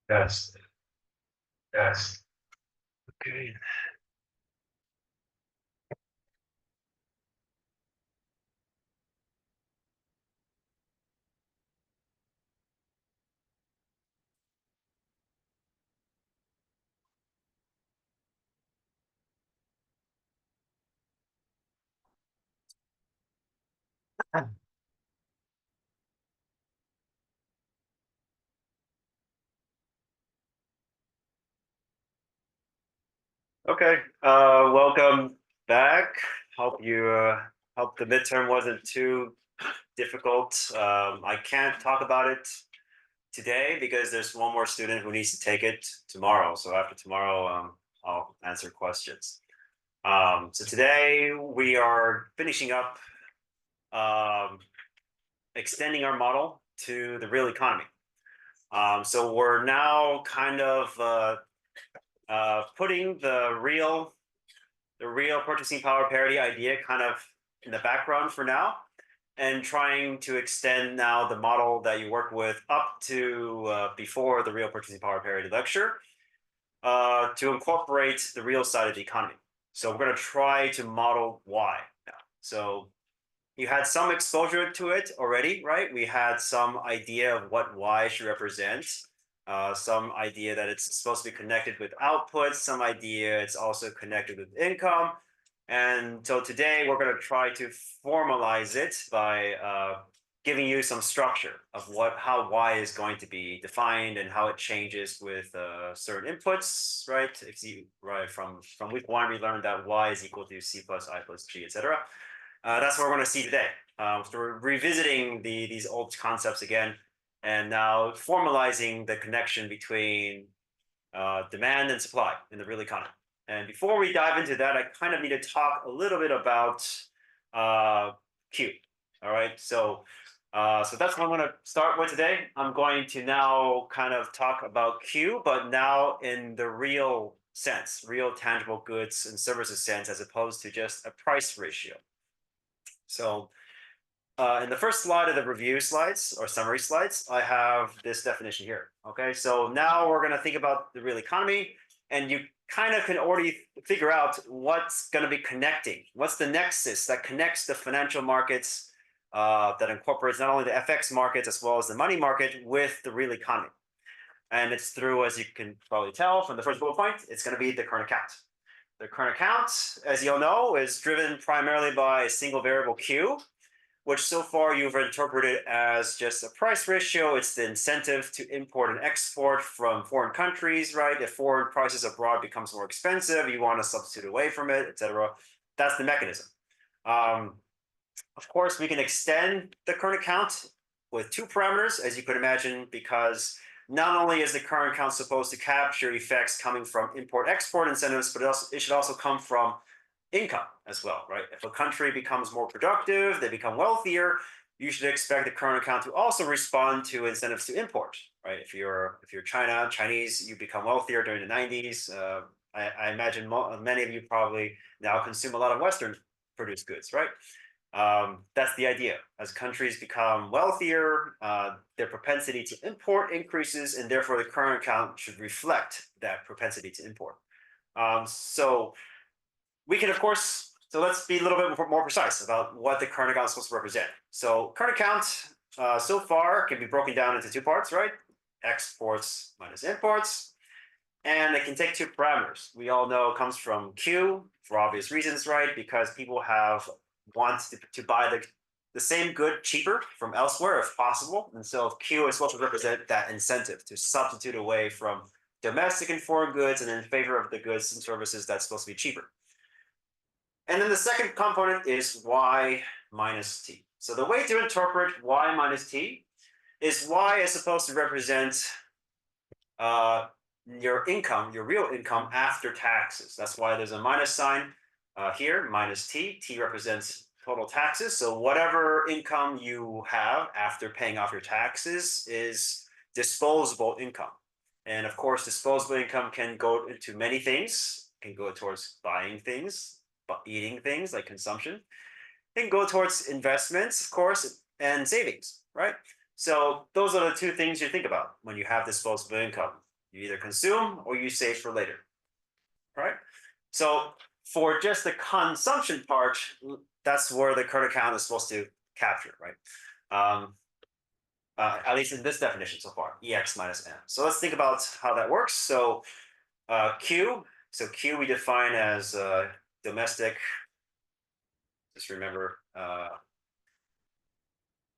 Yes. Yes. Okay. Okay. Welcome back. Hope the midterm wasn't too difficult. I can't talk about it today because there's one more student who needs to take it tomorrow. So after tomorrow, I'll answer questions. So today we are finishing up um, extending our model to the real economy. So we're now kind of putting the real purchasing power parity idea kind of in the background for now, and trying to extend now the model that you work with up to before the real purchasing power parity lecture to incorporate the real side of the economy. So we're going to try to model Y now. So you had some exposure to it already, right? We had some idea of what Y should represent, some idea that it's supposed to be connected with outputs, some idea it's also connected with income. And so today we're going to try to formalize it by giving you some structure of how Y is going to be defined and how it changes with certain inputs, right? If you, right, from week one, we learned that Y is equal to C plus I plus G, etc. That's what we're going to see today. So we're revisiting these old concepts again, and now formalizing the connection between demand and supply in the real economy. And before we dive into that, I kind of need to talk a little bit about uh, Q. All right, so that's what I'm going to start with today. I'm going to now kind of talk about Q, but now in the real sense, real tangible goods and services sense, as opposed to just a price ratio. So in the first slide of the review slides or summary slides, I have this definition here. Okay, so now we're going to think about the real economy, and you kind of can already figure out what's going to be connecting. What's the nexus that connects the financial markets that incorporates not only the FX markets as well as the money market with the real economy? And it's through, as you can probably tell from the first bullet point, it's going to be the current account. The current account, as you'll know, is driven primarily by a single variable Q, which so far you've interpreted as just a price ratio. It's the incentive to import and export from foreign countries, right? If foreign prices abroad becomes more expensive, you want to substitute away from it, etc. That's the mechanism. Um, of course, we can extend the current account with two parameters, as you could imagine, because not only is the current account supposed to capture effects coming from import-export incentives, but it should also come from income as well, right? If a country becomes more productive, they become wealthier, you should expect the current account to also respond to incentives to import, right? If you're Chinese, you become wealthier during the 90s. I imagine many of you probably now consume a lot of Western produced goods, right? That's the idea. As countries become wealthier, their propensity to import increases, and therefore the current account should reflect that propensity to import. So we can, of course, so let's be a little bit more precise about what the current account is supposed to represent. So current account so far can be broken down into two parts, right? Exports minus imports. And it can take two parameters. We all know it comes from Q for obvious reasons, right? Because people want to buy the same good cheaper from elsewhere if possible. And so Q is supposed to represent that incentive to substitute away from domestic and foreign goods and in favor of the goods and services that's supposed to be cheaper. And then the second component is Y minus T. So the way to interpret Y minus T is Y is supposed to represent your income, your real income after taxes. That's why there's a minus sign here, minus T. T represents total taxes. So whatever income you have after paying off your taxes is disposable income. And of course, disposable income can go into many things. It can go towards buying things, eating things like consumption. It can go towards investments, of course, and savings, right? So those are the two things you think about when you have disposable income. You either consume or you save for later, right? So for just the consumption part, that's where the current account is supposed to capture, right? At least in this definition so far, EX minus M. So let's think about how that works. So Q, so Q we define as domestic. Just remember,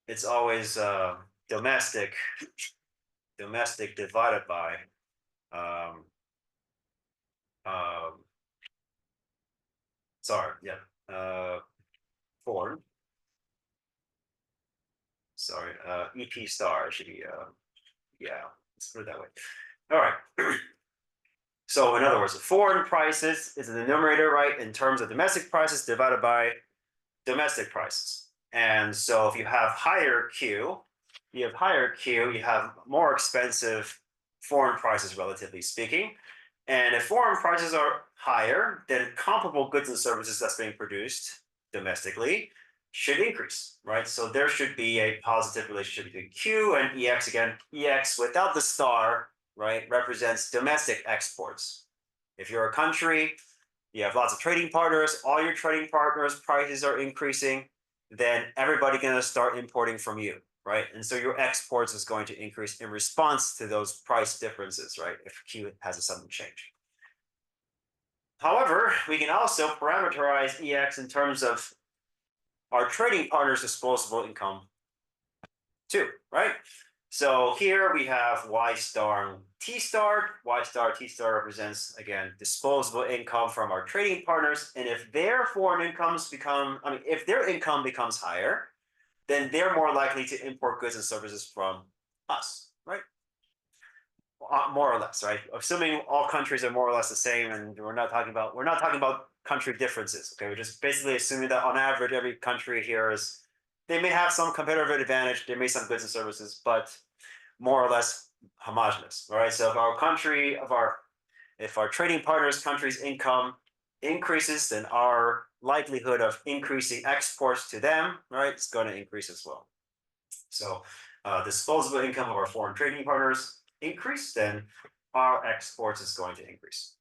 it's always domestic divided by um, um, sorry, yeah, foreign. Sorry, EP star should be yeah, let's put it that way. All right. So in other words, foreign prices is the numerator, right, in terms of domestic prices divided by domestic prices. And so if you have higher Q, you have more expensive foreign prices, relatively speaking. And if foreign prices are higher, then comparable goods and services that's being produced domestically should increase, right? So there should be a positive relationship between Q and EX. Again, EX without the star, right, represents domestic exports. If you're a country, you have lots of trading partners, all your trading partners' prices are increasing, then everybody gonna start importing from you, right? And so your exports is going to increase in response to those price differences, right? If Q has a sudden change. However, we can also parameterize EX in terms of our trading partners' disposable income too, right? So here we have Y star and T star. Y star, T star represents, again, disposable income from our trading partners. And if their foreign incomes if their income becomes higher, then they're more likely to import goods and services from us, right? More or less, right? Assuming all countries are more or less the same, and we're not talking about country differences. Okay, we're just basically assuming that on average, every country here is they may have some competitive advantage, they may have some goods and services, but more or less homogenous. All right. So if our trading partners' country's income increases, then our likelihood of increasing exports to them, right, is going to increase as well. So disposable income of our foreign trading partners increase, then our exports is going to increase.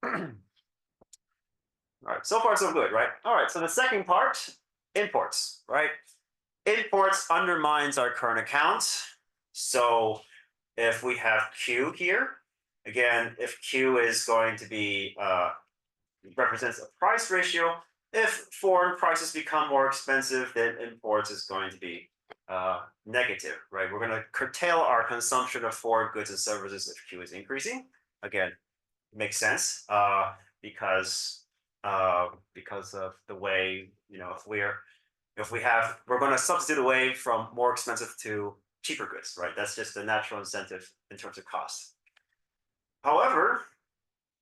All right, so far so good, right? All right, so the second part, imports, right? Imports undermines our current account. So if we have Q here, again, if Q is going to be represents a price ratio, if foreign prices become more expensive, then imports is going to be negative, right? We're going to curtail our consumption of foreign goods and services if Q is increasing. Again, makes sense because of the way, we're going to substitute away from more expensive to cheaper goods, right? That's just the natural incentive in terms of cost. However,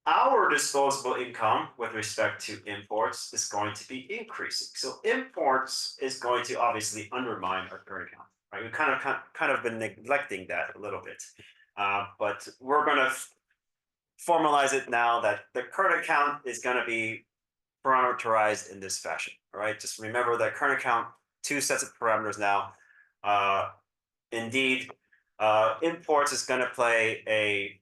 our disposable income with respect to imports is going to be increasing. So imports is going to obviously undermine our current account, right? We've kind of been neglecting that a little bit, but we're going to formalize it now that the current account is going to be parameterized in this fashion. All right, just remember that current account, two sets of parameters now. Indeed, imports is going to play a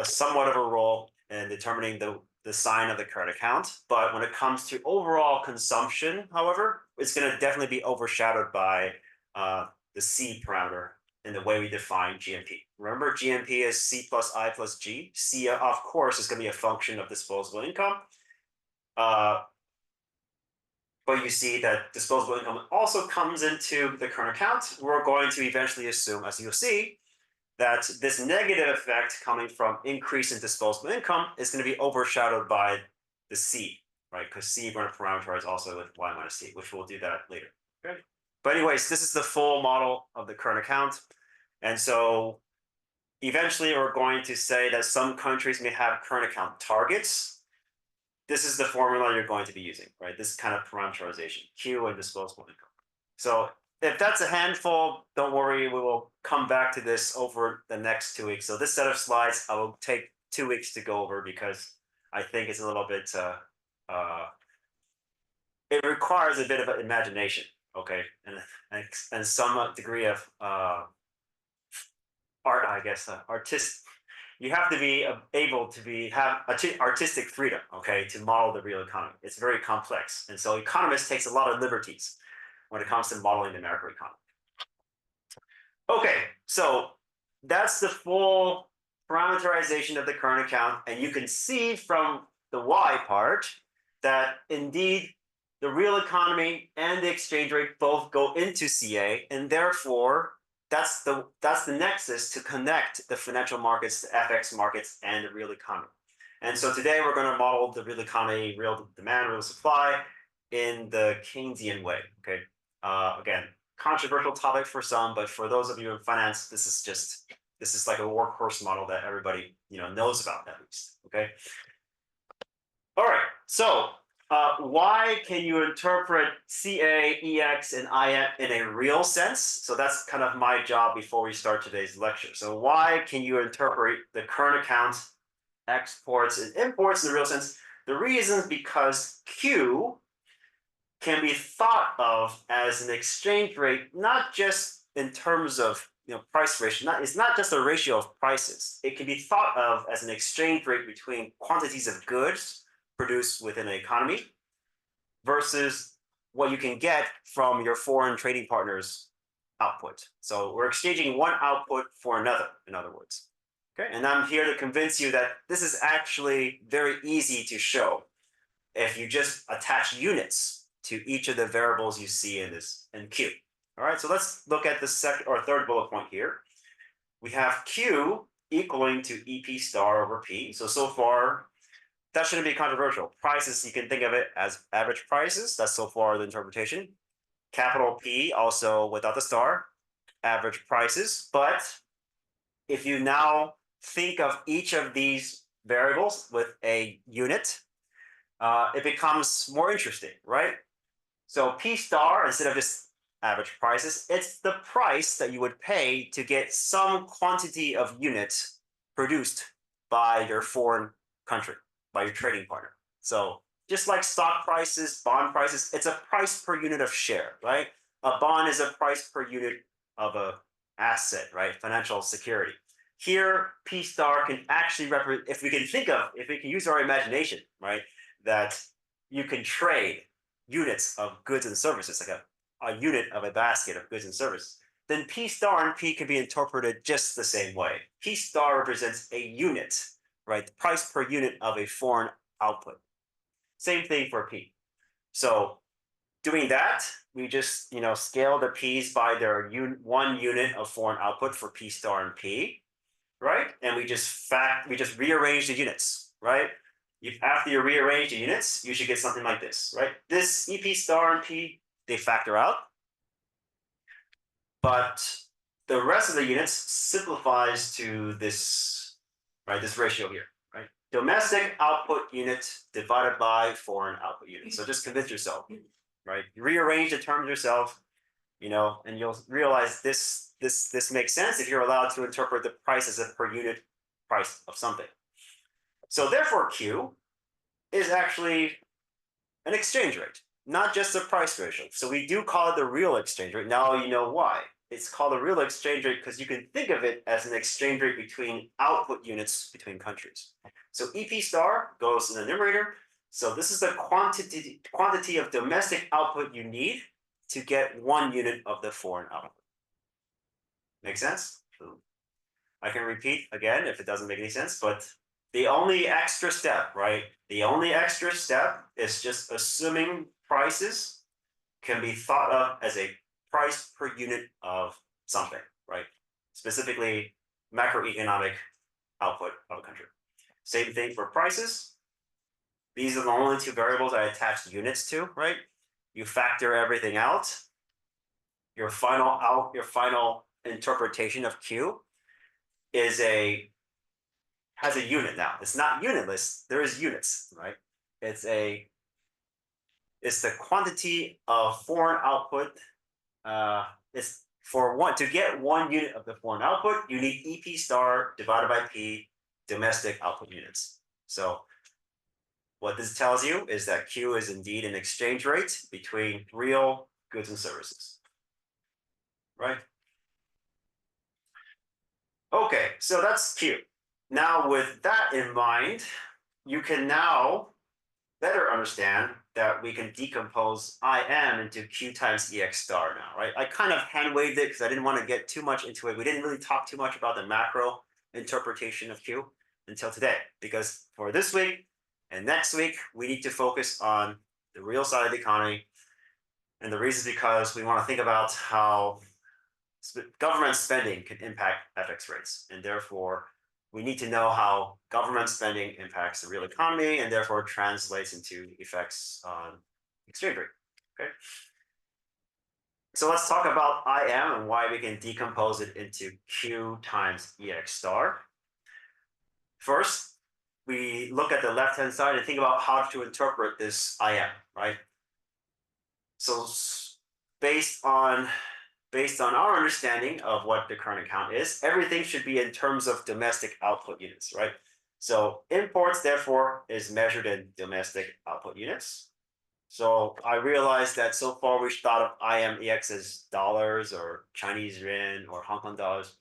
somewhat of a role in determining the sign of the current account. But when it comes to overall consumption, however, it's going to definitely be overshadowed by the C parameter in the way we define GMP. Remember, GMP is C plus I plus G. C, of course, is going to be a function of disposable income. But you see that disposable income also comes into the current account. We're going to eventually assume, as you'll see, that this negative effect coming from increase in disposable income is going to be overshadowed by the C, right? Because C we're going to parameterize also with Y minus C, which we'll do that later. Okay. But anyways, this is the full model of the current account. And so eventually we're going to say that some countries may have current account targets. This is the formula you're going to be using, right? This kind of parameterization, Q and disposable income. So if that's a handful, don't worry, we will come back to this over the next 2 weeks. So this set of slides, I will take 2 weeks to go over because I think it's a little bit, it requires a bit of imagination, okay? And some degree of art, I guess, you have to be able to have artistic freedom, okay, to model the real economy. It's very complex, and so economists takes a lot of liberties when it comes to modeling the macroeconomy. Okay, so that's the full parameterization of the current account, and you can see from the Y part that indeed the real economy and the exchange rate both go into CA, and therefore that's the nexus to connect the financial markets, the FX markets, and the real economy. And so today we're going to model the real economy, real demand, real supply in the Keynesian way. Okay, again, controversial topic for some, but for those of you in finance, this is like a workhorse model that everybody knows about at least. Okay. All right. So why can you interpret CA, EX, and IM in a real sense? So that's kind of my job before we start today's lecture. So why can you interpret the current account, exports, and imports in the real sense? The reason is because Q can be thought of as an exchange rate, not just in terms of price ratio. It's not just a ratio of prices. It can be thought of as an exchange rate between quantities of goods produced within an economy versus what you can get from your foreign trading partners' output. So we're exchanging one output for another, in other words. Okay, and I'm here to convince you that this is actually very easy to show if you just attach units to each of the variables you see in Q. All right, so let's look at the second or third bullet point here. We have Q equaling to EP star over P. So far, that shouldn't be controversial. Prices, you can think of it as average prices. That's so far the interpretation. Capital P, also without the star, average prices. But if you now think of each of these variables with a unit, it becomes more interesting, right? So P star, instead of just average prices, it's the price that you would pay to get some quantity of units produced by your foreign country, by your trading partner. So just like stock prices, bond prices, it's a price per unit of share, right? A bond is a price per unit of a asset, right? Financial security. Here, P star can actually represent, if we can use our imagination, right? That you can trade units of goods and services, like a unit of a basket of goods and services, then P star and P can be interpreted just the same way. P star represents a unit, right? The price per unit of a foreign output. Same thing for P. So doing that, we just scale the P's by their one unit of foreign output for P star and P, right? And we just rearrange the units, right? After you rearrange the units, you should get something like this, right? This EP star and P, they factor out. But the rest of the units simplifies to this, right? This ratio here, right? Domestic output unit divided by foreign output unit. So just convince yourself, right? Rearrange the terms yourself, and you'll realize this makes sense if you're allowed to interpret the price as a per unit price of something. So therefore, Q is actually an exchange rate, not just a price ratio. So we do call it the real exchange rate. Now you know why. It's called a real exchange rate because you can think of it as an exchange rate between output units between countries. So EP star goes in the numerator. So this is the quantity of domestic output you need to get one unit of the foreign output. Make sense? I can repeat again if it doesn't make any sense, but the only extra step, right? The only extra step is just assuming prices can be thought of as a price per unit of something, right? Specifically, macroeconomic output of a country. Same thing for prices. These are the only two variables I attach units to, right? You factor everything out. Your final interpretation of Q has a unit now. It's not unitless. There is units, right? It's the quantity of foreign output. It's to get one unit of the foreign output, you need EP star divided by P domestic output units. So what this tells you is that Q is indeed an exchange rate between real goods and services, right? Okay, so that's Q. Now, with that in mind, you can now better understand that we can decompose IM into Q times EX star now, right? I kind of hand waved it because I didn't want to get too much into it. We didn't really talk too much about the macro interpretation of Q until today, because for this week and next week, we need to focus on the real side of the economy. And the reason is because we want to think about how government spending can impact FX rates. And therefore, we need to know how government spending impacts the real economy and therefore translates into effects on exchange rate. Okay. So let's talk about IM and why we can decompose it into Q times EX star. First, we look at the left-hand side and think about how to interpret this IM, right? So based on our understanding of what the current account is, everything should be in terms of domestic output units, right? So imports, therefore, is measured in domestic output units. So I realized that so far we've thought of IMEX as dollars or Chinese yuan or Hong Kong dollars.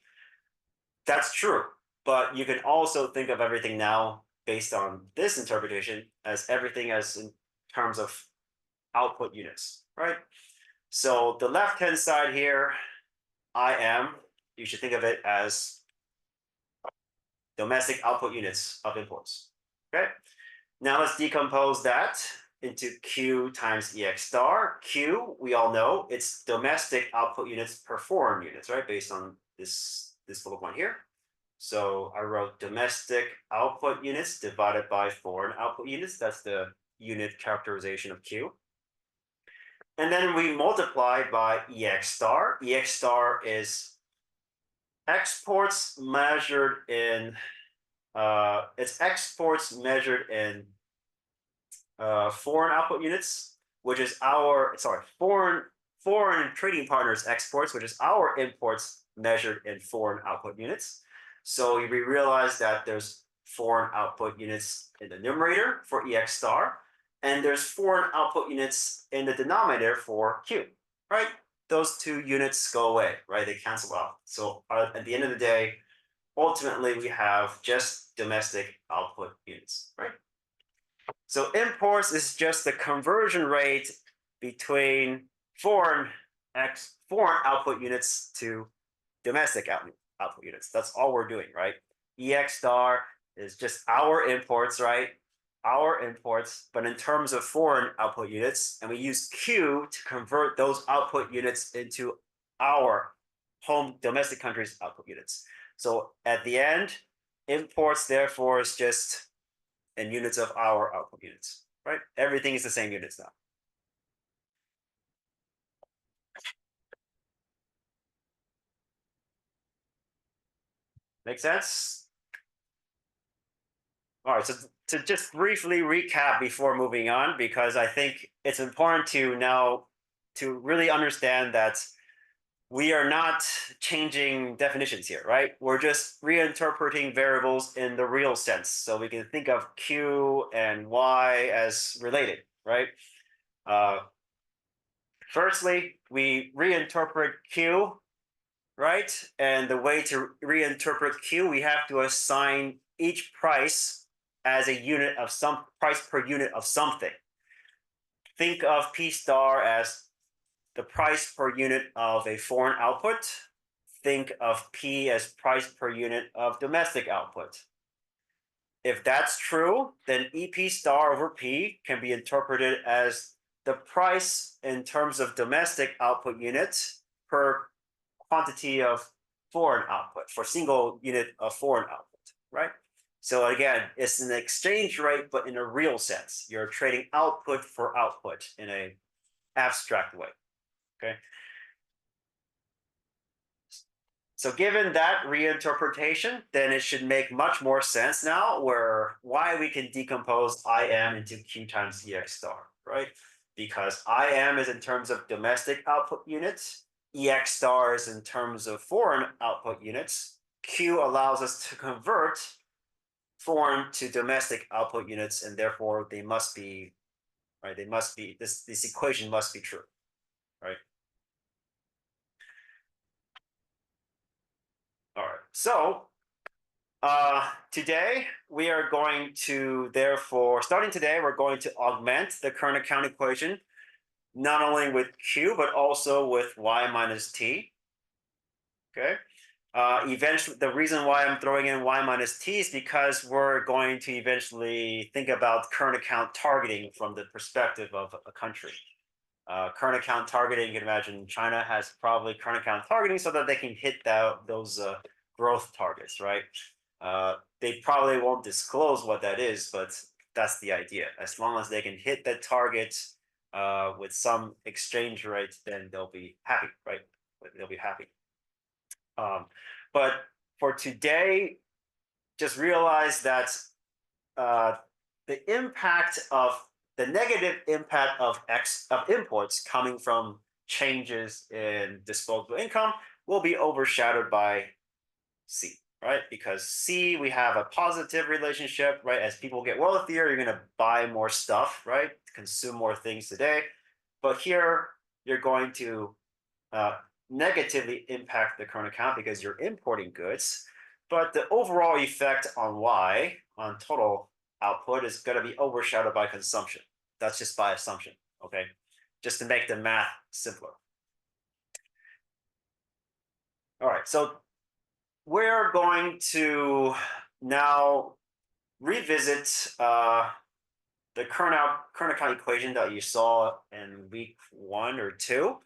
That's true, but you can also think of everything now based on this interpretation as everything as in terms of output units, right? So the left-hand side here, IM, you should think of it as domestic output units of imports. Okay. Now let's decompose that into Q times EX star. Q, we all know, it's domestic output units per foreign units, right? Based on this little one here. So I wrote domestic output units divided by foreign output units. That's the unit characterization of Q. And then we multiply by EX star. EX star is exports measured in it's exports measured in foreign output units, which is our foreign trading partners exports, which is our imports measured in foreign output units. So we realize that there's foreign output units in the numerator for EX star, and there's foreign output units in the denominator for Q, right? Those two units go away, right? They cancel out. So at the end of the day, ultimately we have just domestic output units, right? So imports is just the conversion rate between foreign output units to domestic output units. That's all we're doing, right? EX star is just our imports, right? Our imports, but in terms of foreign output units, and we use Q to convert those output units into our home domestic country's output units. So at the end, imports therefore is just in units of our output units, right? Everything is the same units now. Make sense? All right, so to just briefly recap before moving on, because I think it's important to now to really understand that we are not changing definitions here, right? We're just reinterpreting variables in the real sense. So we can think of Q and Y as related, right? Firstly, we reinterpret Q, right? And the way to reinterpret Q, we have to assign each price as a unit of some price per unit of something. Think of P star as the price per unit of a foreign output. Think of P as price per unit of domestic output. If that's true, then EP star over P can be interpreted as the price in terms of domestic output units per quantity of foreign output for single unit of foreign output, right? So again, it's an exchange rate, but in a real sense. You're trading output for output in an abstract way, okay? So given that reinterpretation, then it should make much more sense now why we can decompose IM into Q times EX star, right? Because IM is in terms of domestic output units, EX star is in terms of foreign output units. Q allows us to convert foreign to domestic output units, and therefore they must be, right? They must be, this equation must be true, right? All right, so Today we are going to, therefore, starting today, we're going to augment the current account equation, not only with Q, but also with Y minus T. Okay. Eventually, the reason why I'm throwing in Y minus T is because we're going to eventually think about current account targeting from the perspective of a country. Current account targeting, you can imagine China has probably current account targeting so that they can hit those growth targets, right? They probably won't disclose what that is, but that's the idea. As long as they can hit that target with some exchange rate, then they'll be happy, right? They'll be happy. But for today, just realize that the impact of the negative impact of imports coming from changes in disposable income will be overshadowed by C, right? Because C, we have a positive relationship, right? As people get wealthier, you're going to buy more stuff, right? Consume more things today. But here, you're going to negatively impact the current account because you're importing goods. But the overall effect on Y, on total output, is going to be overshadowed by consumption. That's just by assumption, okay? Just to make the math simpler. All right, so we're going to now revisit the current account equation that you saw in week 1 or 2.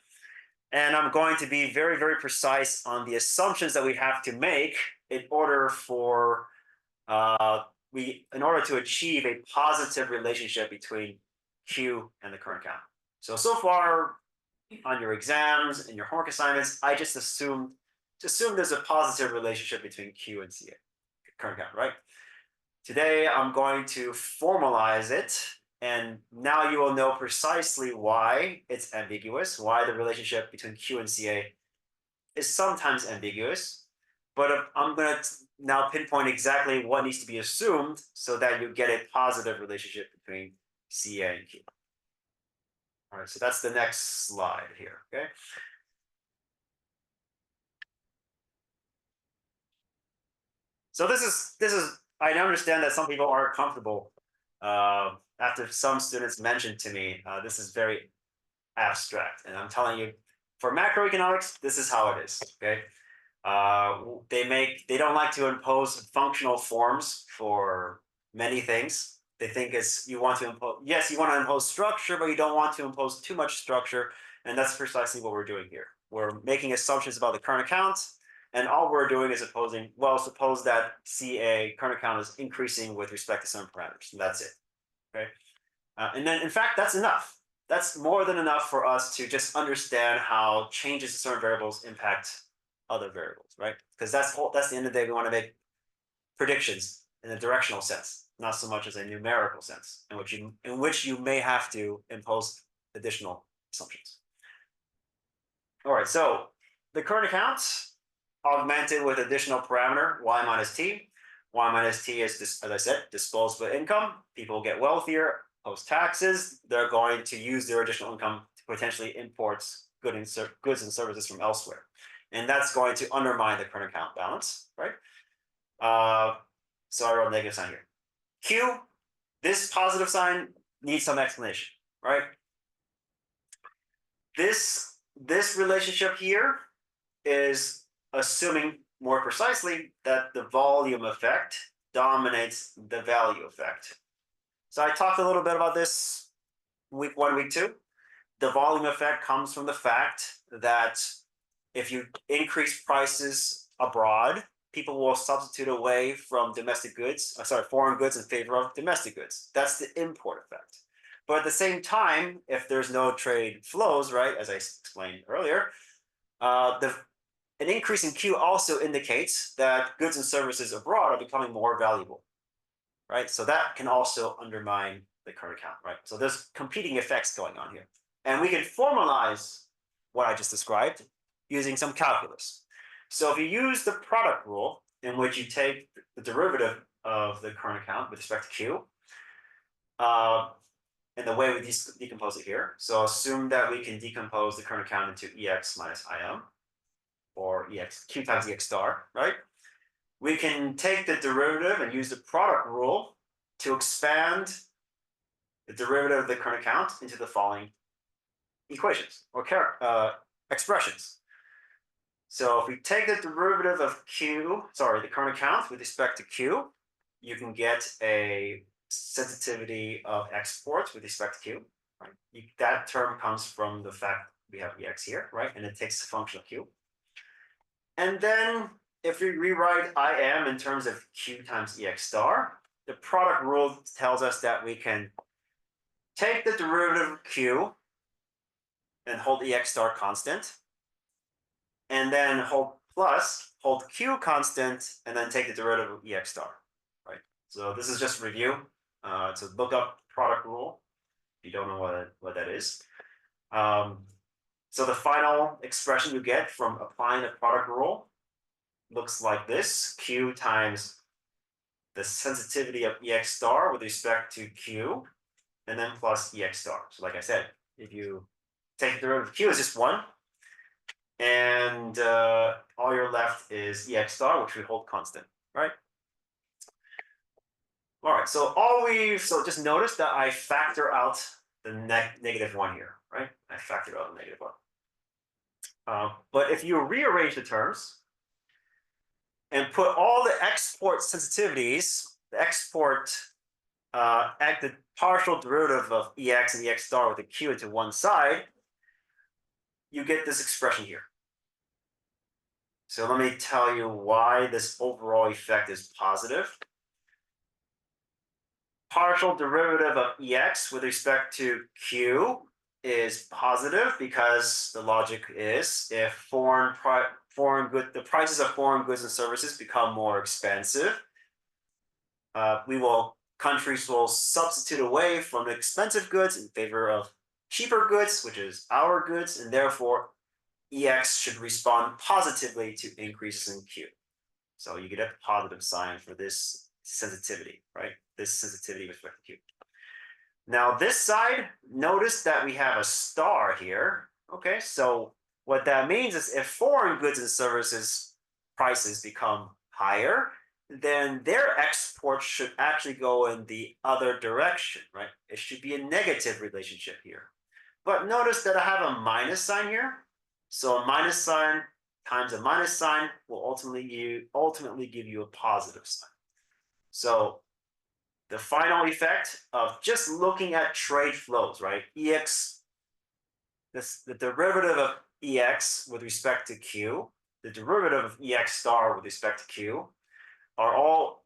And I'm going to be very, very precise on the assumptions that we have to make in order for in order to achieve a positive relationship between Q and the current account. So far on your exams and your homework assignments, I just assume there's a positive relationship between Q and CA, current account, right? Today, I'm going to formalize it, and now you will know precisely why it's ambiguous, why the relationship between Q and CA is sometimes ambiguous. But I'm going to now pinpoint exactly what needs to be assumed so that you get a positive relationship between CA and Q. All right, so that's the next slide here, okay? So this is I understand that some people aren't comfortable after some students mentioned to me, this is very abstract. And I'm telling you, for macroeconomics, this is how it is, okay? They don't like to impose functional forms for many things. They think you want to impose structure, but you don't want to impose too much structure. And that's precisely what we're doing here. We're making assumptions about the current account, and all we're doing is suppose that CA current account is increasing with respect to some parameters, and that's it. Okay. And then, in fact, that's enough. That's more than enough for us to just understand how changes in certain variables impact other variables, right? Because that's the end of the day. We want to make predictions in a directional sense, not so much as a numerical sense, in which you may have to impose additional assumptions. All right, so the current account augmented with additional parameter y minus t. Y minus t is, as I said, disposable income. People get wealthier post taxes. They're going to use their additional income to potentially import goods and services from elsewhere. And that's going to undermine the current account balance, right? So I wrote a negative sign here. Q, this positive sign needs some explanation, right? This relationship here is assuming more precisely that the volume effect dominates the value effect. So I talked a little bit about this week 1, week 2. The volume effect comes from the fact that if you increase prices abroad, people will substitute away from foreign goods in favor of domestic goods. That's the import effect. But at the same time, if there's no trade flows, right, as I explained earlier, an increase in Q also indicates that goods and services abroad are becoming more valuable, right? So that can also undermine the current account, right? So there's competing effects going on here. And we can formalize what I just described using some calculus. So if you use the product rule, in which you take the derivative of the current account with respect to Q, and the way we decompose it here. So assume that we can decompose the current account into EX minus IM, or Q times EX star, right? we can take the derivative and use the product rule to expand the derivative of the current account into the following equations or expressions. So if we take the derivative of the current account with respect to Q, you can get a sensitivity of exports with respect to Q. Right? That term comes from the fact we have EX here, right? And it takes the function of Q. And then if we rewrite IM in terms of Q times EX star, the product rule tells us that we can take the derivative of Q and hold EX star constant, and then hold Q constant, and then take the derivative of EX star, right? So this is just review to look up product rule if you don't know what that is. So the final expression you get from applying the product rule looks like this: Q times the sensitivity of EX star with respect to Q, and then plus EX star. So like I said, if you take the derivative of Q, is just 1. And all you're left is EX star, which we hold constant, right? All right, so just notice that I factor out the -1 here, right? I factored out the -1. But if you rearrange the terms and put all the export sensitivities, the partial derivative of EX and EX star with the Q into one side, you get this expression here. So let me tell you why this overall effect is positive. Partial derivative of EX with respect to Q is positive because the logic is if the prices of foreign goods and services become more expensive, countries will substitute away from the expensive goods in favor of cheaper goods, which is our goods, and therefore EX should respond positively to increases in Q. So you get a positive sign for this sensitivity, right? This sensitivity with respect to Q. Now this side, notice that we have a star here. Okay, so what that means is if foreign goods and services prices become higher, then their exports should actually go in the other direction, right? It should be a negative relationship here. But notice that I have a minus sign here. So a minus sign times a minus sign will ultimately give you a positive sign. So the final effect of just looking at trade flows, right? The derivative of EX with respect to Q, the derivative of EX star with respect to Q, are all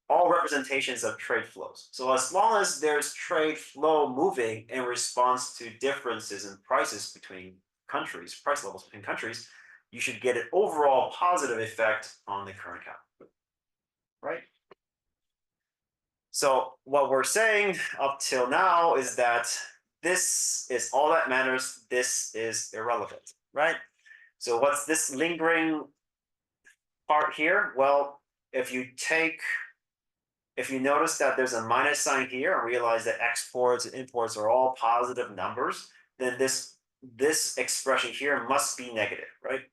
representations of trade flows. So as long as there's trade flow moving in response to differences in prices between countries, price levels between countries, you should get an overall positive effect on the current account, right? So what we're saying up till now is that this is all that matters. This is irrelevant, right? So what's this lingering part here? Well, if you notice that there's a minus sign here and realize that exports and imports are all positive numbers, then this expression here must be negative, right?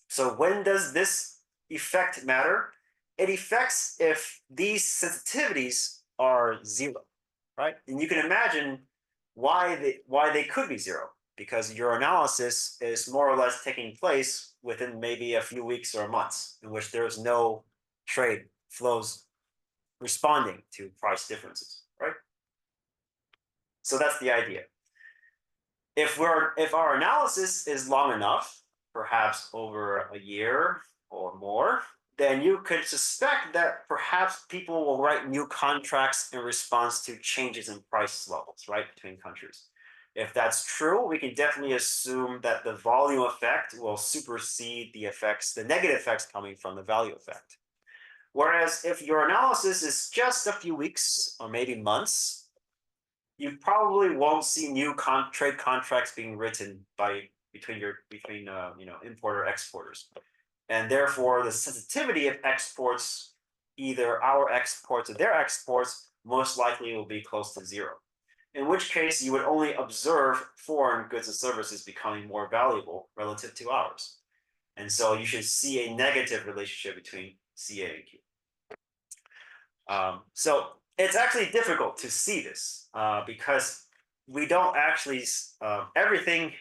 So when does this effect matter? It affects if these sensitivities are 0, right? And you can imagine why they could be 0, because your analysis is more or less taking place within maybe a few weeks or months in which there's no trade flows responding to price differences, right? So that's the idea. If our analysis is long enough, perhaps over a year or more, then you could suspect that perhaps people will write new contracts in response to changes in price levels, right, between countries. If that's true, we can definitely assume that the volume effect will supersede the negative effects coming from the value effect. Whereas if your analysis is just a few weeks or maybe months, you probably won't see new trade contracts being written between importer exporters. And therefore, the sensitivity of exports, either our exports or their exports, most likely will be close to 0. In which case, you would only observe foreign goods and services becoming more valuable relative to ours. And so you should see a negative relationship between CA and Q. So it's actually difficult to see this because we don't actually everything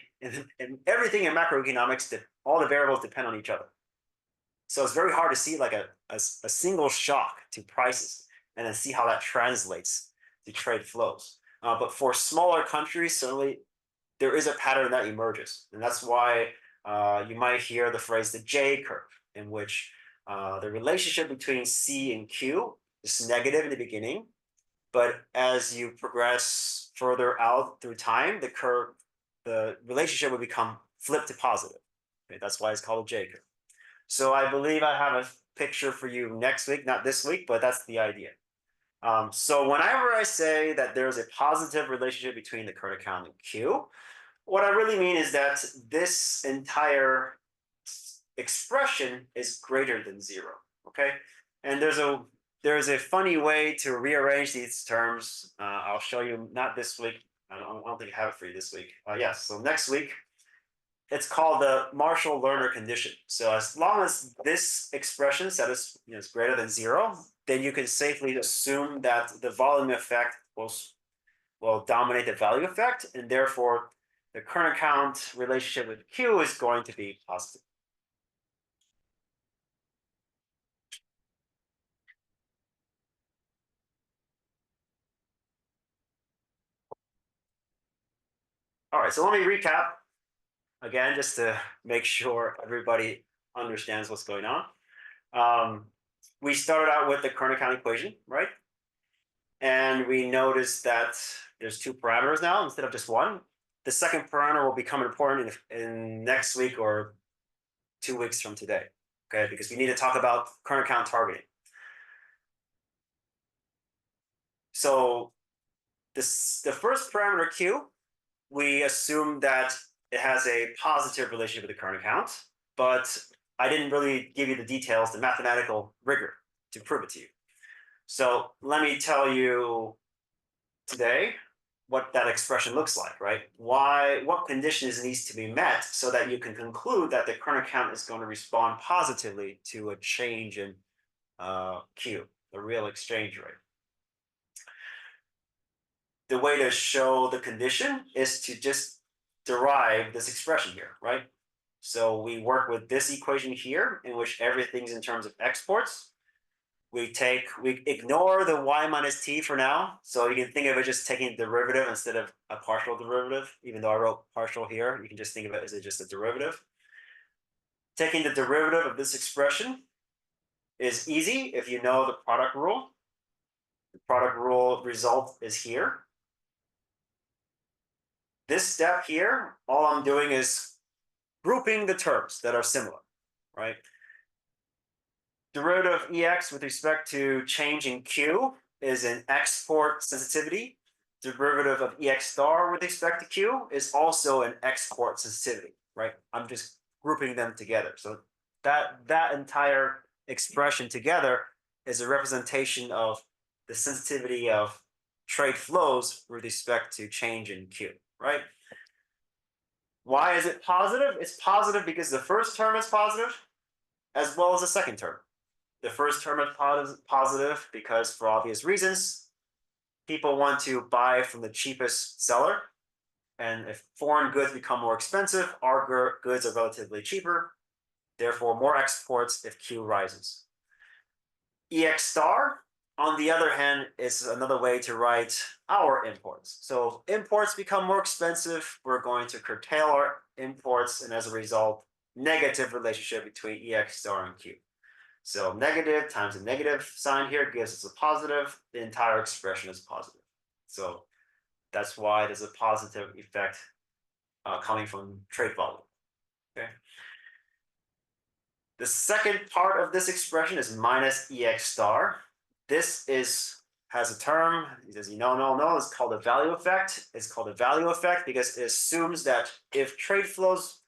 everything in macroeconomics that all the variables depend on each other. So it's very hard to see like a single shock to prices and then see how that translates to trade flows. But for smaller countries, certainly there is a pattern that emerges, and that's why you might hear the phrase the J curve, in which the relationship between C and Q is negative in the beginning, but as you progress further out through time, the relationship will become flipped to positive. Okay, that's why it's called a J curve. So I believe I have a picture for you next week, not this week, but that's the idea. So whenever I say that there's a positive relationship between the current account and Q, what I really mean is that this entire expression is greater than zero, okay? And there's a funny way to rearrange these terms. I'll show you, not this week. I don't think I have it for you this week. Yes, so next week, it's called the Marshall-Lerner condition. So as long as this expression set is, is greater than zero, then you can safely assume that the volume effect will dominate the value effect, and therefore the current account relationship with Q is going to be positive. All right, so let me recap again, just to make sure everybody understands what's going on. We started out with the current account equation, right? And we noticed that there's two parameters now instead of just one. The second parameter will become important in next week or 2 weeks from today, okay? Because we need to talk about current account targeting. So the first parameter Q, we assume that it has a positive relationship with the current account, but I didn't really give you the details, the mathematical rigor to prove it to you. So let me tell you today what that expression looks like, right? What conditions needs to be met so that you can conclude that the current account is going to respond positively to a change in Q, the real exchange rate. The way to show the condition is to just derive this expression here, right? So we work with this equation here, in which everything's in terms of exports. We ignore the y minus t for now. So you can think of it just taking a derivative instead of a partial derivative. Even though I wrote partial here, you can just think of it as just a derivative. Taking the derivative of this expression is easy if you know the product rule. The product rule result is here. This step here, all I'm doing is grouping the terms that are similar, right? Derivative of EX with respect to change in Q is an export sensitivity. Derivative of EX star with respect to Q is also an export sensitivity, right? I'm just grouping them together. So that entire expression together is a representation of the sensitivity of trade flows with respect to change in Q, right? Why is it positive? It's positive because the first term is positive as well as the second term. The first term is positive because, for obvious reasons, people want to buy from the cheapest seller. And if foreign goods become more expensive, our goods are relatively cheaper. Therefore, more exports if Q rises. EX star, on the other hand, is another way to write our imports. So if imports become more expensive, we're going to curtail our imports, and as a result, negative relationship between EX star and Q. So negative times a negative sign here gives us a positive. The entire expression is positive. So that's why there's a positive effect coming from trade volume. Okay. The second part of this expression is minus EX star. This has a term, as you know, it's called a value effect. It's called a value effect because it assumes that if trade flows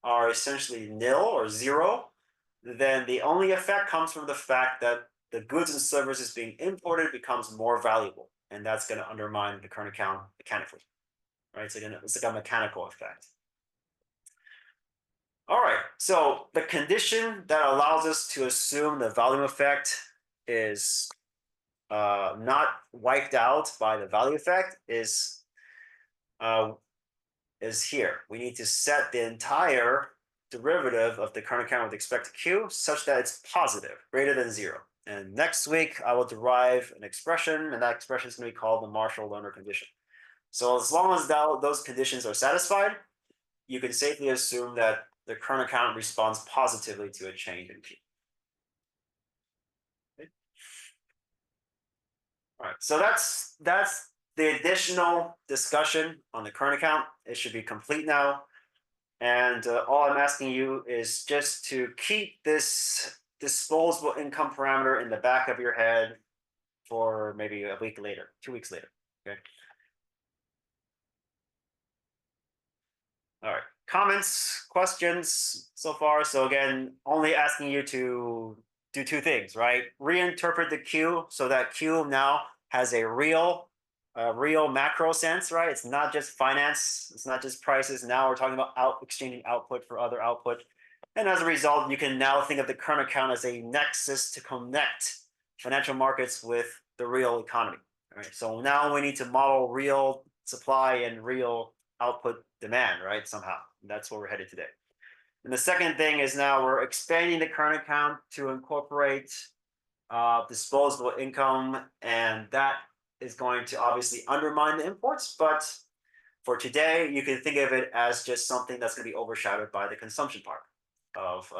are essentially nil or zero, then the only effect comes from the fact that the goods and services being imported becomes more valuable, and that's going to undermine the current account mechanically, right? So it's like a mechanical effect. All right, so the condition that allows us to assume the volume effect is not wiped out by the value effect uh, is here. We need to set the entire derivative of the current account with respect to Q such that it's positive, greater than zero. And next week, I will derive an expression, and that expression is going to be called the Marshall-Lerner condition. So as long as those conditions are satisfied, you can safely assume that the current account responds positively to a change in Q. Okay. All right, so that's the additional discussion on the current account. It should be complete now. And all I'm asking you is just to keep this disposable income parameter in the back of your head for maybe a week later, 2 weeks later. Okay. All right. Comments, questions so far. So again, only asking you to do two things, right? Reinterpret the Q so that Q now has a real macro sense, right? It's not just finance, it's not just prices. Now we're talking about exchanging output for other output. And as a result, you can now think of the current account as a nexus to connect financial markets with the real economy. All right. So now we need to model real supply and real output demand, right? Somehow. That's where we're headed today. And the second thing is now we're expanding the current account to incorporate disposable income, and that is going to obviously undermine the imports. But for today, you can think of it as just something that's going to be overshadowed by the consumption part of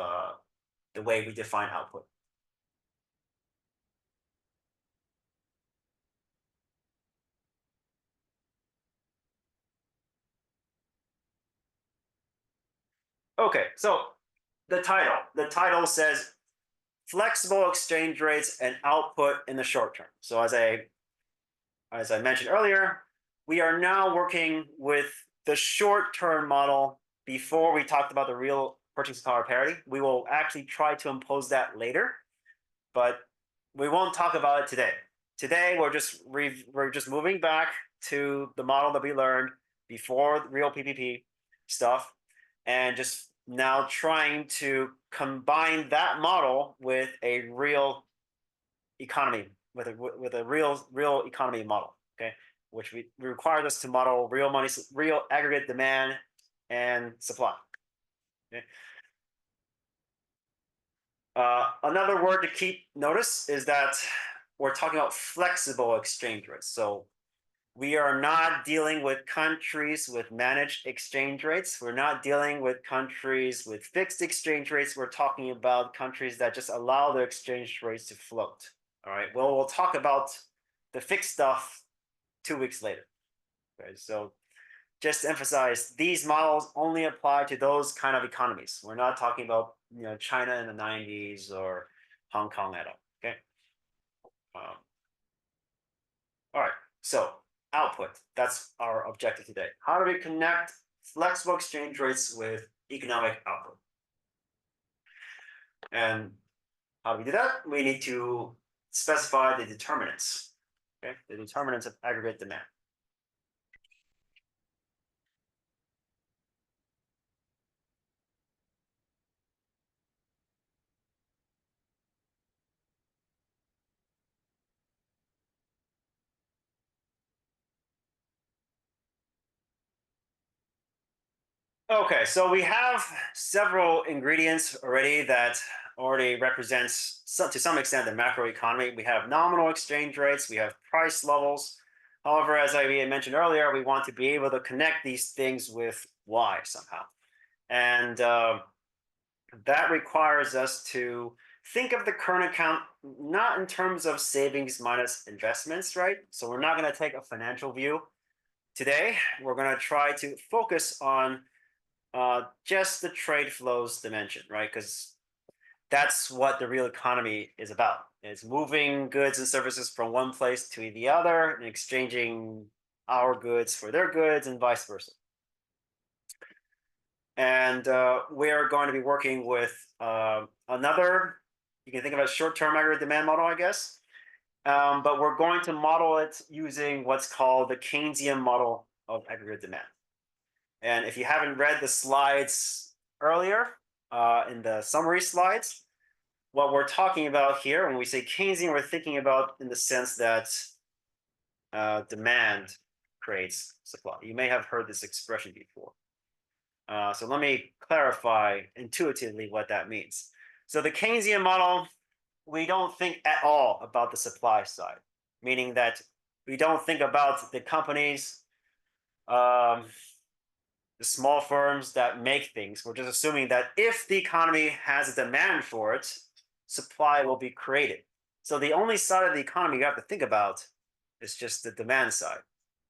the way we define output. Okay, so the title says flexible exchange rates and output in the short term. So as I mentioned earlier, we are now working with the short-term model before we talked about the real purchasing power parity. We will actually try to impose that later, but we won't talk about it today. Today, we're just moving back to the model that we learned before the real PPP stuff, and just now trying to combine that model with a real economy, with a real economy model. Okay, which requires us to model real money, real aggregate demand and supply. Okay. Another word to keep notice is that we're talking about flexible exchange rates. So we are not dealing with countries with managed exchange rates. We're not dealing with countries with fixed exchange rates. We're talking about countries that just allow their exchange rates to float. All right. Well, we'll talk about the fixed stuff 2 weeks later. Okay. So just to emphasize, these models only apply to those kind of economies. We're not talking about China in the 90s or Hong Kong at all. Okay. Um, all right. So output. That's our objective today. How do we connect flexible exchange rates with economic output? And how do we do that? We need to specify the determinants. Okay, the determinants of aggregate demand. Okay, so we have several ingredients already that already represents to some extent the macro economy. We have nominal exchange rates, we have price levels. However, as I mentioned earlier, we want to be able to connect these things with Y somehow. And that requires us to think of the current account not in terms of savings minus investments, right? So we're not going to take a financial view today. We're going to try to focus on just the trade flows dimension, right? Because that's what the real economy is about. It's moving goods and services from one place to the other and exchanging our goods for their goods and vice versa. And we're going to be working with another, you can think of it as short-term aggregate demand model, I guess. But we're going to model it using what's called the Keynesian model of aggregate demand. And if you haven't read the slides earlier in the summary slides, what we're talking about here, when we say Keynesian, we're thinking about in the sense that demand creates supply. You may have heard this expression before. So let me clarify intuitively what that means. So the Keynesian model, we don't think at all about the supply side, meaning that we don't think about the companies, the small firms that make things. We're just assuming that if the economy has a demand for it, supply will be created. So the only side of the economy you have to think about is just the demand side,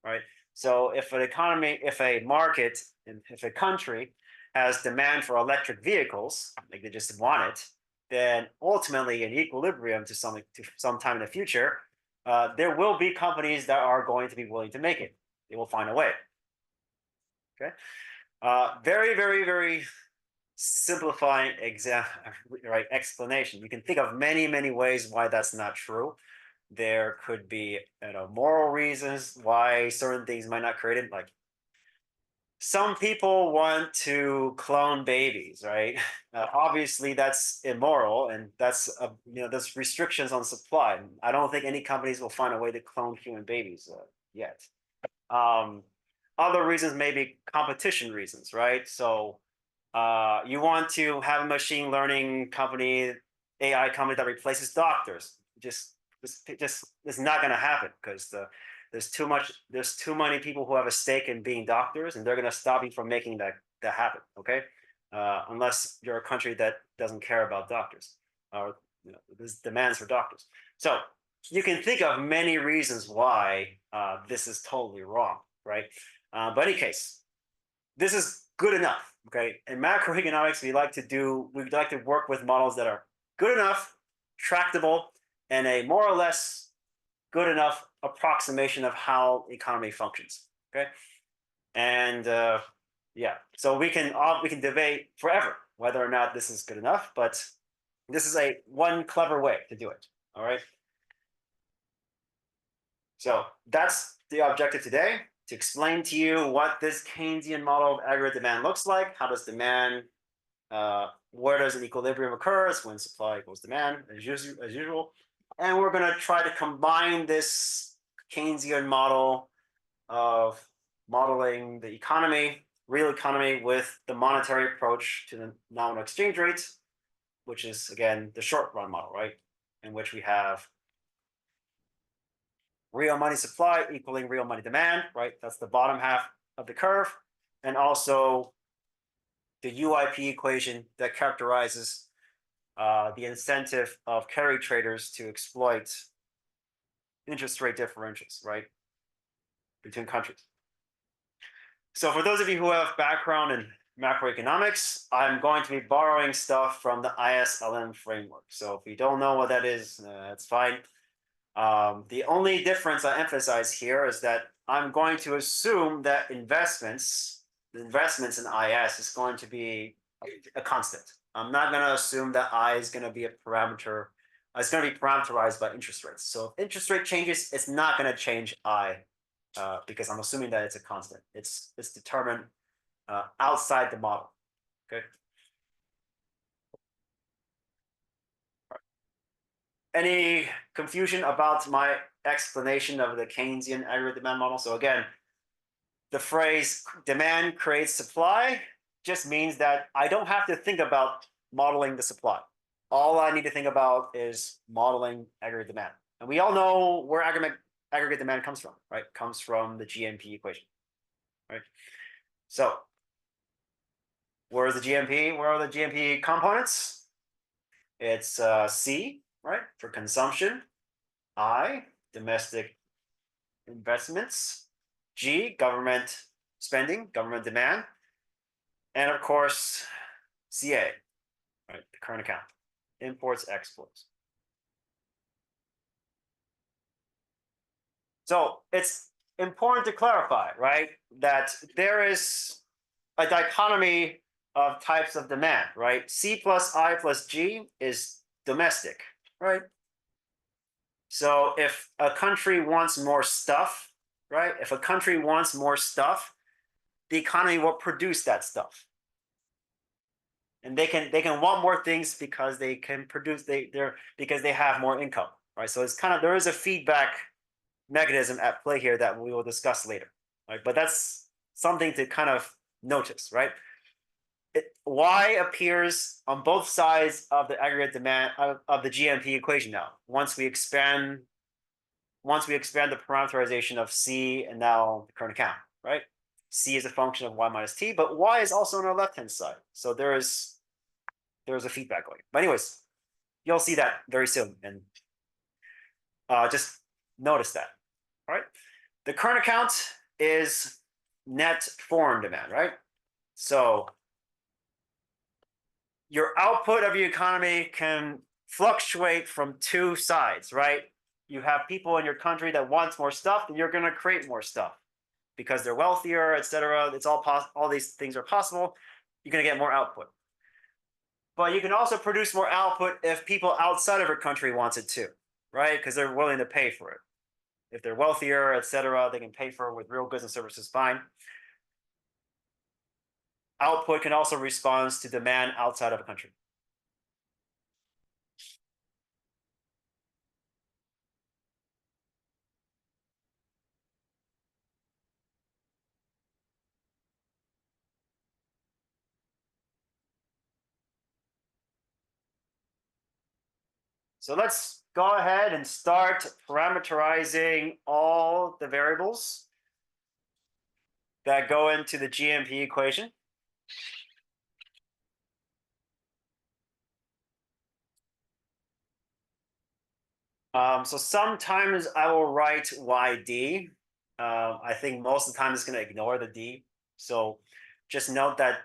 right? So if an economy, if a market, if a country has demand for electric vehicles, like they just want it, then ultimately in equilibrium to some time in the future, there will be companies that are going to be willing to make it. They will find a way. Okay. Very, very, very simplifying explanation. You can think of many, many ways why that's not true. There could be, moral reasons why certain things might not create it. Like some people want to clone babies, right? Obviously, that's immoral, and that's there's restrictions on supply. I don't think any companies will find a way to clone human babies yet. Other reasons may be competition reasons, right? So you want to have a machine learning company, AI company that replaces doctors. Just it's not going to happen because there's too many people who have a stake in being doctors, and they're going to stop you from making that happen. Okay, unless you're a country that doesn't care about doctors, or there's demands for doctors. So you can think of many reasons why this is totally wrong, right? But in any case, this is good enough. Okay, in macroeconomics, we like to work with models that are good enough, tractable, and a more or less good enough approximation of how the economy functions. Okay, and yeah, so we can debate forever whether or not this is good enough, but this is one clever way to do it. All right. So that's the objective today, to explain to you what this Keynesian model of aggregate demand looks like. How does demand, where does an equilibrium occur? When supply equals demand, as usual. And we're going to try to combine this Keynesian model of modeling the economy, real economy, with the monetary approach to the nominal exchange rate, which is, again, the short run model, right? In which we have real money supply equaling real money demand, right? That's the bottom half of the curve. And also the UIP equation that characterizes the incentive of carry traders to exploit interest rate differentials, right, between countries. So for those of you who have background in macroeconomics, I'm going to be borrowing stuff from the ISLM framework. So if you don't know what that is, that's fine. The only difference I emphasize here is that I'm going to assume that investments in IS is going to be a constant. I'm not going to assume that I is going to be a parameter. It's going to be parameterized by interest rates. So if interest rate changes, it's not going to change I, because I'm assuming that it's a constant. It's determined outside the model. Okay. Any confusion about my explanation of the Keynesian aggregate demand model? So again, the phrase demand creates supply just means that I don't have to think about modeling the supply. All I need to think about is modeling aggregate demand. And we all know where aggregate demand comes from, right? It comes from the GMP equation, right? So where's the GMP? Where are the GMP components? It's C, right, for consumption. I, domestic investments. G, government spending, government demand. And of course, CA, right, the current account, imports, exports. So it's important to clarify, right, that there is a dichotomy of types of demand, right? C plus I plus G is domestic, right? So if a country wants more stuff, right? If a country wants more stuff, the economy will produce that stuff. and they can want more things because they can produce they're because they have more income, right? So it's kind of there is a feedback mechanism at play here that we will discuss later, right? But that's something to kind of notice, right? Y appears on both sides of the aggregate demand of the GMP equation now. Once we expand the parameterization of C and now the current account, right? C is a function of Y minus T, but Y is also on our left-hand side. So there's a feedback going. But anyways, you'll see that very soon. And just notice that, all right? The current account is net foreign demand, right? So your output of your economy can fluctuate from two sides, right? You have people in your country that wants more stuff, and you're going to create more stuff because they're wealthier, etc. It's all these things are possible. You're going to get more output. But you can also produce more output if people outside of your country wants it too, right? Because they're willing to pay for it. If they're wealthier, etc., they can pay for it with real goods and services, fine. Output can also respond to demand outside of a country. So let's go ahead and start parameterizing all the variables that go into the GMP equation. So sometimes I will write YD. I think most of the time it's going to ignore the D. So just note that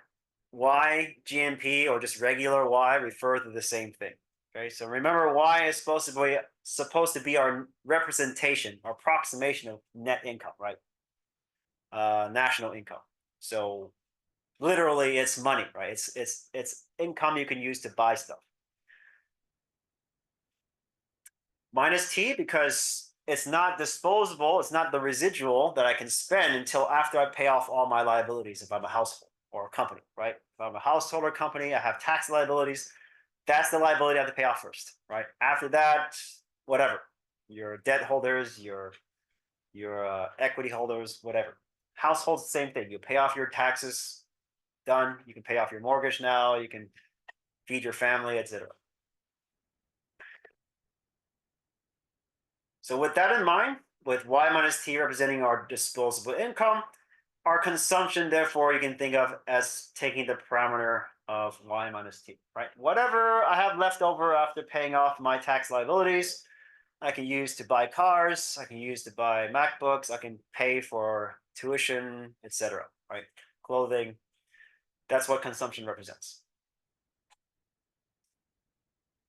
Y, GMP, or just regular Y refer to the same thing. Okay, so remember Y is supposed to be our representation or approximation of net income, right? National income. So literally it's money, right? It's income you can use to buy stuff. Minus T because it's not disposable, it's not the residual that I can spend until after I pay off all my liabilities if I'm a household or a company, right? If I'm a household or company, I have tax liabilities. That's the liability I have to pay off first, right? After that, whatever. Your debt holders, your equity holders, whatever. Households, the same thing. You pay off your taxes, done. You can pay off your mortgage now. You can feed your family, etc. So with that in mind, with Y minus T representing our disposable income, our consumption, therefore, you can think of as taking the parameter of Y minus T, right? Whatever I have left over after paying off my tax liabilities, I can use to buy cars, I can use to buy MacBooks, I can pay for tuition, etc., right? Clothing. That's what consumption represents.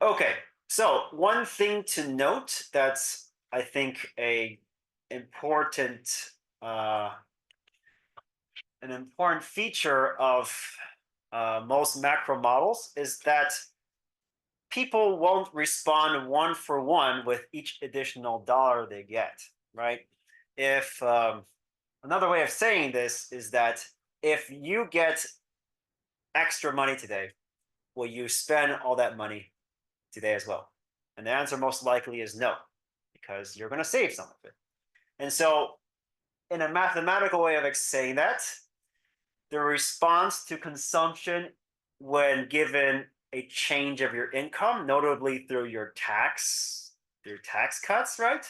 Okay, so one thing to note that's, I think, important uh, an important feature of most macro models is that people won't respond one for one with each additional dollar they get, right? If another way of saying this is that if you get extra money today, will you spend all that money today as well? And the answer most likely is no, because you're going to save some of it. And so, in a mathematical way of saying that, the response to consumption when given a change of your income, notably through your tax cuts, right?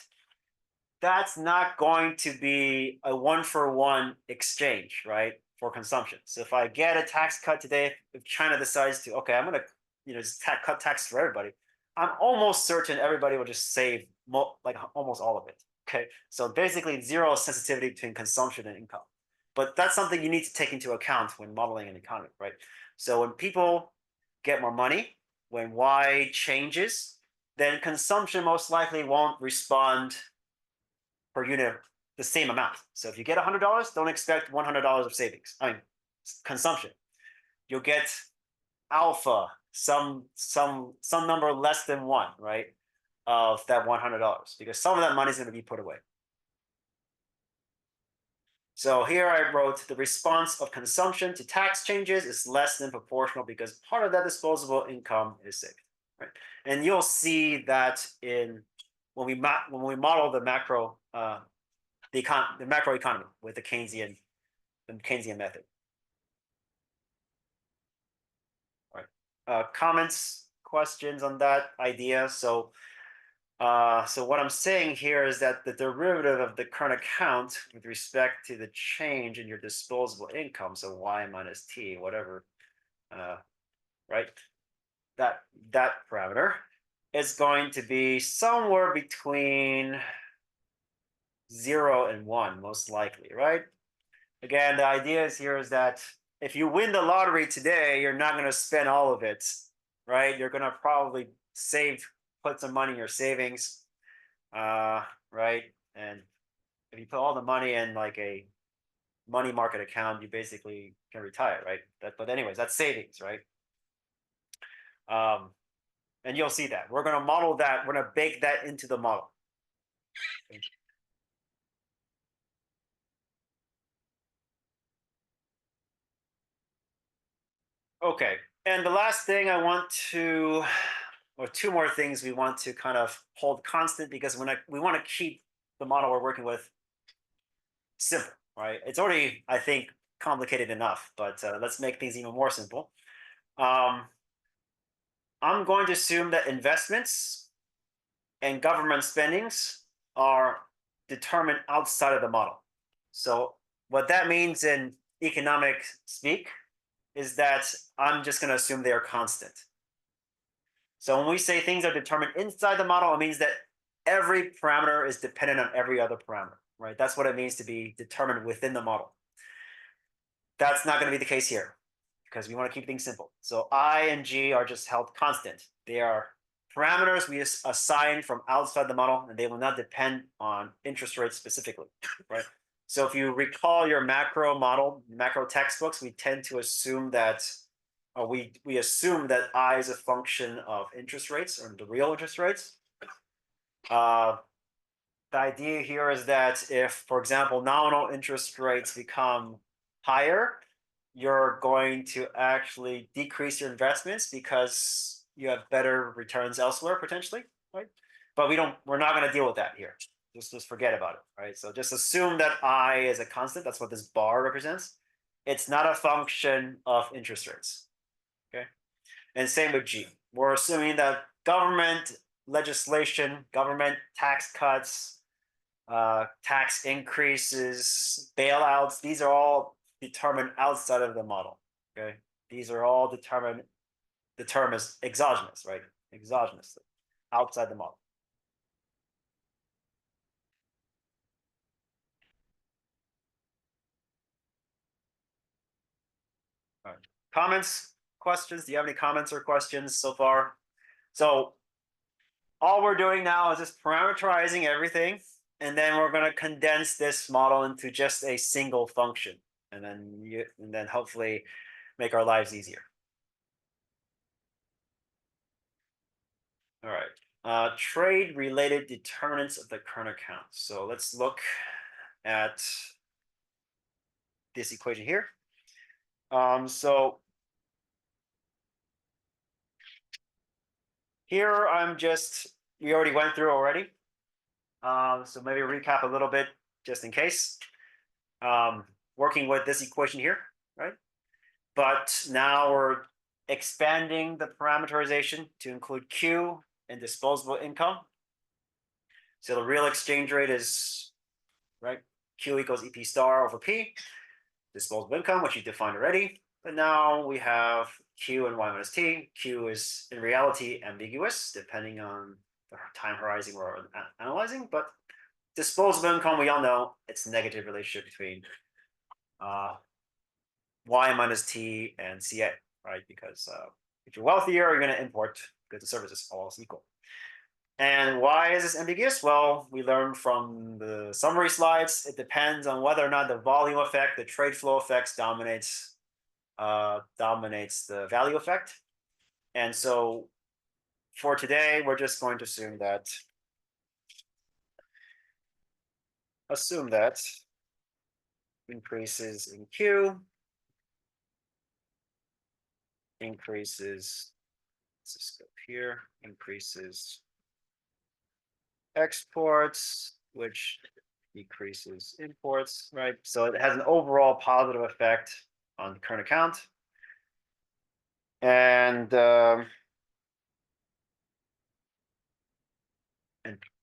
That's not going to be a one-for-one exchange, right, for consumption. So if I get a tax cut today, if China decides to, okay, I'm going to, just cut taxes for everybody, I'm almost certain everybody will just save like almost all of it. Okay, so basically zero sensitivity between consumption and income. But that's something you need to take into account when modeling an economy, right? So when people get more money, when Y changes, then consumption most likely won't respond per unit the same amount. So if you get $100, don't expect $100 of savings. I mean, consumption. You'll get alpha, some number less than one, right, of that $100 because some of that money is going to be put away. So here I wrote the response of consumption to tax changes is less than proportional because part of that disposable income is saved, right? And you'll see that in when we model the the macro economy with the Keynesian method. All right. Comments, questions on that idea? So what I'm saying here is that the derivative of the current account with respect to the change in your disposable income, so y minus t, whatever, right? That parameter is going to be somewhere between 0 and 1, most likely, right? Again, the idea is here is that if you win the lottery today, you're not going to spend all of it, right? You're going to probably put some money in your savings, right? And if you put all the money in like a money market account, you basically can retire, right? But anyways, that's savings, right? And you'll see that. We're going to model that. We're going to bake that into the model. Okay. And the last thing I want to, or two more things we want to kind of hold constant because we want to keep the model we're working with simple, right? It's already, I think, complicated enough, but let's make things even more simple. I'm going to assume that investments and government spendings are determined outside of the model. So what that means in economic speak is that I'm just going to assume they are constant. So when we say things are determined inside the model, it means that every parameter is dependent on every other parameter, right? That's what it means to be determined within the model. That's not going to be the case here because we want to keep things simple. So I and G are just held constant. They are parameters we assign from outside the model, and they will not depend on interest rates specifically, right? So if you recall your macro model, macro textbooks, we tend to assume that we assume that I is a function of interest rates or the real interest rates. The idea here is that if, for example, nominal interest rates become higher, you're going to actually decrease your investments because you have better returns elsewhere potentially, right? But we're not going to deal with that here. Just forget about it, right? So just assume that I is a constant. That's what this bar represents. It's not a function of interest rates, okay? And same with G. We're assuming that government legislation, government tax cuts, tax increases, bailouts, these are all determined outside of the model, okay? These are all determined, the term is exogenous, right? Exogenously, outside the model. All right. Comments, questions? Do you have any comments or questions so far? So all we're doing now is just parameterizing everything, and then we're going to condense this model into just a single function, and then hopefully make our lives easier. All right. Trade-related determinants of the current account. So let's look at this equation here. So here we already went through already. So maybe recap a little bit just in case. Working with this equation here, right? But now we're expanding the parameterization to include Q and disposable income. So the real exchange rate is, right, Q equals EP star over P, disposable income, which you defined already. But now we have Q and Y minus T. Q is in reality ambiguous, depending on the time horizon we're analyzing. But disposable income, we all know it's a negative relationship between Y minus T and CA, right? Because if you're wealthier, you're going to import goods and services, all else equal. And why is this ambiguous? Well, we learned from the summary slides. It depends on whether or not the volume effect, the trade flow effects dominates the value effect. And so for today, we're just going to assume that increases in Q, increases, let's just go here, increases exports, which decreases imports, right? So it has an overall positive effect on the current account. And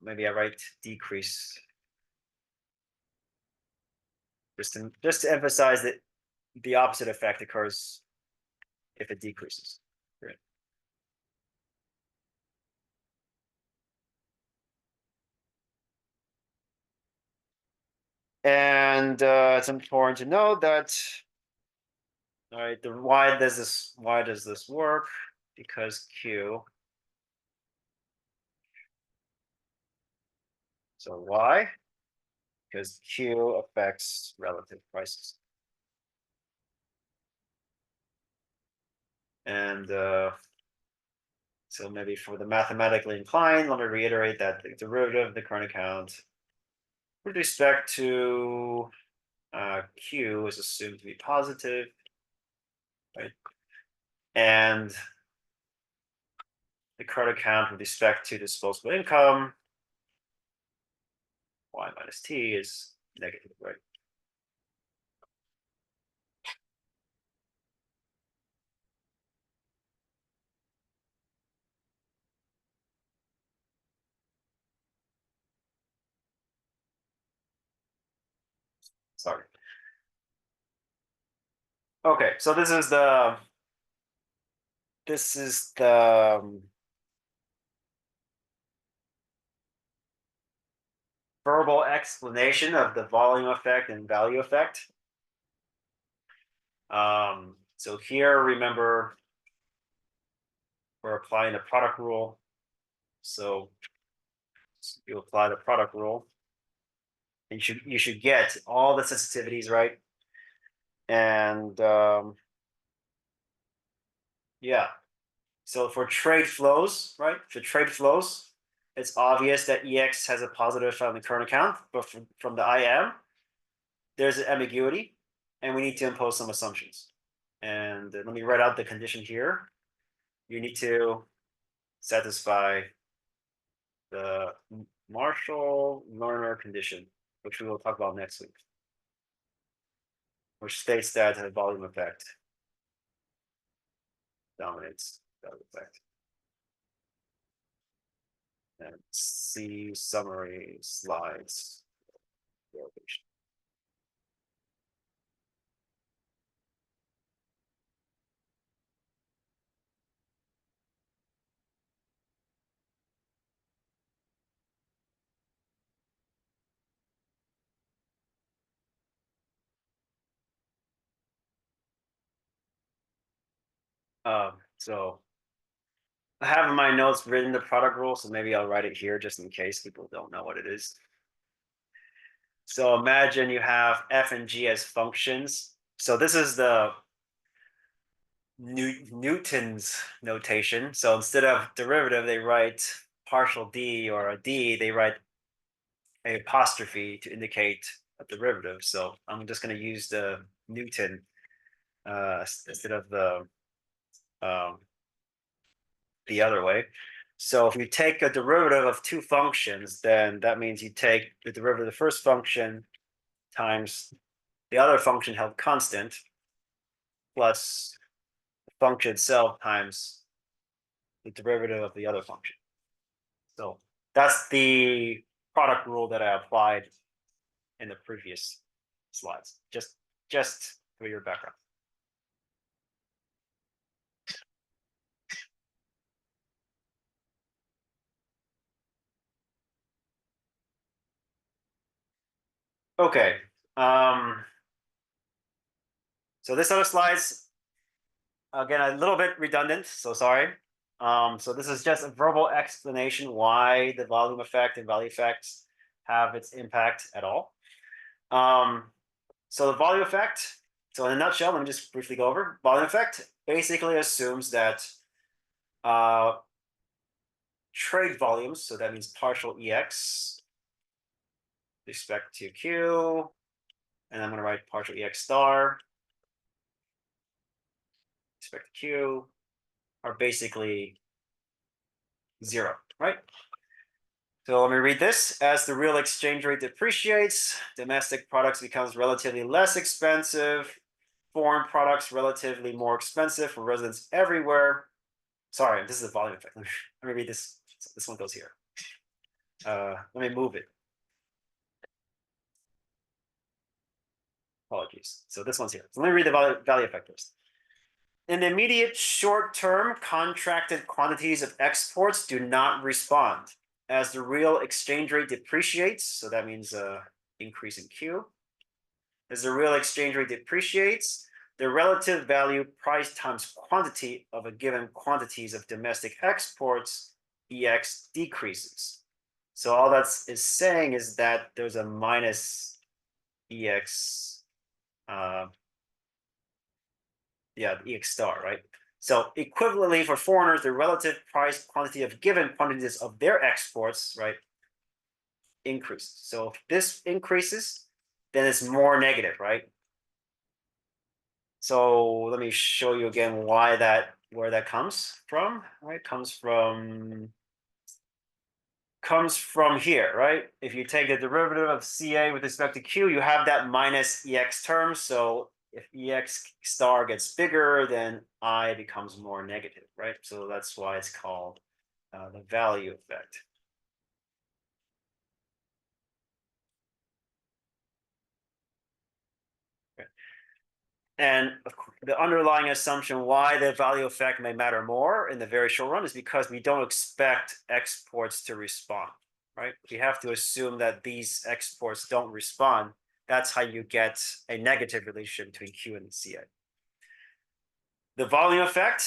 maybe I write decrease just to emphasize that the opposite effect occurs if it decreases. Right. And it's important to know that, all right, why does this work? Because Q. So why? Because Q affects relative prices. And so maybe for the mathematically inclined, let me reiterate that the derivative of the current account with respect to Q is assumed to be positive, right? And the current account with respect to disposable income, y minus t, is negative, right? Sorry. Okay, so this is the verbal explanation of the volume effect and value effect. So here, remember, we're applying the product rule. So you apply the product rule, and you should get all the sensitivities right. And yeah, so for trade flows, right? For trade flows, it's obvious that EX has a positive effect on the current account, but from the IM, there's an ambiguity, and we need to impose some assumptions. And let me write out the condition here. You need to satisfy the Marshall-Lerner condition, which we will talk about next week, which states that the volume effect dominates value effect. And see summary slides. So I have in my notes written the product rule, so maybe I'll write it here just in case people don't know what it is. So imagine you have f and g as functions. So this is the Newton's notation. So instead of derivative, they write partial d, or a d, they write a apostrophe to indicate a derivative. So I'm just going to use the Newton instead of the other way. So if you take a derivative of two functions, then that means you take the derivative of the first function times the other function held constant plus the function itself times the derivative of the other function. So that's the product rule that I applied in the previous slides, just for your background. Okay. So this other slides, again, a little bit redundant, so sorry. So this is just a verbal explanation why the volume effect and value effects have its impact at all. So the volume effect, so in a nutshell, let me just briefly go over. Volume effect basically assumes that trade volumes, so that means partial EX respect to Q, And I'm going to write partial EX star, expected Q, are basically 0, right? So let me read this. As the real exchange rate depreciates, domestic products becomes relatively less expensive, foreign products relatively more expensive for residents everywhere. Sorry, this is a volume effect. Let me read this. This one goes here. Let me move it. Apologies. So this one's here. So let me read the value effect first. In the immediate short term, contracted quantities of exports do not respond. As the real exchange rate depreciates, so that means increase in Q. As the real exchange rate depreciates, the relative value price times quantity of a given quantities of domestic exports, EX, decreases. So all that is saying is that there's a minus EX, EX star, right? So equivalently for foreigners, the relative price quantity of given quantities of their exports, right, increases. So if this increases, then it's more negative, right? So let me show you again why where that comes from, right? Comes from here, right? If you take the derivative of CA with respect to Q, you have that minus EX term. So if EX star gets bigger, then I becomes more negative, right? So that's why it's called the value effect. Okay. And the underlying assumption why the value effect may matter more in the very short run is because we don't expect exports to respond, right? We have to assume that these exports don't respond. That's how you get a negative relationship between Q and CA. The volume effect,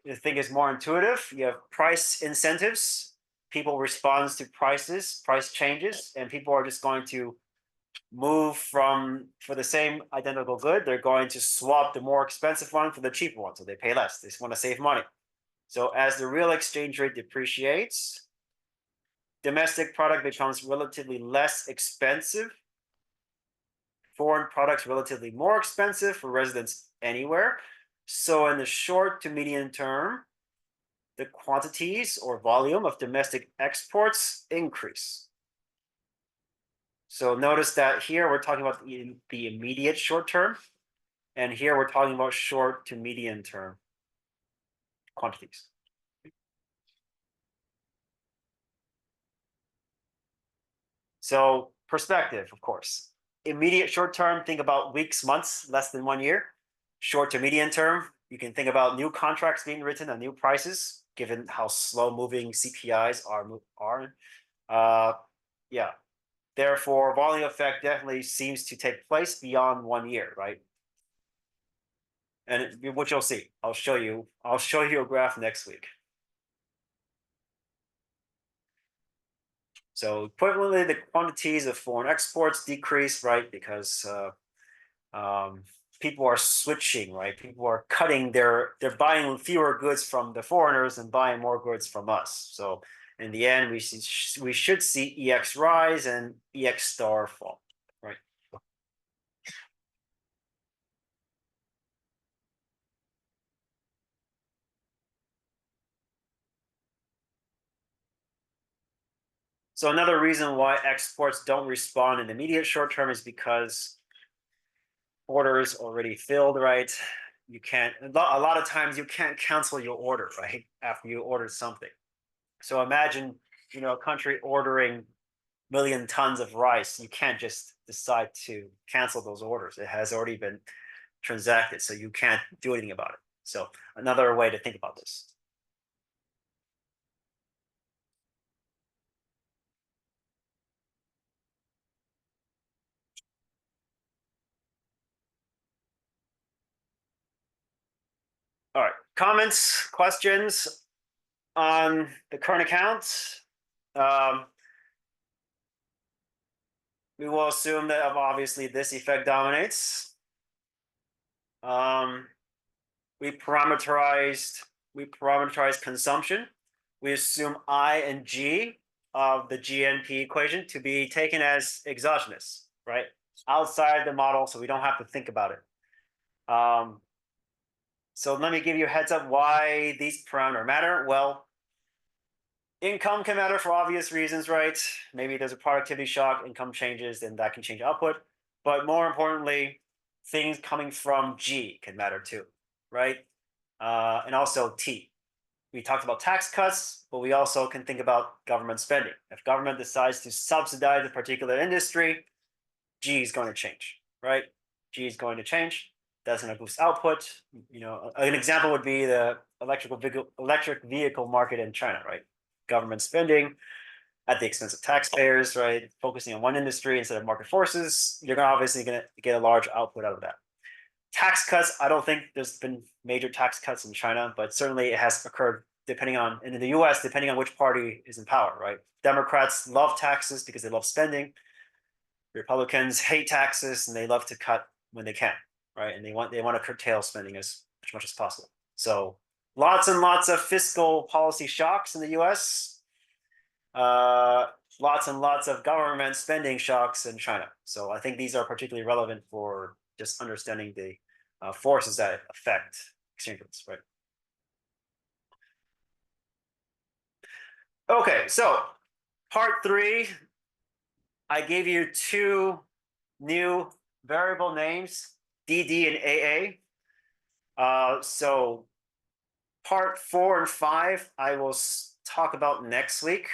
the thing is more intuitive. You have price incentives. People respond to price changes, and people are just going to move for the same identical good, they're going to swap the more expensive one for the cheaper one. So they pay less. They just want to save money. So as the real exchange rate depreciates, domestic product becomes relatively less expensive. Foreign products relatively more expensive for residents anywhere. So in the short to medium term, the quantities or volume of domestic exports increase. So notice that here we're talking about the immediate short term, and here we're talking about short to medium term quantities. So perspective, of course. Immediate short term, think about weeks, months, less than 1 year. Short to medium term, you can think about new contracts being written and new prices, given how slow moving CPIs are. Yeah. Therefore, volume effect definitely seems to take place beyond 1 year, right? And what you'll see, I'll show you a graph next week. So equivalently, the quantities of foreign exports decrease, right? Because people are switching, right? People are cutting they're buying fewer goods from the foreigners and buying more goods from us. So in the end, we should see EX rise and EX star fall, right? So another reason why exports don't respond in the immediate short term is because orders already filled, right? You can't, a lot of times you can't cancel your order, right? After you ordered something. So imagine, a country ordering million tons of rice. You can't just decide to cancel those orders. It has already been transacted, so you can't do anything about it. So another way to think about this. All right, comments, questions on the current account. We will assume that obviously this effect dominates. We parameterized consumption. We assume I and G of the GNP equation to be taken as exogenous, right? outside the model, so we don't have to think about it. So let me give you a heads up why these parameters matter. Well, income can matter for obvious reasons, right? Maybe there's a productivity shock, income changes, then that can change output. But more importantly, things coming from G can matter too, right? And also T. We talked about tax cuts, but we also can think about government spending. If government decides to subsidize a particular industry, G is going to change, right? G is going to change. That's going to boost output. An example would be the electric vehicle market in China, right? Government spending at the expense of taxpayers, right? Focusing on one industry instead of market forces, you're obviously going to get a large output out of that. Tax cuts, I don't think there's been major tax cuts in China, but certainly it has occurred in the US, depending on which party is in power, right? Democrats love taxes because they love spending. Republicans hate taxes and they love to cut when they can, right? And they want to curtail spending as much as possible. So lots and lots of fiscal policy shocks in the US, lots and lots of government spending shocks in China. So I think these are particularly relevant for just understanding the forces that affect exchange rates, right? Okay, so part 3, I gave you 2 new variable names, DD and AA. So part 4 and 5, I will talk about next week.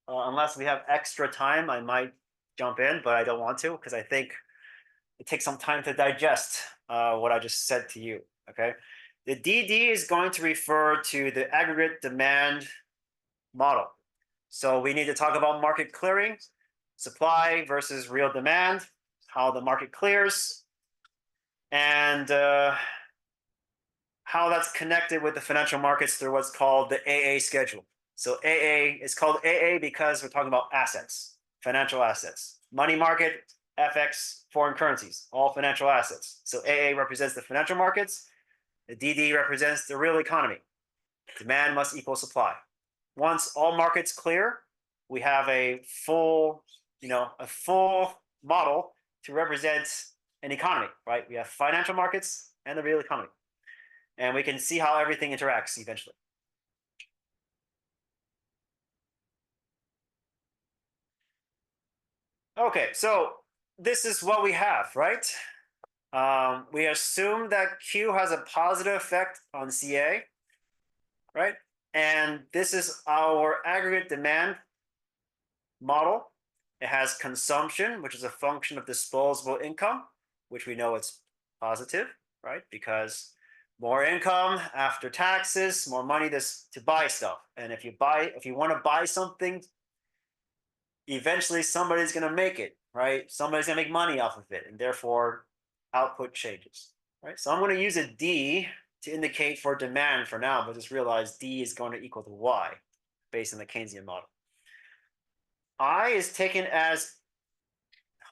Unless we have extra time, I might jump in, but I don't want to because I think it takes some time to digest what I just said to you, okay? The DD is going to refer to the aggregate demand model. So we need to talk about market clearing, supply versus real demand, how the market clears, and how that's connected with the financial markets through what's called the AA schedule. So AA is called AA because we're talking about assets, financial assets, money market, FX, foreign currencies, all financial assets. So AA represents the financial markets. The DD represents the real economy. Demand must equal supply. Once all markets clear, we have a full model to represent an economy, right? We have financial markets and the real economy. And we can see how everything interacts eventually. Okay, so this is what we have, right? We assume that Q has a positive effect on CA, right? And this is our aggregate demand model. It has consumption, which is a function of disposable income, which we know it's positive, right? Because more income after taxes, more money to buy stuff. And if you want to buy something, eventually somebody's going to make it, right? Somebody's going to make money off of it, and therefore output changes, right? So I'm going to use a D to indicate for demand for now, but just realize D is going to equal to Y based on the Keynesian model. I is taken as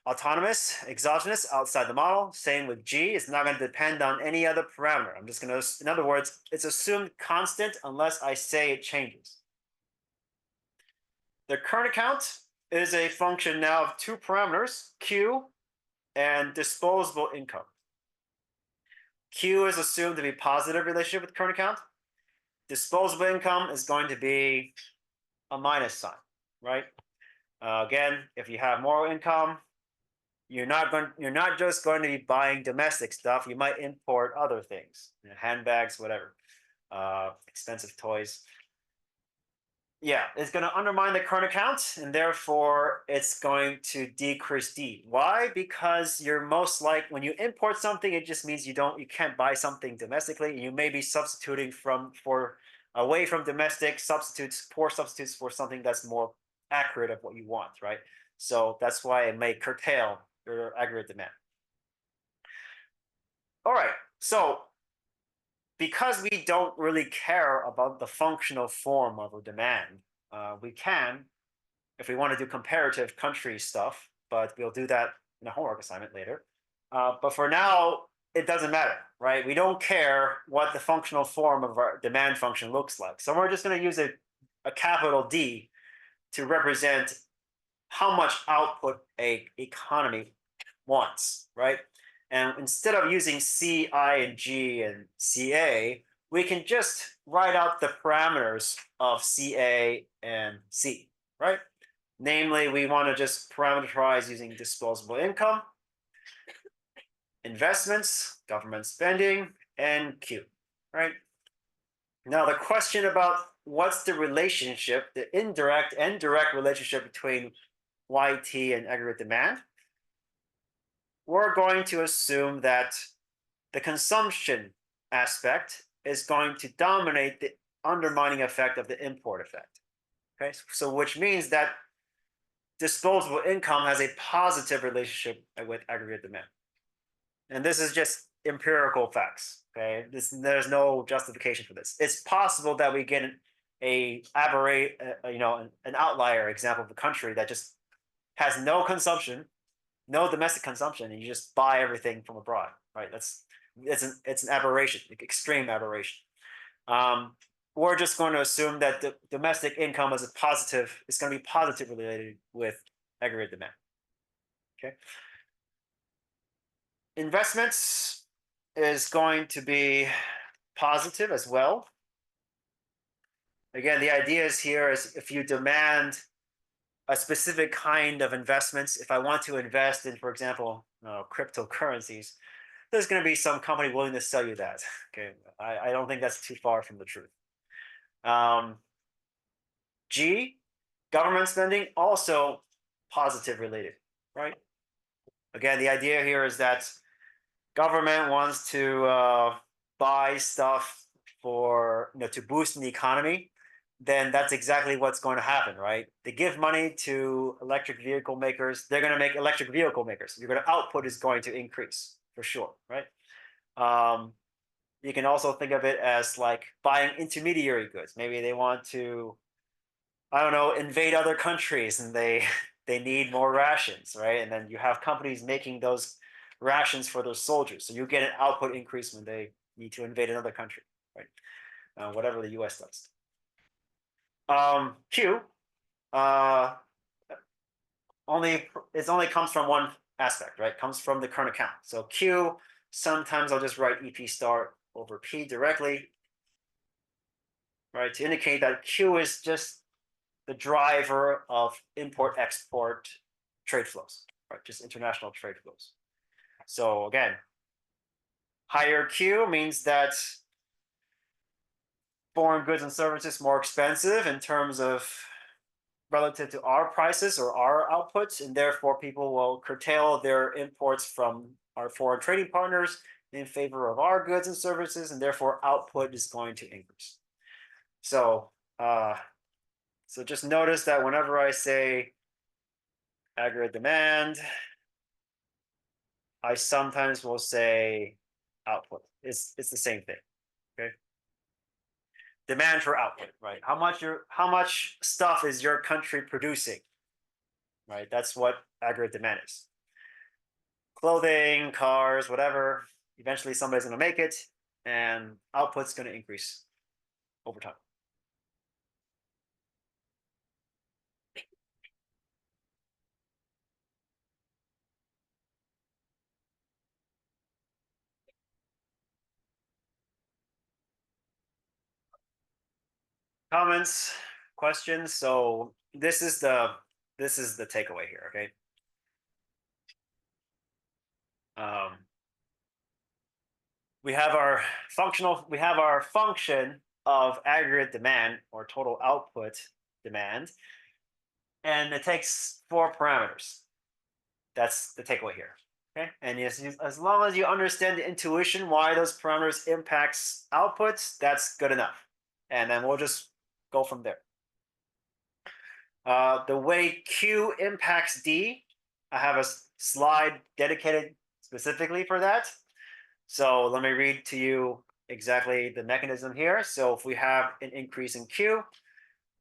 autonomous, exogenous, outside the model. Same with G. It's not going to depend on any other parameter. I'm just going to, in other words, it's assumed constant unless I say it changes. The current account is a function now of 2 parameters, Q and disposable income. Q is assumed to be positive relationship with current account. Disposable income is going to be a minus sign, right? Again, if you have more income, you're not just going to be buying domestic stuff. You might import other things, handbags, whatever, expensive toys. Yeah, it's going to undermine the current account, and therefore it's going to decrease D. Why? Because you're most like when you import something, it just means you can't buy something domestically. And you may be substituting away from domestic substitutes, poor substitutes for something that's more accurate of what you want, right? So that's why it may curtail your aggregate demand. All right, so because we don't really care about the functional form of a demand, we can, if we want to do comparative country stuff, but we'll do that in a homework assignment later. But for now, it doesn't matter, right? We don't care what the functional form of our demand function looks like. So we're just going to use a capital D to represent how much output a economy once, right? And instead of using C, I, and G and CA, we can just write out the parameters of CA and C, right? Namely, we want to just parameterize using disposable income, investments, government spending, and Q, right? Now, the question about what's the relationship, the indirect and direct relationship between YT and aggregate demand, we're going to assume that the consumption aspect is going to dominate the undermining effect of the import effect. Okay, so which means that disposable income has a positive relationship with aggregate demand. And this is just empirical facts. Okay, there's no justification for this. It's possible that we get an outlier example of a country that just has no consumption, no domestic consumption, and you just buy everything from abroad, right? It's an aberration, like extreme aberration. We're just going to assume that the domestic income is going to be positively related with aggregate demand. Okay. Investments is going to be positive as well. Again, the idea is here is if you demand a specific kind of investments, if I want to invest in, for example, cryptocurrencies, there's going to be some company willing to sell you that. Okay, I don't think that's too far from the truth. G, government spending, also positive related, right? Again, the idea here is that government wants to buy stuff for, to boost the economy, then that's exactly what's going to happen, right? They give money to electric vehicle makers, they're going to make electric vehicle makers. You're going to output is going to increase for sure, right? You can also think of it as like buying intermediary goods. Maybe they want to, I don't know, invade other countries and they need more rations, right? And then you have companies making those rations for those soldiers. So you get an output increase when they need to invade another country, right? Whatever the US does. Q, it only comes from one aspect, right? It comes from the current account. So Q, sometimes I'll just write EP star over P directly, right? To indicate that Q is just the driver of import-export trade flows, right? Just international trade flows. So again, higher Q means that foreign goods and services more expensive in terms of relative to our prices or our outputs, and therefore people will curtail their imports from our foreign trading partners in favor of our goods and services, and therefore output is going to increase. So just notice that whenever I say aggregate demand, I sometimes will say output. It's the same thing. Okay. Demand for output, right? How much stuff is your country producing? Right. That's what aggregate demand is. Clothing, cars, whatever. Eventually somebody's going to make it, and output's going to increase over time. Comments, questions. So this is the takeaway here. Okay. We have our function of aggregate demand or total output demand, and it takes 4 parameters. That's the takeaway here. Okay, and yes, as long as you understand the intuition why those parameters impacts outputs, that's good enough. And then we'll just go from there. The way Q impacts D, I have a slide dedicated specifically for that. So let me read to you exactly the mechanism here. So if we have an increase in Q,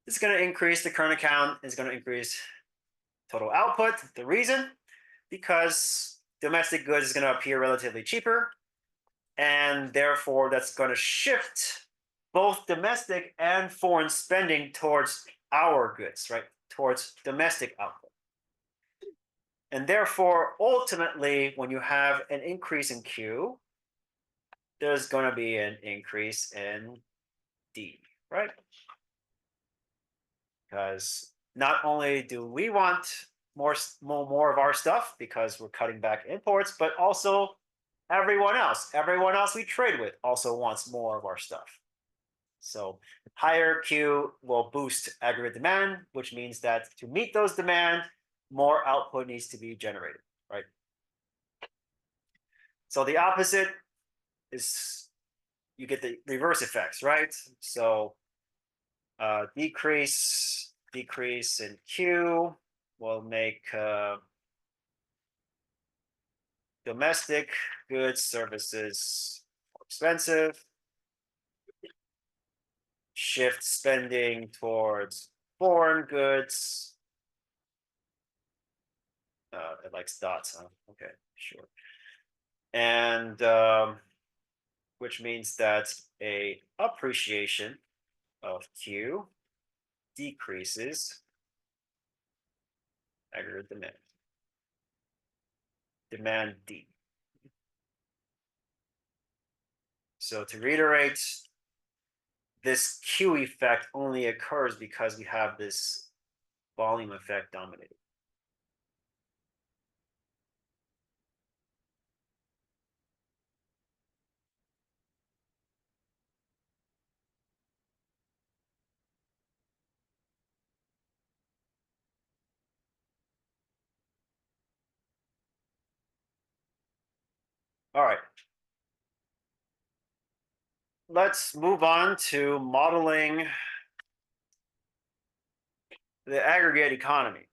it's going to increase the current account, it's going to increase total output. The reason? Because domestic goods is going to appear relatively cheaper, and therefore that's going to shift both domestic and foreign spending towards our goods, right? Towards domestic output. And therefore, ultimately, when you have an increase in Q, there's going to be an increase in D, right? Because not only do we want more of our stuff because we're cutting back imports, but also everyone else we trade with also wants more of our stuff. So higher Q will boost aggregate demand, which means that to meet those demand, more output needs to be generated, right? So the opposite is you get the reverse effects, right? So decrease in Q will make domestic goods, services more expensive, shift spending towards foreign goods. It likes dots, huh? Okay, sure. And which means that a appreciation of Q decreases aggregate demand. Demand D. So to reiterate, this Q effect only occurs because we have this volume effect dominating. All right. Let's move on to modeling the aggregate economy.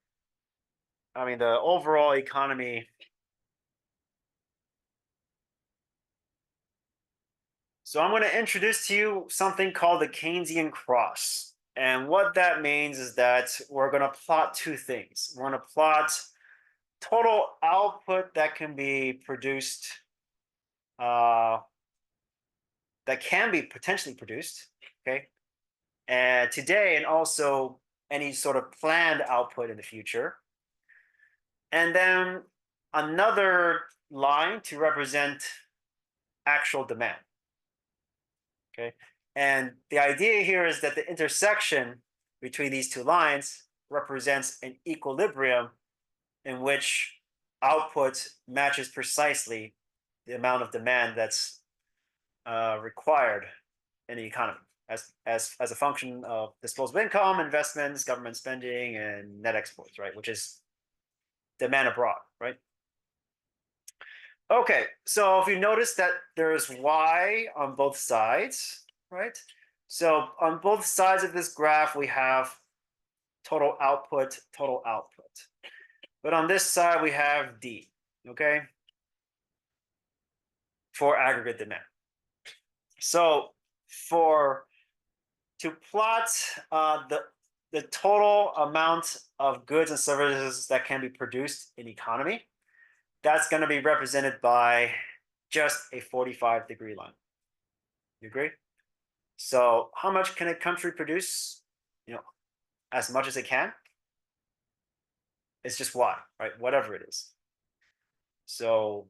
I mean, the overall economy. So I'm going to introduce to you something called the Keynesian cross. And what that means is that we're going to plot two things. We're going to plot total output that can be produced, that can be potentially produced, okay, and today, and also any sort of planned output in the future. And then another line to represent actual demand. Okay. And the idea here is that the intersection between these two lines represents an equilibrium in which output matches precisely the amount of demand that's required in the economy as a function of disposable income, investments, government spending, and net exports, right? Which is demand abroad, right? Okay, so if you notice that there's Y on both sides, right? So on both sides of this graph, we have total output. But on this side, we have D, okay? For aggregate demand. So to plot the total amount of goods and services that can be produced in economy, that's going to be represented by just a 45-degree line. You agree? So how much can a country produce? As much as it can. It's just Y, right? Whatever it is. So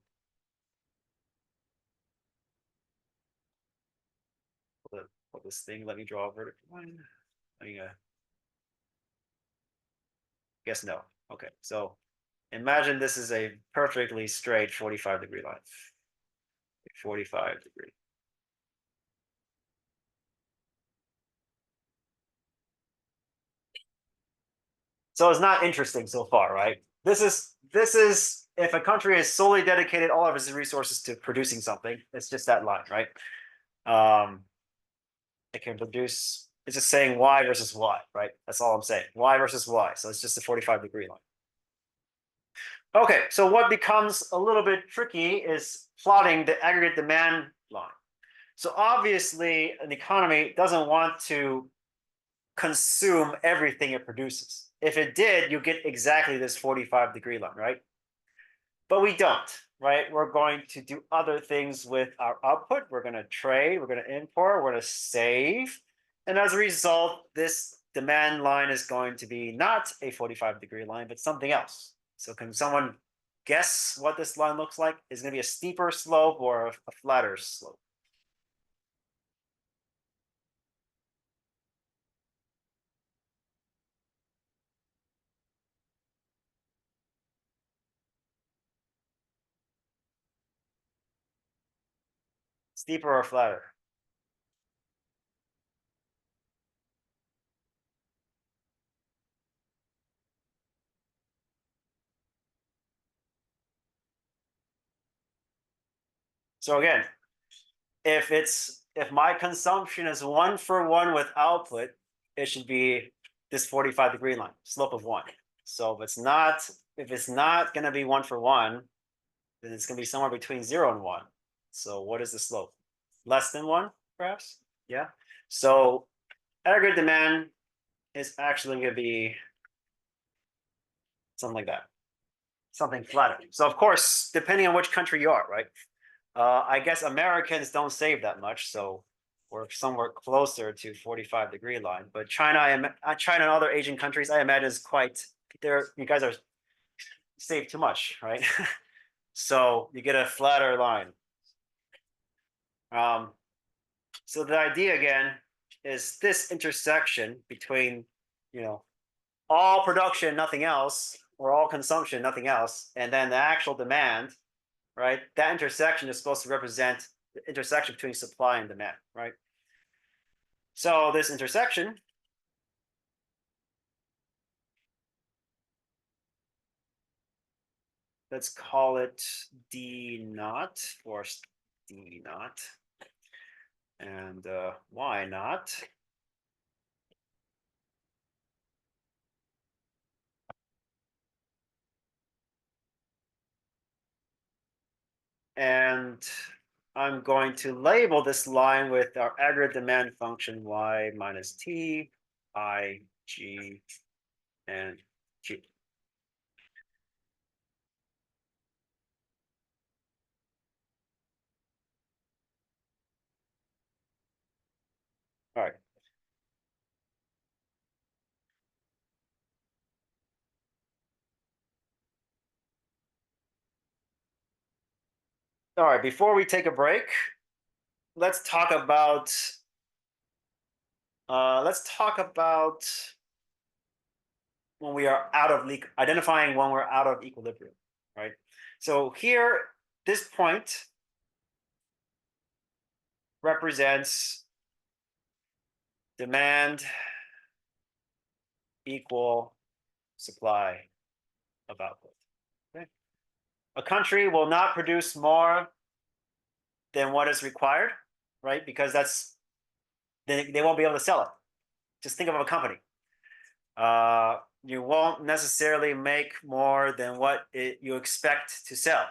for this thing, let me draw a vertical line. Guess no. Okay, so imagine this is a perfectly straight 45-degree line. 45-degree. So it's not interesting so far, right? This is if a country is solely dedicated all of its resources to producing something, it's just that line, right? It can produce, it's just saying Y versus Y, right? That's all I'm saying. Y versus Y. So it's just a 45-degree line. Okay, so what becomes a little bit tricky is plotting the aggregate demand line. So obviously, an economy doesn't want to consume everything it produces. If it did, you get exactly this 45-degree line, right? But we don't, right? We're going to do other things with our output. We're going to trade, we're going to import, we're going to save. And as a result, this demand line is going to be not a 45-degree line, but something else. So can someone guess what this line looks like? Is it going to be a steeper slope or a flatter slope? Steeper or flatter? So again, if my consumption is 1-for-1 with output, it should be this 45-degree line, slope of 1. So if it's not going to be 1-for-1, then it's going to be somewhere between 0 and 1. So what is the slope? Less than 1, perhaps? Yeah. So aggregate demand is actually going to be something like that, something flatter. So of course, depending on which country you are, right? I guess Americans don't save that much, so we're somewhere closer to 45-degree line. But China and other Asian countries, I imagine is quite there. You guys are save too much, right? So you get a flatter line. Um, so the idea again is this intersection between, you know, all production, nothing else, or all consumption, nothing else, and then the actual demand, right? That intersection is supposed to represent the intersection between supply and demand, right? So this intersection, let's call it D naught or D naught, and Y naught. And I'm going to label this line with our aggregate demand function y minus t, I, g, and q. All right. All right, before we take a break, let's talk about when we are out of identifying when we're out of equilibrium, right? So here, this point represents demand equal supply of output. Okay? A country will not produce more than what is required, right? Because they won't be able to sell it. Just think of a company. You won't necessarily make more than what you expect to sell.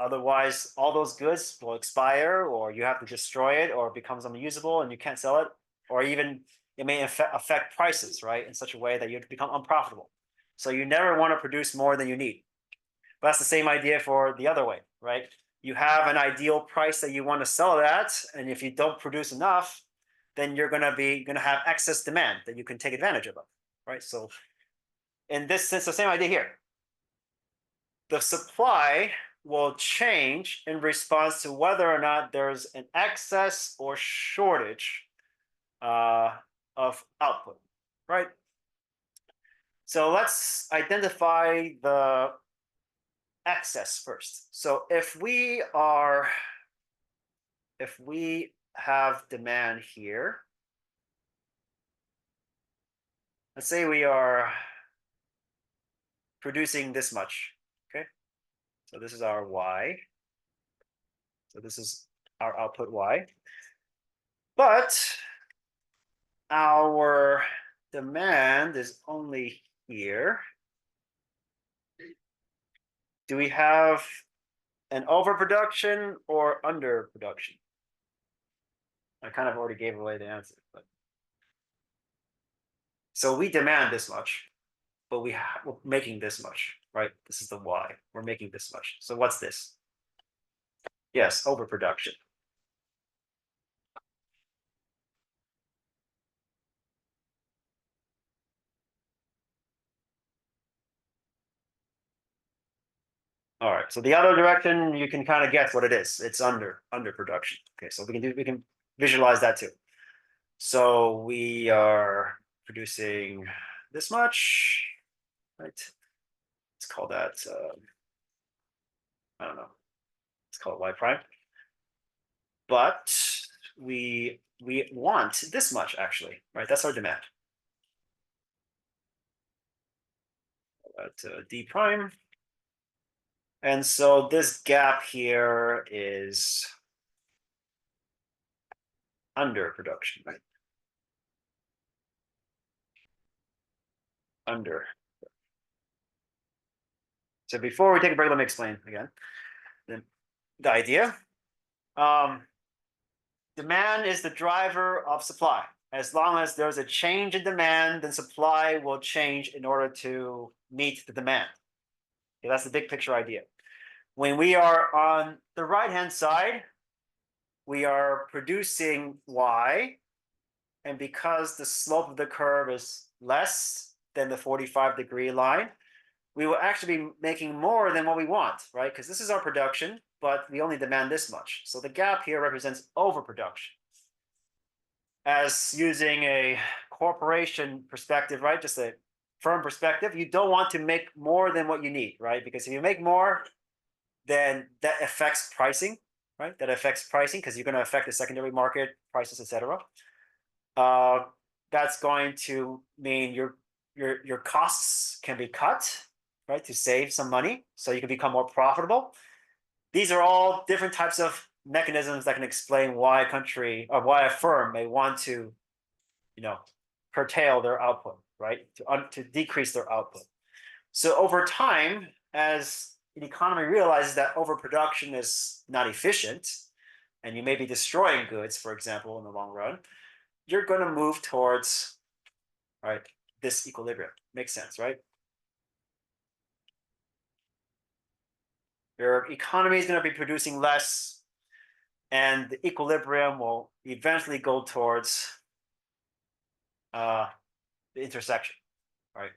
Otherwise, all those goods will expire, or you have to destroy it, or it becomes unusable and you can't sell it, or even it may affect prices, right, in such a way that you become unprofitable. So you never want to produce more than you need. But that's the same idea for the other way, right? You have an ideal price that you want to sell it at, and if you don't produce enough, then you're going to have excess demand that you can take advantage of, right? So in this sense, the same idea here. The supply will change in response to whether or not there's an excess or shortage of output, right? So let's identify the excess first. So if we have demand here, let's say we are producing this much, okay? So this is our Y. So this is our output Y. But our demand is only here. Do we have an overproduction or underproduction? I kind of already gave away the answer, but so we demand this much, but we're making this much, right? This is the Y. We're making this much. So what's this? Yes, overproduction. All right. So the other direction, you can kind of guess what it is. It's underproduction. Okay, so we can visualize that too. So we are producing this much, right? Let's call that I don't know. Let's call it y prime. But we want this much actually, right? That's our demand. At d prime. And so this gap here is underproduction, right? Under. So before we take a break, let me explain again the idea. Demand is the driver of supply. As long as there's a change in demand, then supply will change in order to meet the demand. Okay, that's the big picture idea. When we are on the right-hand side, we are producing Y, and because the slope of the curve is less than the 45-degree line, we will actually be making more than what we want, right? Because this is our production, but we only demand this much. So the gap here represents overproduction. As using a corporation perspective, right? Just a firm perspective, you don't want to make more than what you need, right? Because if you make more, then that affects pricing, right? That affects pricing because you're going to affect the secondary market prices, etc. That's going to mean your costs can be cut, right, to save some money, so you can become more profitable. These are all different types of mechanisms that can explain why a country or why a firm may want to, curtail their output, right, to decrease their output. So over time, as an economy realizes that overproduction is not efficient, and you may be destroying goods, for example, in the long run, you're going to move towards, right, this equilibrium. Makes sense, right? Your economy is going to be producing less, and the equilibrium will eventually go towards the intersection, right?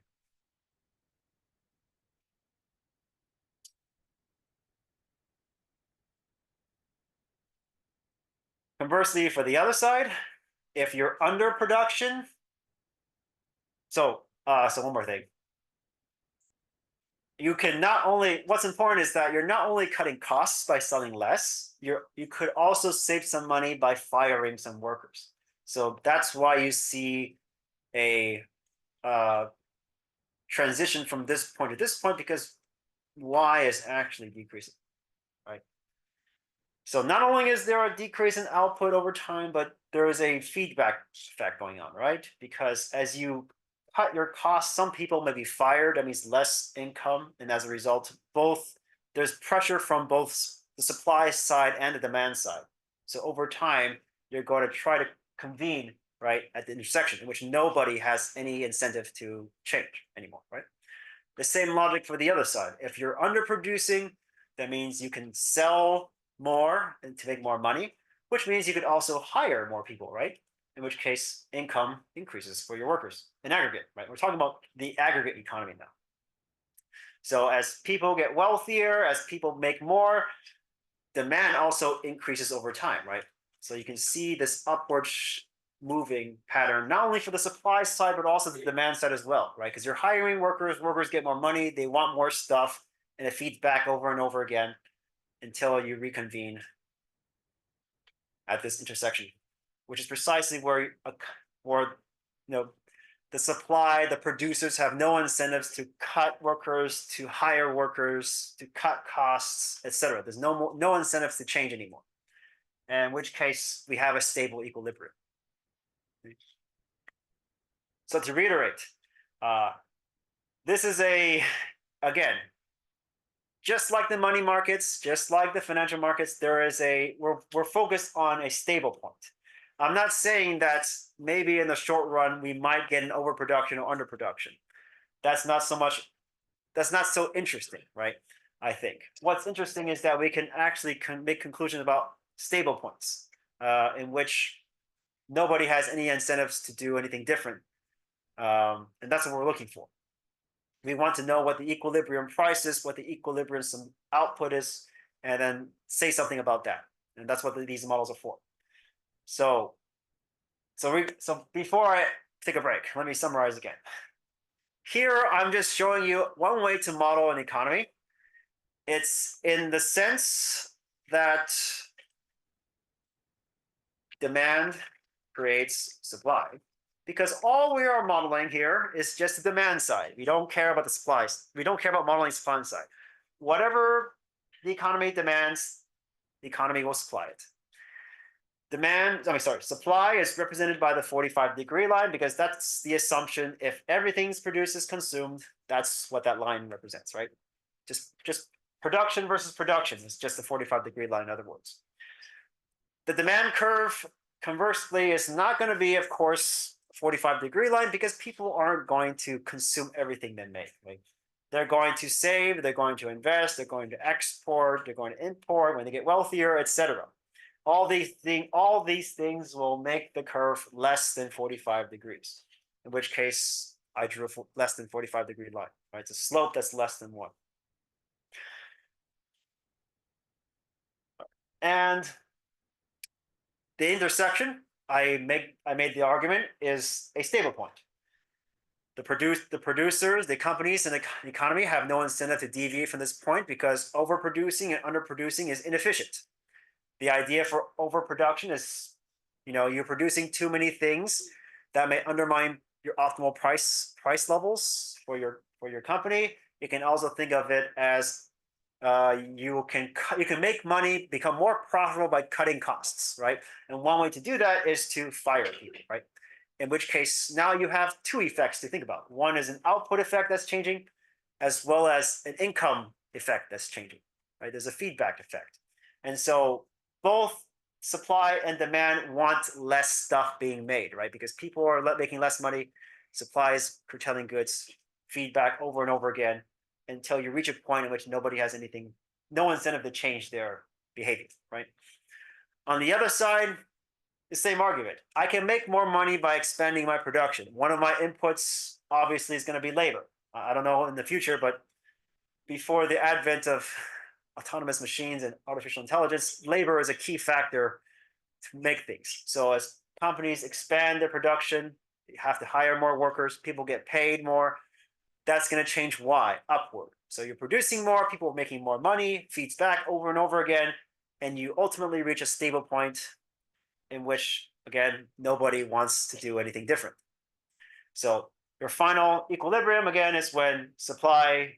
Conversely, for the other side, if you're under production, so one more thing. You can not only, what's important is that you're not only cutting costs by selling less, you could also save some money by firing some workers. So that's why you see a transition from this point to this point, because Y is actually decreasing, right? So not only is there a decrease in output over time, but there is a feedback effect going on, right? Because as you cut your costs, some people may be fired. That means less income, and as a result, there's pressure from both the supply side and the demand side. So over time, you're going to try to convene, right, at the intersection in which nobody has any incentive to change anymore, right? The same logic for the other side. If you're underproducing, that means you can sell more and to make more money, which means you could also hire more people, right? In which case income increases for your workers in aggregate, right? We're talking about the aggregate economy now. So as people get wealthier, as people make more, demand also increases over time, right? So you can see this upward moving pattern, not only for the supply side, but also the demand side as well, right? Because you're hiring workers, workers get more money, they want more stuff, and it feeds back over and over again until you reconvene at this intersection, which is precisely where the supply, the producers have no incentives to cut workers, to hire workers, to cut costs, etc. There's no incentives to change anymore, in which case we have a stable equilibrium. So to reiterate, this is again, just like the money markets, just like the financial markets, we're focused on a stable point. I'm not saying that maybe in the short run we might get an overproduction or underproduction. That's not so interesting, right? I think what's interesting is that we can actually make conclusions about stable points in which nobody has any incentives to do anything different, and that's what we're looking for. We want to know what the equilibrium price is, what the equilibrium some output is, and then say something about that. And that's what these models are for. So before I take a break, let me summarize again. Here, I'm just showing you one way to model an economy. It's in the sense that demand creates supply, because all we are modeling here is just the demand side. We don't care about the supplies. We don't care about modeling supply side. Whatever the economy demands, the economy will supply it. Supply is represented by the 45-degree line, because that's the assumption. If everything's produced is consumed, that's what that line represents, right? Just production versus production is just the 45-degree line, in other words. The demand curve, conversely, is not going to be, of course, 45-degree line, because people aren't going to consume everything they make, right? They're going to save, they're going to invest, they're going to export, they're going to import when they get wealthier, etc. All these things will make the curve less than 45 degrees, in which case I drew a less than 45-degree line, right? It's a slope that's less than 1. And the intersection, I made the argument, is a stable point. The producers, the companies, and the economy have no incentive to deviate from this point, because overproducing and underproducing is inefficient. The idea for overproduction is, you're producing too many things that may undermine your optimal price levels for your company. You can also think of it as you can make money, become more profitable by cutting costs, right? And one way to do that is to fire people, right? In which case, now you have two effects to think about. One is an output effect that's changing, as well as an income effect that's changing, right? There's a feedback effect. And so both supply and demand want less stuff being made, right? Because people are making less money, supply is curtailing goods, feedback over and over again, until you reach a point in which nobody has no incentive to change their behavior, right? On the other side, the same argument. I can make more money by expanding my production. One of my inputs obviously is going to be labor. I don't know in the future, but before the advent of autonomous machines and artificial intelligence, labor is a key factor to make things. So as companies expand their production, you have to hire more workers, people get paid more. That's going to change Y upward. So you're producing more, people are making more money, feeds back over and over again, and you ultimately reach a stable point in which, again, nobody wants to do anything different. So your final equilibrium, again, is when supply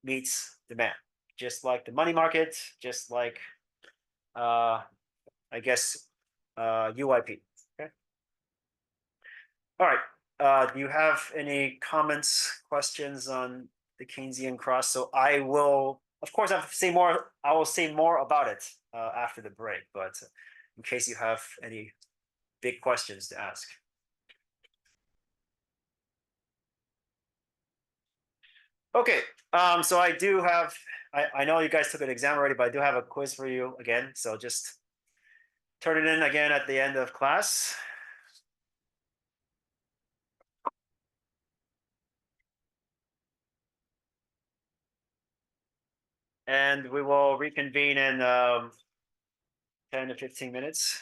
meets demand, just like the money market, just like, I guess, UIP. Okay. All right. Do you have any comments, questions on the Keynesian cross? So I will, of course, I will say more about it after the break, but in case you have any big questions to ask. Okay, so I do have, I know you guys took an exam already, but I do have a quiz for you again. So just turn it in again at the end of class. And we will reconvene in 10 to 15 minutes.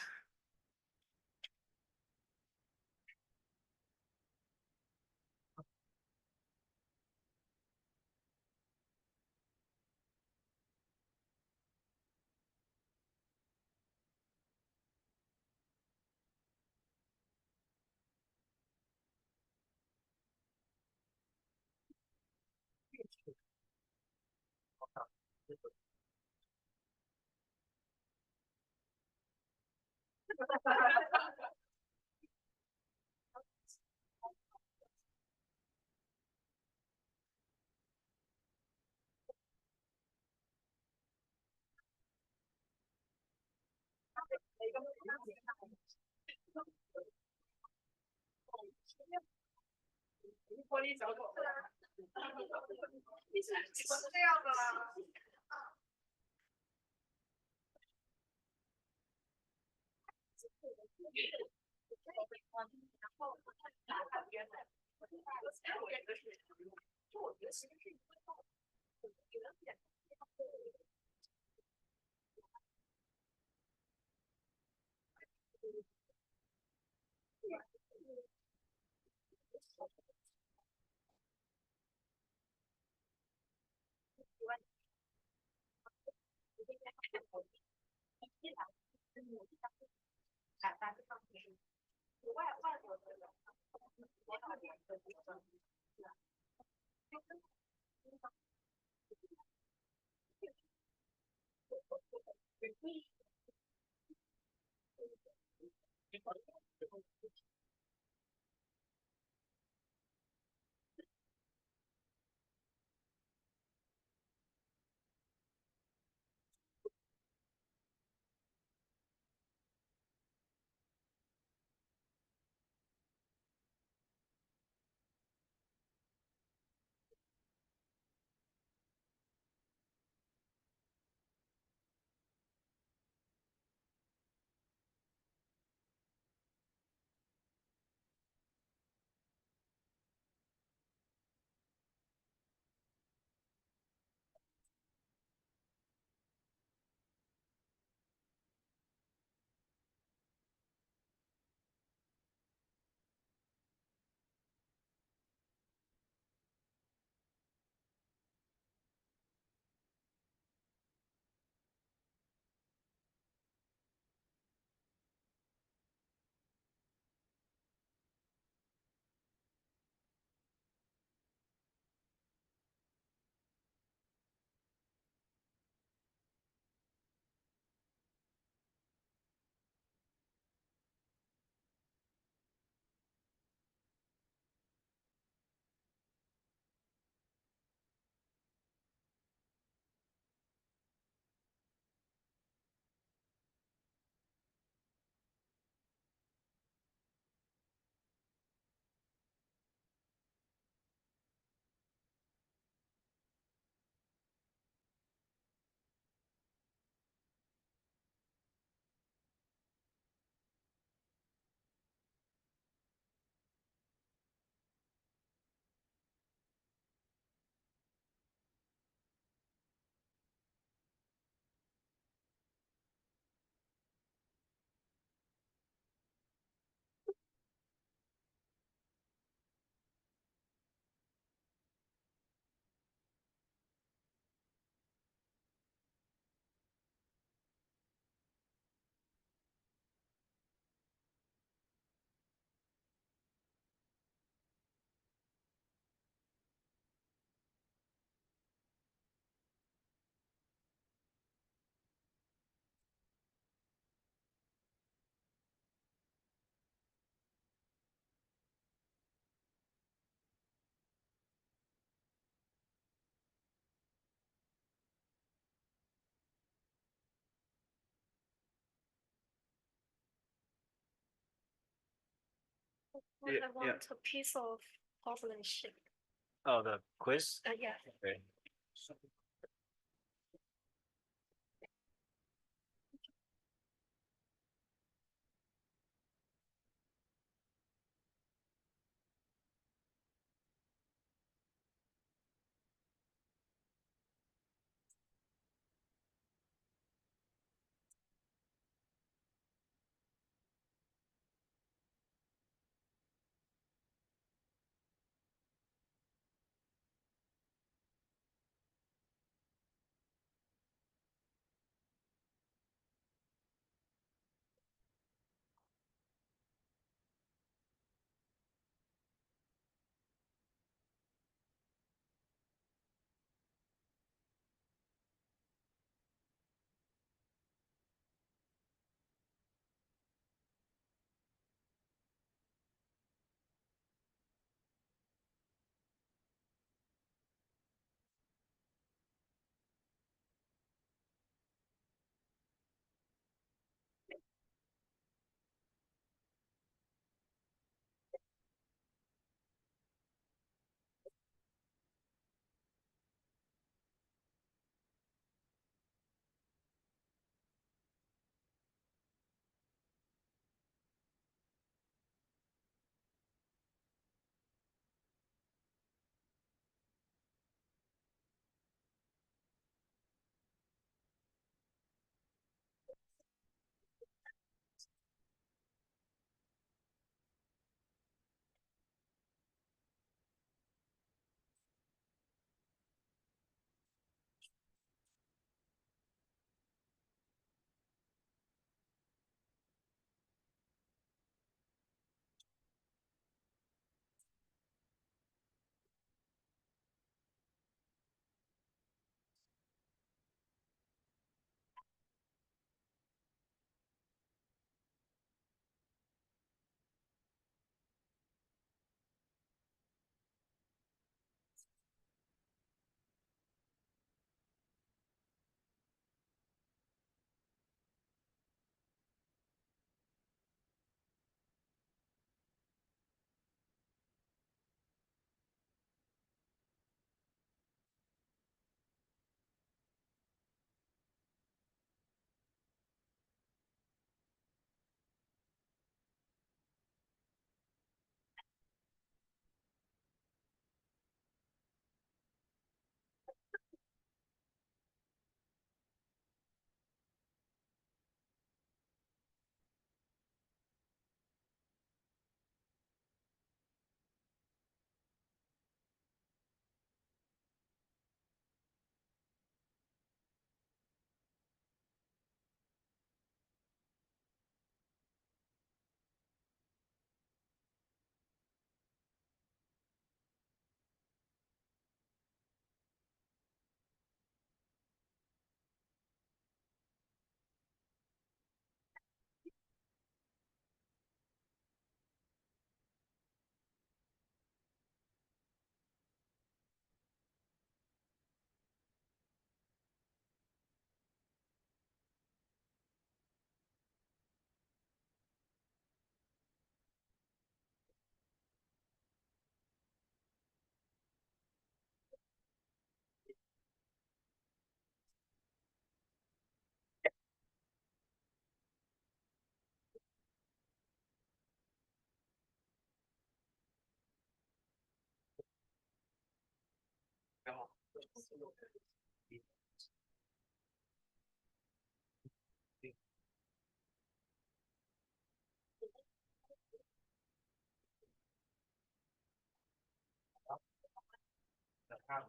Yeah, I want a piece of porcelain shape. Oh, the quiz? Yeah. Okay.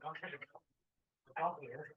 刚开始考，刚回来。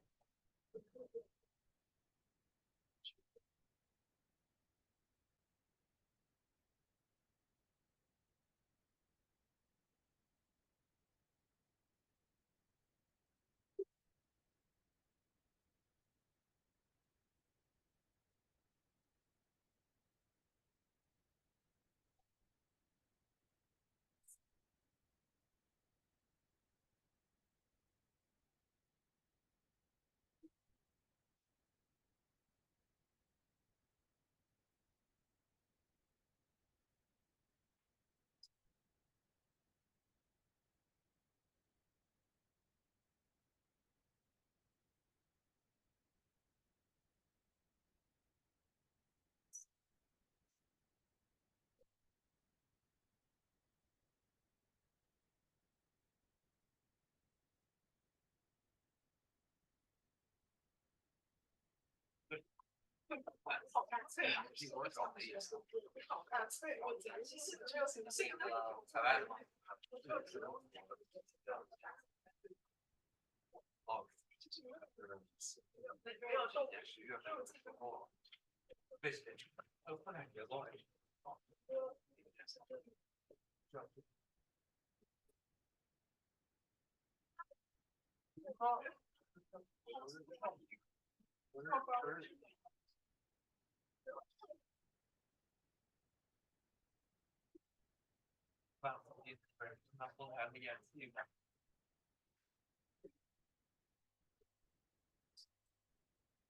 好干脆啊！我找的也是好干脆，我觉得其实就是这个彩外嘛。哦，没有重点10月份的时候，为谁？后来节奏。那后来没演戏嘛？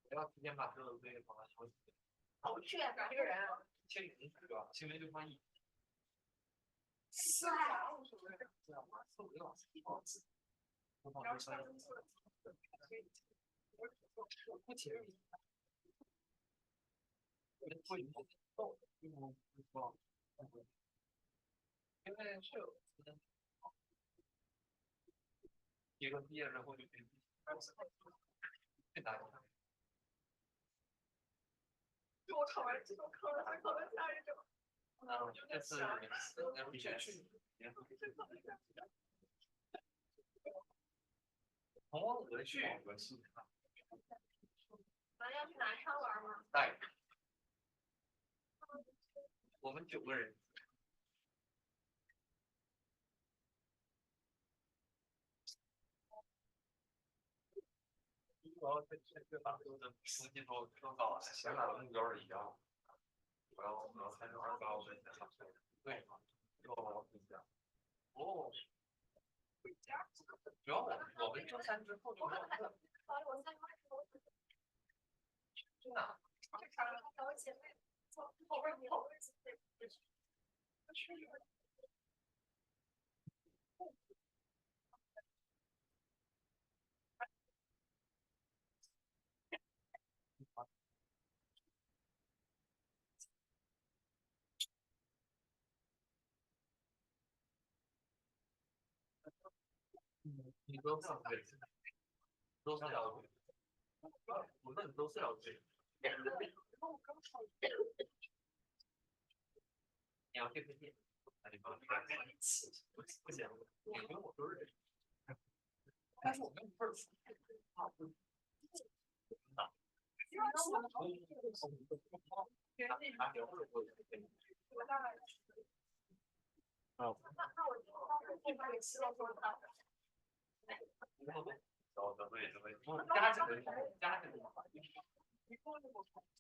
不要提前把所有作业放到消息。好炫啊！这个人。清零是吧？清零6.1。是啊。不清零。因为是有一个毕业之后就可以最大的。就我考完这种课了，再考完下一种。这次必须去。哦，我去。咱要去南昌玩吗？带。我们9个人。主要这把都的书记都搞了，咱俩的目标是一样的。我要32高分的。对吗？要回家。哦。回家。主要我们周3之后就没有课。真的。这啥？我姐妹后边跑位置。你都是对，都是要对。我们都是要对。你要对不对？那你帮我不行，你跟我说是。但是我们不是。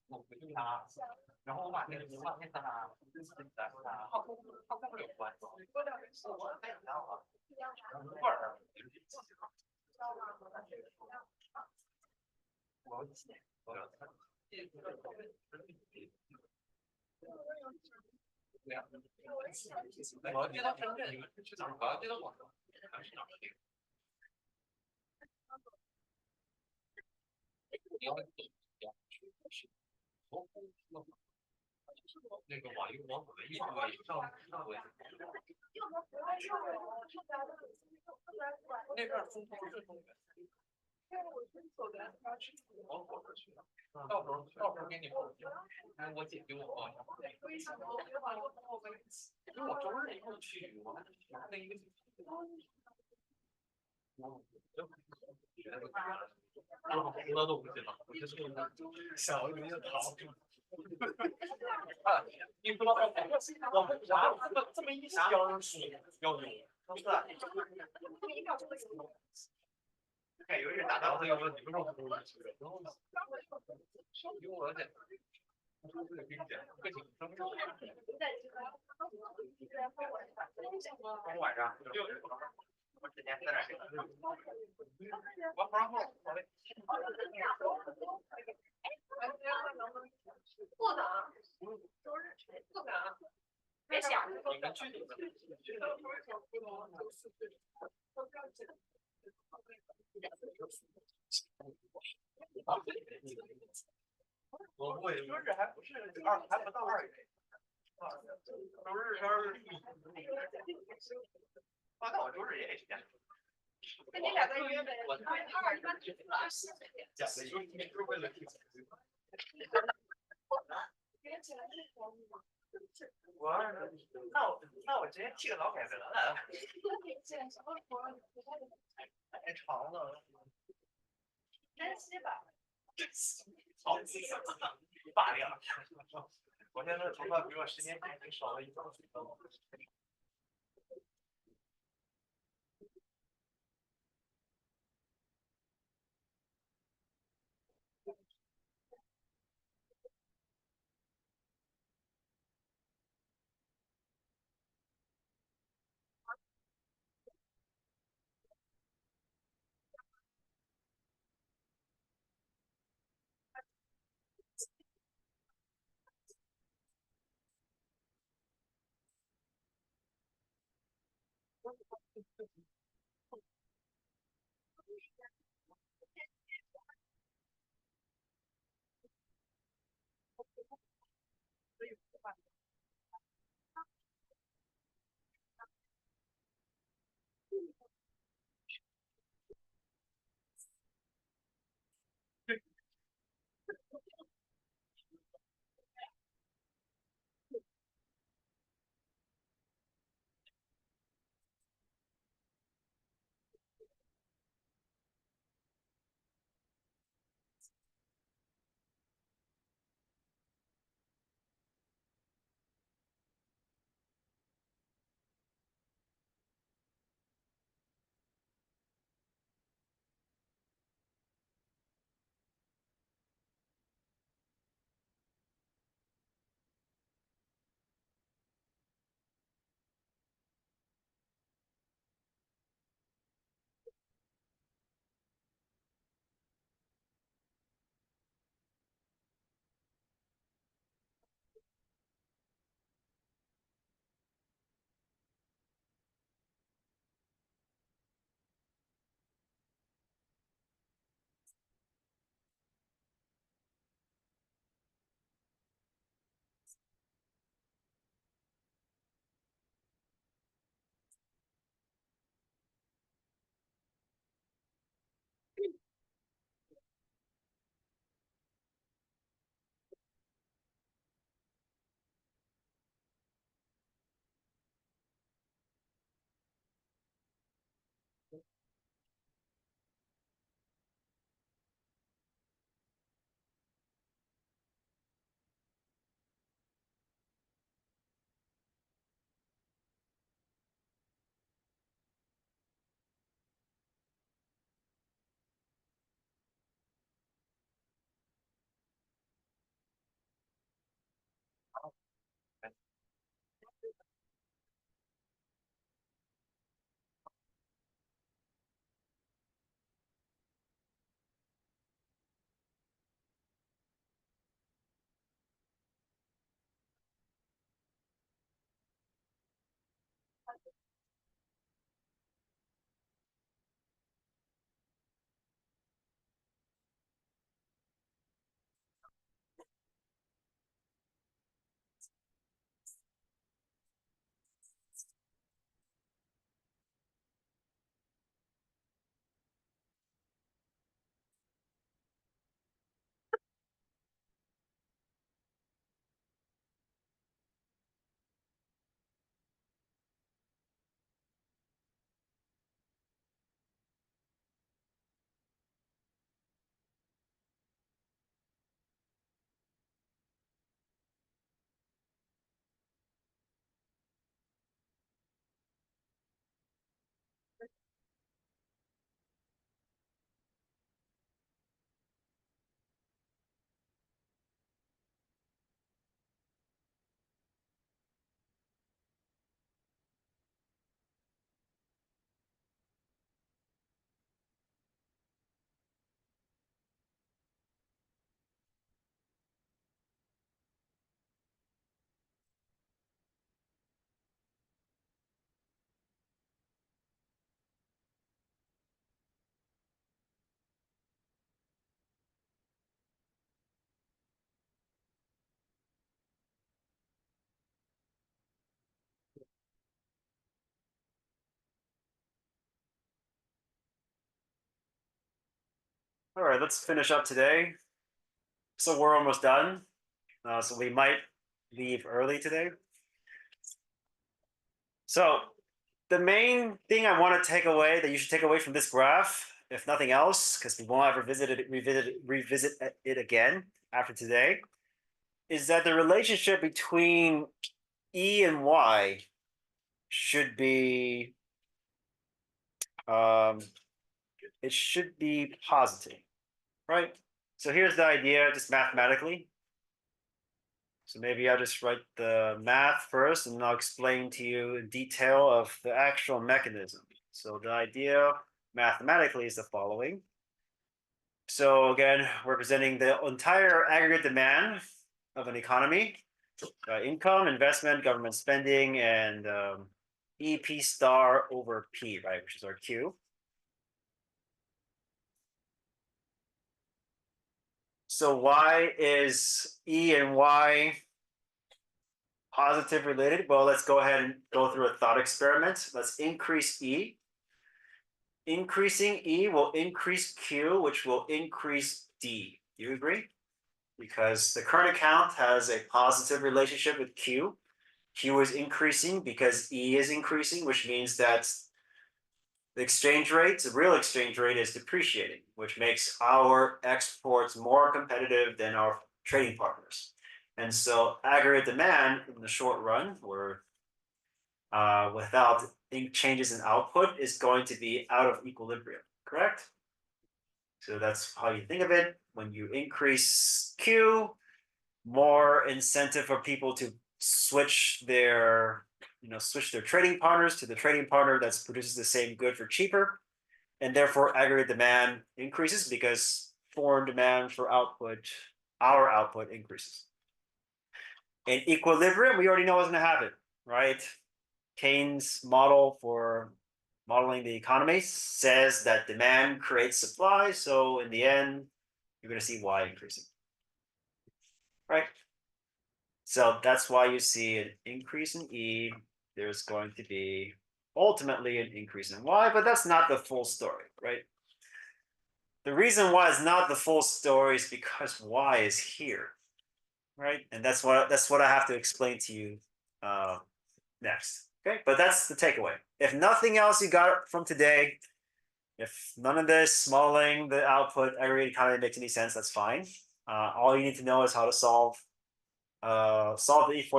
我回去他，然后我把那个照片他，他跟我有关系。我没想到啊，味儿。我我接到深圳，你们是去哪儿？我要接到广州，还是哪儿？你要那个网易网文一堆上微。那边风是中原。到时候给你们，因为我姐给我报一下。因为我周日一会儿去，我还那一个。我都不知道，我就是小一点的糖。啊，你说我们家这么一箱是要用，是不是？哎，有点打到这个问题，为什么不用？因为我得。晚上我之前在那我不让后，不能，不能，别想。你们去我不会，周日还不是还不到2月。周日啊，那我周日也是这样。那你2个约呗，我2一般就讲的就是为了听。那我直接剃个劳改得了。太长了。珍惜吧。好，罢了。我现在头发比我10年前已经少了一半。All right, let's finish up today. So we're almost done. So we might leave early today. So the main thing I want to take away that you should take away from this graph, if nothing else, because we won't ever revisit it again after today, is that the relationship between E and Y should be it should be positive, right? So here's the idea, just mathematically. So maybe I'll just write the math first, and I'll explain to you in detail of the actual mechanism. So the idea mathematically is the following. So again, representing the entire aggregate demand of an economy, income, investment, government spending, and EP star over P, right, which is our Q. So why is E and Y positive related? Well, let's go ahead and go through a thought experiment. Let's increase E. Increasing E will increase Q, which will increase D. Do you agree? Because the current account has a positive relationship with Q. Q is increasing because E is increasing, which means that the exchange rate, the real exchange rate, is depreciating, which makes our exports more competitive than our trading partners. And so aggregate demand in the short run, or without changes in output, is going to be out of equilibrium, correct? So that's how you think of it. When you increase Q, more incentive for people to switch their trading partners to the trading partner that produces the same good for cheaper, and therefore aggregate demand increases because foreign demand for our output increases. In equilibrium, we already know what's going to happen, right? Keynes' model for modeling the economy says that demand creates supply, so in the end, you're going to see Y increasing, right? So that's why you see an increase in E. There's going to be ultimately an increase in Y, but that's not the full story, right? The reason why it's not the full story is because Y is here, right? And that's what I have to explain to you next. Okay, but that's the takeaway. If nothing else you got from today, if none of this modeling the output aggregate economy makes any sense, that's fine. All you need to know is how to solve for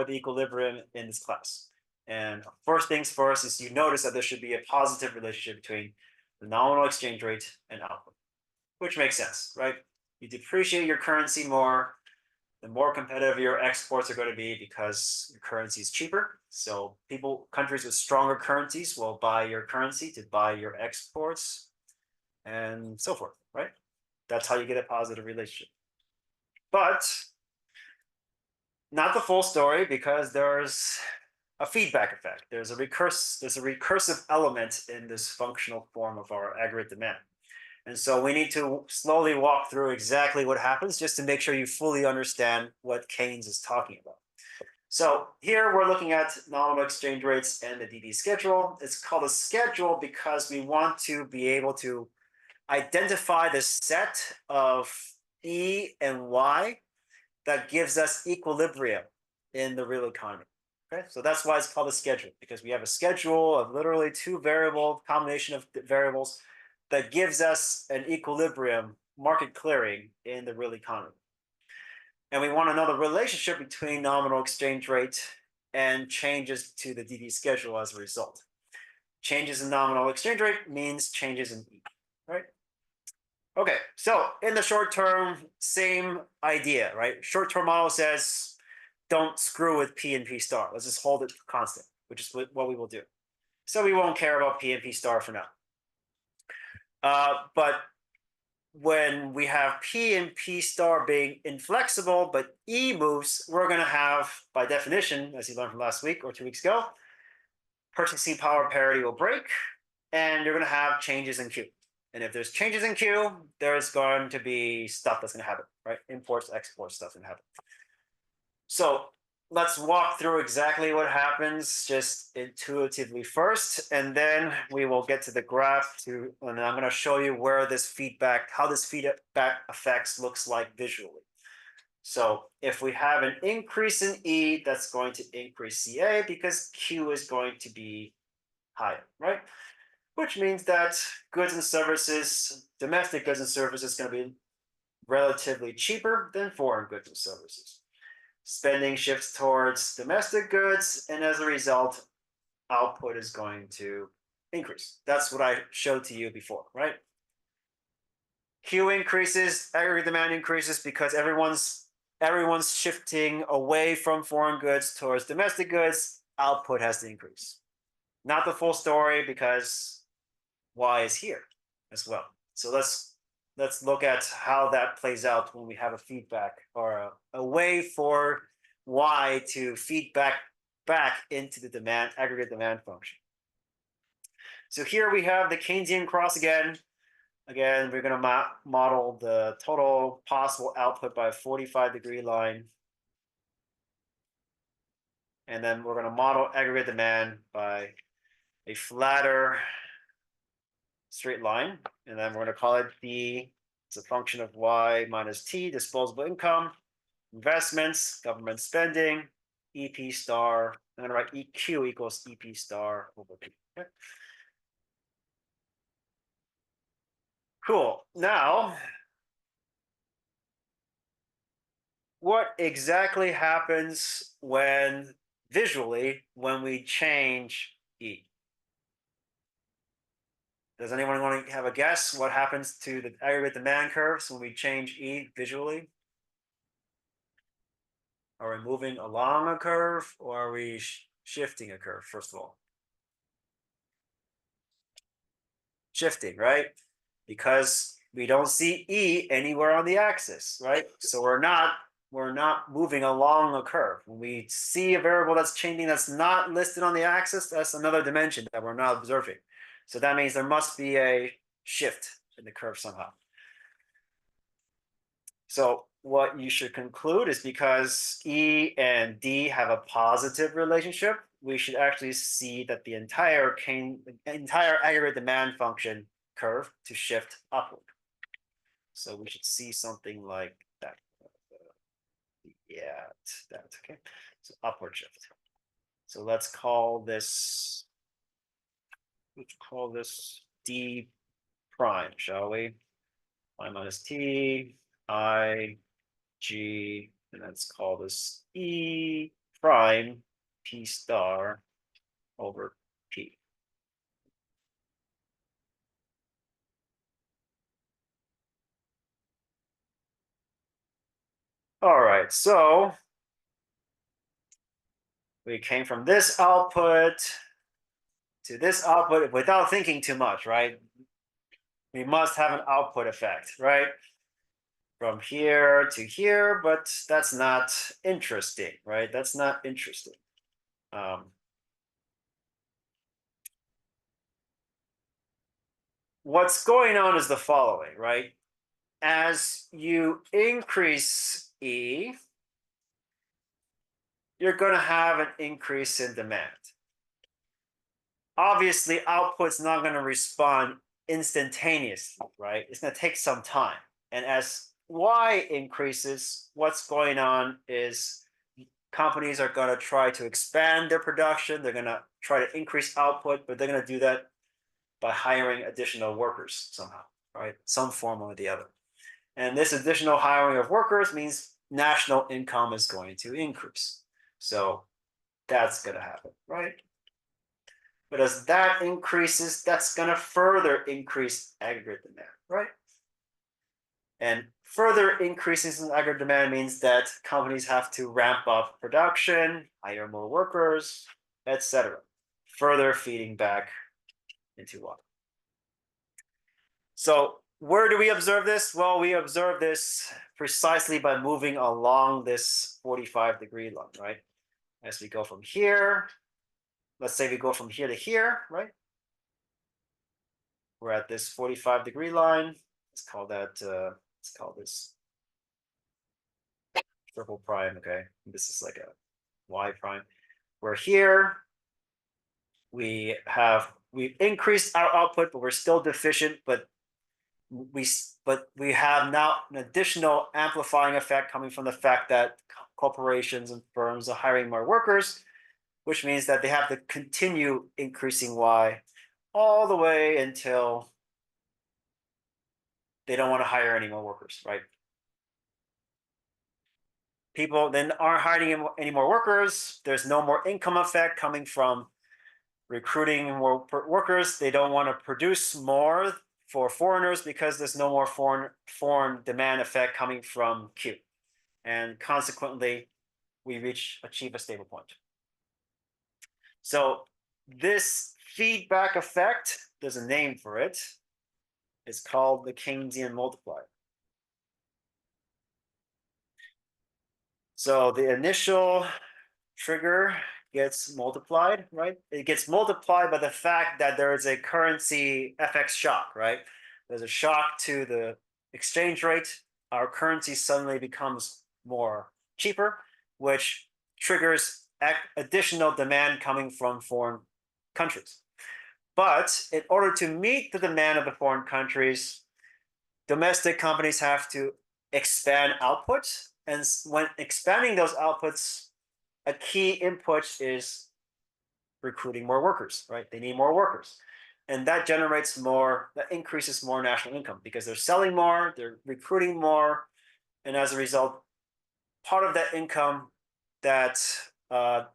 the equilibrium in this class. And first things first is you notice that there should be a positive relationship between the nominal exchange rate and output, which makes sense, right? You depreciate your currency more, the more competitive your exports are going to be because your currency is cheaper. So countries with stronger currencies will buy your currency to buy your exports and so forth, right? That's how you get a positive relationship. But not the full story, because there's a feedback effect. There's a recursive element in this functional form of our aggregate demand. And so we need to slowly walk through exactly what happens just to make sure you fully understand what Keynes is talking about. So here we're looking at nominal exchange rates and the DD schedule. It's called a schedule because we want to be able to identify the set of E and Y that gives us equilibrium in the real economy. Okay, so that's why it's called a schedule, because we have a schedule of literally two variable combination of variables that gives us an equilibrium market clearing in the real economy. And we want to know the relationship between nominal exchange rate and changes to the DD schedule as a result. Changes in nominal exchange rate means changes in E, right? Okay, so in the short term, same idea, right? Short-term model says don't screw with P and P star. Let's just hold it constant, which is what we will do. So we won't care about P and P star for now. But when we have P and P star being inflexible, but E moves, we're going to have, by definition, as you learned from last week or 2 weeks ago, purchasing power parity will break, and you're going to have changes in Q. And if there's changes in Q, there's going to be stuff that's going to happen, right? Imports, exports, stuff going to happen. So let's walk through exactly what happens just intuitively first, and then we will get to the graph and I'm going to show you where this feedback, how this feedback effects looks like visually. So if we have an increase in E, that's going to increase CA because Q is going to be higher, right? Which means that goods and services, domestic goods and services is going to be relatively cheaper than foreign goods and services. Spending shifts towards domestic goods, and as a result, output is going to increase. That's what I showed to you before, right? Q increases, aggregate demand increases because everyone's shifting away from foreign goods towards domestic goods. Output has to increase. Not the full story because Y is here as well. So let's look at how that plays out when we have a feedback or a way for Y to feedback back into the demand aggregate demand function. So here we have the Keynesian cross again. Again, we're going to model the total possible output by a 45-degree line. And then we're going to model aggregate demand by a flatter straight line. And then we're going to call it D. It's a function of Y minus T, disposable income, investments, government spending, EP star. I'm going to write EQ equals EP star over P. Okay. Cool. Now, what exactly happens visually when we change E? Does anyone want to have a guess what happens to the aggregate demand curves when we change E visually? Are we moving along a curve or are we shifting a curve, first of all? Shifting, right? Because we don't see E anywhere on the axis, right? So we're not moving along a curve. When we see a variable that's changing that's not listed on the axis, that's another dimension that we're not observing. So that means there must be a shift in the curve somehow. So what you should conclude is because E and D have a positive relationship, we should actually see that the entire aggregate demand function curve to shift upward. So we should see something like that. Yeah, that, okay. So upward shift. So let's call this D prime, shall we? I minus T, I, G, and let's call this E prime P star over P. All right, so we came from this output to this output without thinking too much, right? We must have an output effect, right? From here to here, but that's not interesting, right? That's not interesting. What's going on is the following, right? As you increase E, you're going to have an increase in demand. Obviously, output's not going to respond instantaneously, right? It's going to take some time. And as Y increases, what's going on is companies are going to try to expand their production. They're going to try to increase output, but they're going to do that by hiring additional workers somehow, right? Some form or the other. And this additional hiring of workers means national income is going to increase. So that's going to happen, right? But as that increases, that's going to further increase aggregate demand, right? And further increases in aggregate demand means that companies have to ramp up production, hire more workers, etc. Further feeding back into what? So where do we observe this? Well, we observe this precisely by moving along this 45-degree line, right? As we go from here, let's say we go from here to here, right? We're at this 45-degree line. Let's call that, let's call this triple prime, okay? This is like a y prime. Where here we've increased our output, but we're still deficient. But we have now an additional amplifying effect coming from the fact that corporations and firms are hiring more workers, which means that they have to continue increasing y all the way until they don't want to hire any more workers, right? People then aren't hiring any more workers. There's no more income effect coming from recruiting more workers. They don't want to produce more for foreigners because there's no more foreign demand effect coming from Q. And consequently, we achieve a stable point. So this feedback effect, there's a name for it. It's called the Keynesian multiplier. So the initial trigger gets multiplied, right? It gets multiplied by the fact that there is a currency FX shock, right? There's a shock to the exchange rate. Our currency suddenly becomes more cheaper, which triggers additional demand coming from foreign countries. But in order to meet the demand of the foreign countries, domestic companies have to expand output. And when expanding those outputs, a key input is recruiting more workers, right? They need more workers. And that increases more national income because they're selling more, they're recruiting more. And as a result, part of that income that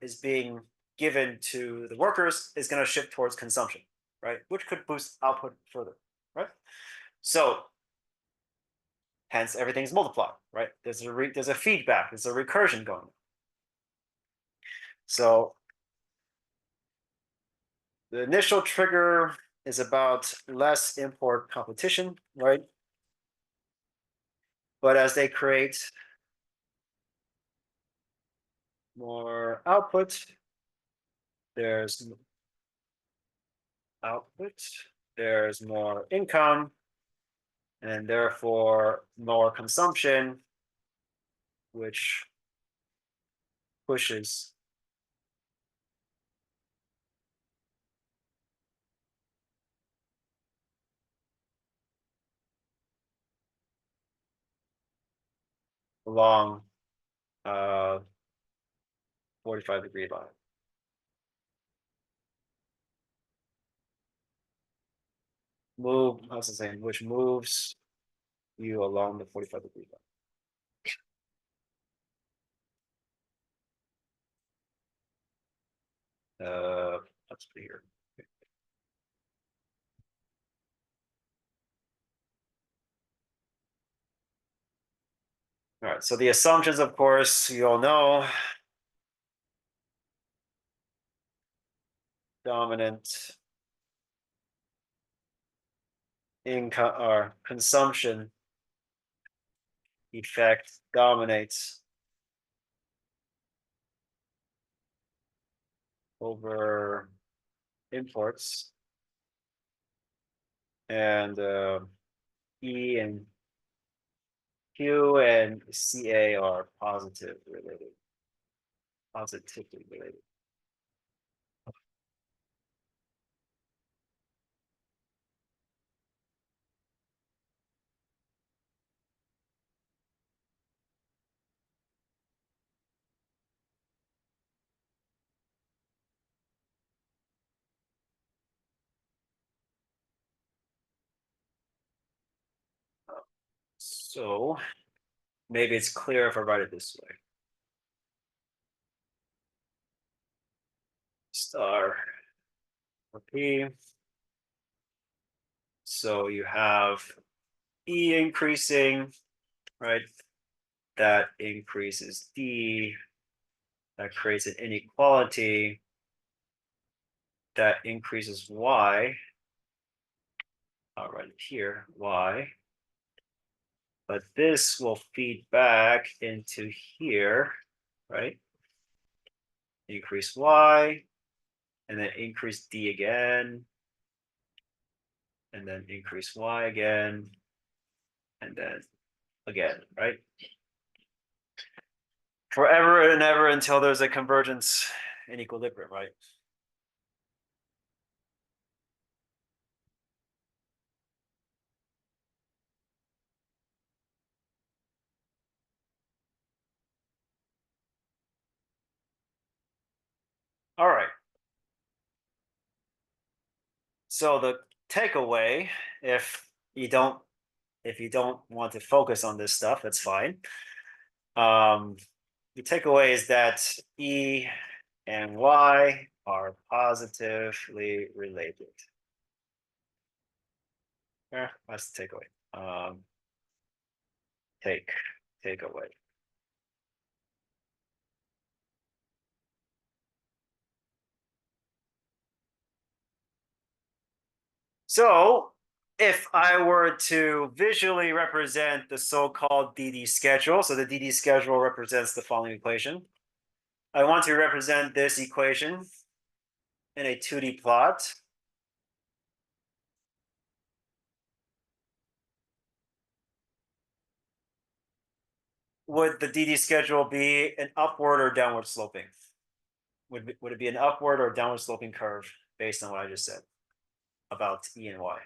is being given to the workers is going to shift towards consumption, right? Which could boost output further, right? So hence everything's multiplied, right? There's a feedback, there's a recursion going on. So the initial trigger is about less import competition, right? But as they create more output, there's more income, and therefore more consumption, which pushes along 45-degree line. How's the saying? Which moves you along the 45-degree line. Let's put here. All right, so the assumptions, of course, you all know. Dominant income or consumption effect dominates over imports, and E and Q and CA are positively related. So maybe it's clear if I write it this way. Star or P. So you have E increasing, right? That increases D. That creates an inequality. That increases Y. I'll write it here, Y. But this will feed back into here, right? Increase Y, and then increase D again, and then increase Y again, and then again, right? forever and ever until there's a convergence in equilibrium, right? All right. So the takeaway, you don't if you don't want to focus on this stuff, that's fine. Um, the takeaway is that E and Y are positively related. Yeah, that's the takeaway. Takeaway. So if I were to visually represent the so-called DD schedule, so the DD schedule represents the following equation. I want to represent this equation in a 2D plot. Would the DD schedule be an upward or downward sloping? Would it be an upward or downward sloping curve based on what I just said about E and Y?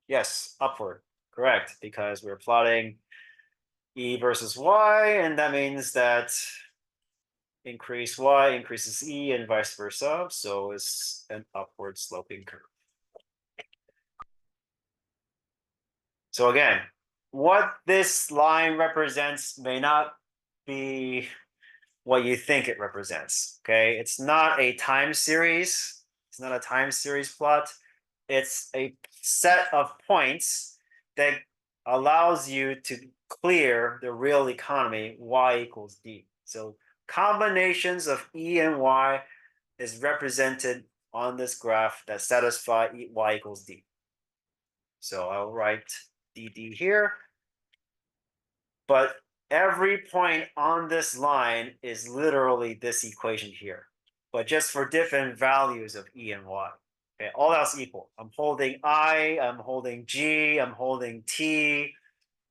Yes, upward, correct, because we're plotting E versus Y, and that means that increase Y increases E and vice versa, so it's an upward sloping curve. So again, what this line represents may not be what you think it represents, okay? It's not a time series. It's not a time series plot. It's a set of points that allows you to clear the real economy Y equals D. So combinations of E and Y is represented on this graph that satisfy Y equals D. So I'll write DD here, but every point on this line is literally this equation here, but just for different values of E and Y. Okay, all else equal. I'm holding I, I'm holding G, I'm holding T,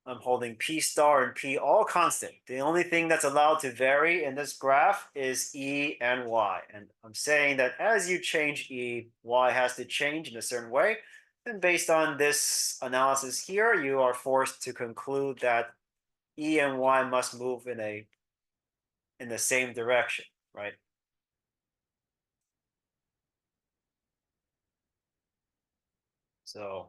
I'm holding P star and P, all constant. The only thing that's allowed to vary in this graph is E and Y. And I'm saying that as you change E, Y has to change in a certain way. And based on this analysis here, you are forced to conclude that E and Y must move in the same direction, right? So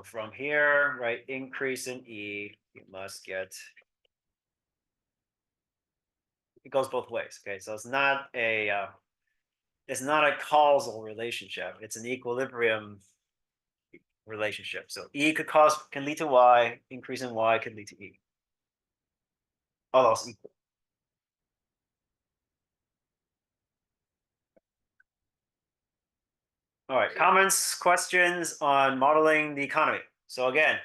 from here, right, increase in E, you must get, it goes both ways. Okay, so it's not a causal relationship. It's an equilibrium relationship. So E can lead to Y, increase in Y could lead to E. All else equal. All right, comments, questions on modeling the economy. So again,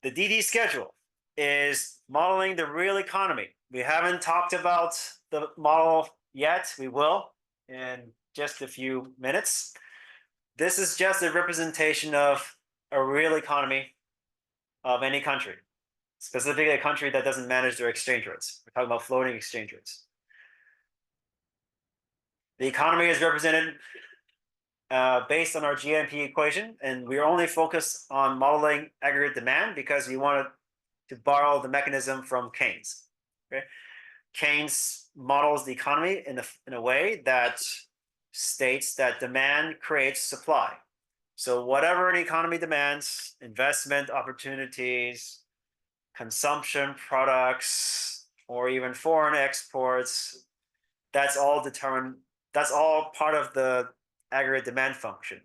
the DD schedule is modeling the real economy. We haven't talked about the model yet. We will in just a few minutes. This is just a representation of a real economy of any country, specifically a country that doesn't manage their exchange rates. We're talking about floating exchange rates. The economy is represented based on our GNP equation, and we are only focused on modeling aggregate demand because we wanted to borrow the mechanism from Keynes. Okay? Keynes models the economy in a way that states that demand creates supply. So whatever an economy demands, investment opportunities, consumption products, or even foreign exports, that's all determined, that's all part of the aggregate demand function.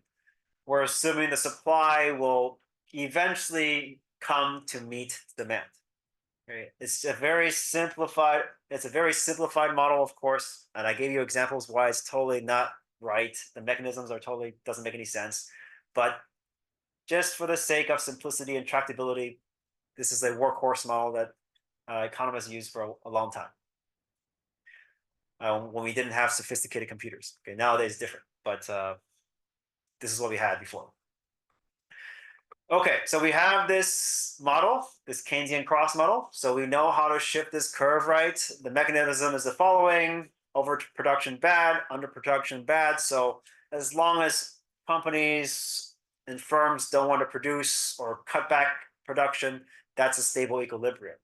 We're assuming the supply will eventually come to meet demand. Okay. It's a very simplified model, of course, and I gave you examples why it's totally not right. The mechanisms are totally doesn't make any sense, but just for the sake of simplicity and tractability, this is a workhorse model that economists used for a long time when we didn't have sophisticated computers. Okay, nowadays it's different, but this is what we had before. Okay, so we have this model, this Keynesian cross model. So we know how to shift this curve, right? The mechanism is the following: overproduction bad, underproduction bad. So as long as companies and firms don't want to produce or cut back production, that's a stable equilibrium.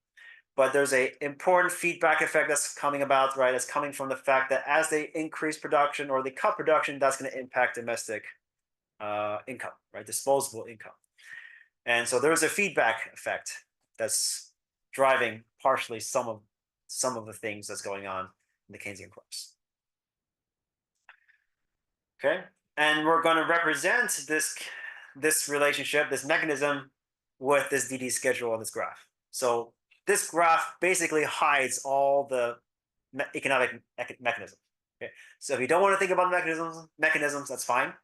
But there's a important feedback effect that's coming about, right? That's coming from the fact that as they increase production or they cut production, that's going to impact domestic income, right? Disposable income. And so there's a feedback effect that's driving partially some of the things that's going on in the Keynesian cross. Okay, and we're going to represent this relationship, this mechanism, with this DD schedule on this graph. So this graph basically hides all the economic mechanisms. Okay, so if you don't want to think about mechanisms, that's fine,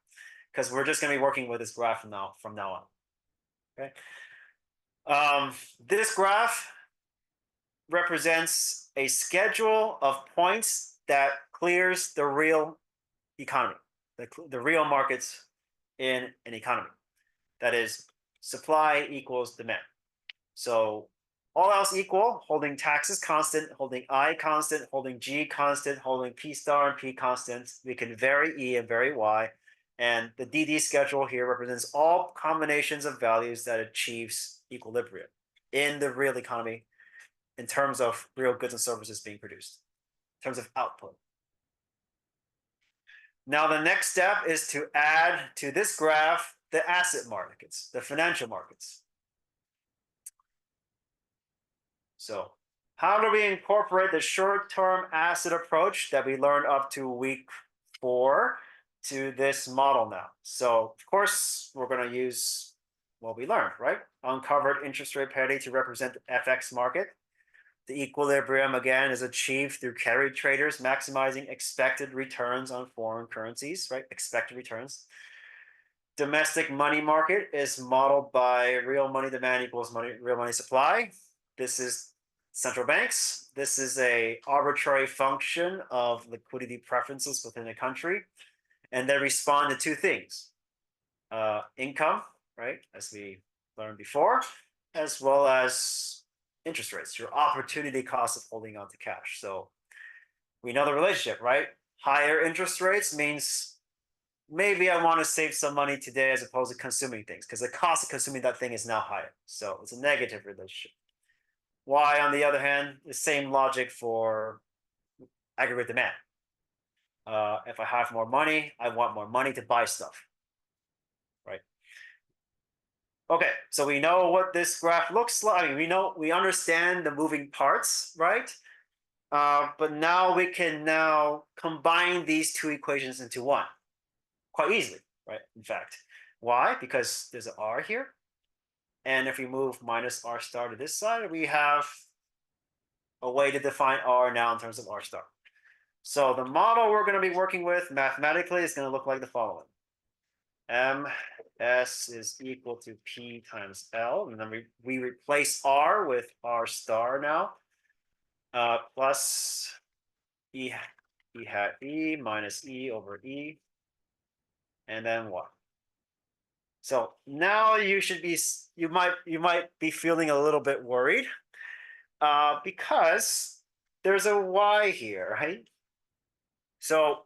because we're just going to be working with this graph from now on. Okay. This graph represents a schedule of points that clears the real economy, the real markets in an economy. That is, supply equals demand. So all else equal, holding taxes constant, holding I constant, holding G constant, holding P star and P constant, we can vary E and vary Y. And the DD schedule here represents all combinations of values that achieves equilibrium in the real economy in terms of real goods and services being produced, in terms of output. Now, the next step is to add to this graph the asset markets, the financial markets. So how do we incorporate the short-term asset approach that we learned up to week 4 to this model now? So of course, we're going to use what we learned, right? Uncovered interest rate parity to represent the FX market. The equilibrium, again, is achieved through carry traders maximizing expected returns on foreign currencies, right? Expected returns. Domestic money market is modeled by real money demand equals real money supply. This is central banks. This is a arbitrary function of liquidity preferences within a country. And they respond to two things. Income, right, as we learned before, as well as interest rates, your opportunity cost of holding on to cash. So we know the relationship, right? Higher interest rates means maybe I want to save some money today as opposed to consuming things, because the cost of consuming that thing is now higher. So it's a negative relationship. Why, on the other hand, the same logic for aggregate demand. If I have more money, I want more money to buy stuff, right? Okay, so we know what this graph looks like. I mean, we understand the moving parts, right? But now we can combine these two equations into one quite easily, right? In fact, why? Because there's an R here. And if we move minus R star to this side, we have a way to define R now in terms of R star. So the model we're going to be working with mathematically is going to look like the following. MS is equal to P times L, and then we replace R with R star now, plus E hat E minus E over E, and then what? So now you might be feeling a little bit worried because there's a Y here, right? So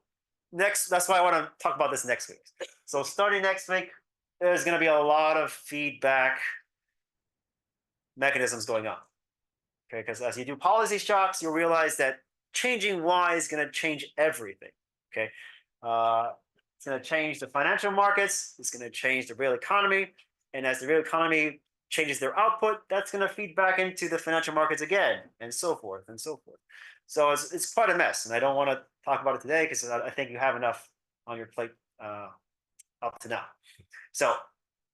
that's why I want to talk about this next week. So starting next week, there's going to be a lot of feedback mechanisms going on. Okay, because as you do policy shocks, you'll realize that changing Y is going to change everything. Okay, it's going to change the financial markets. It's going to change the real economy, and as the real economy changes their output, that's going to feed back into the financial markets again, and so forth and so forth. So it's quite a mess, and I don't want to talk about it today because I think you have enough on your plate up to now. So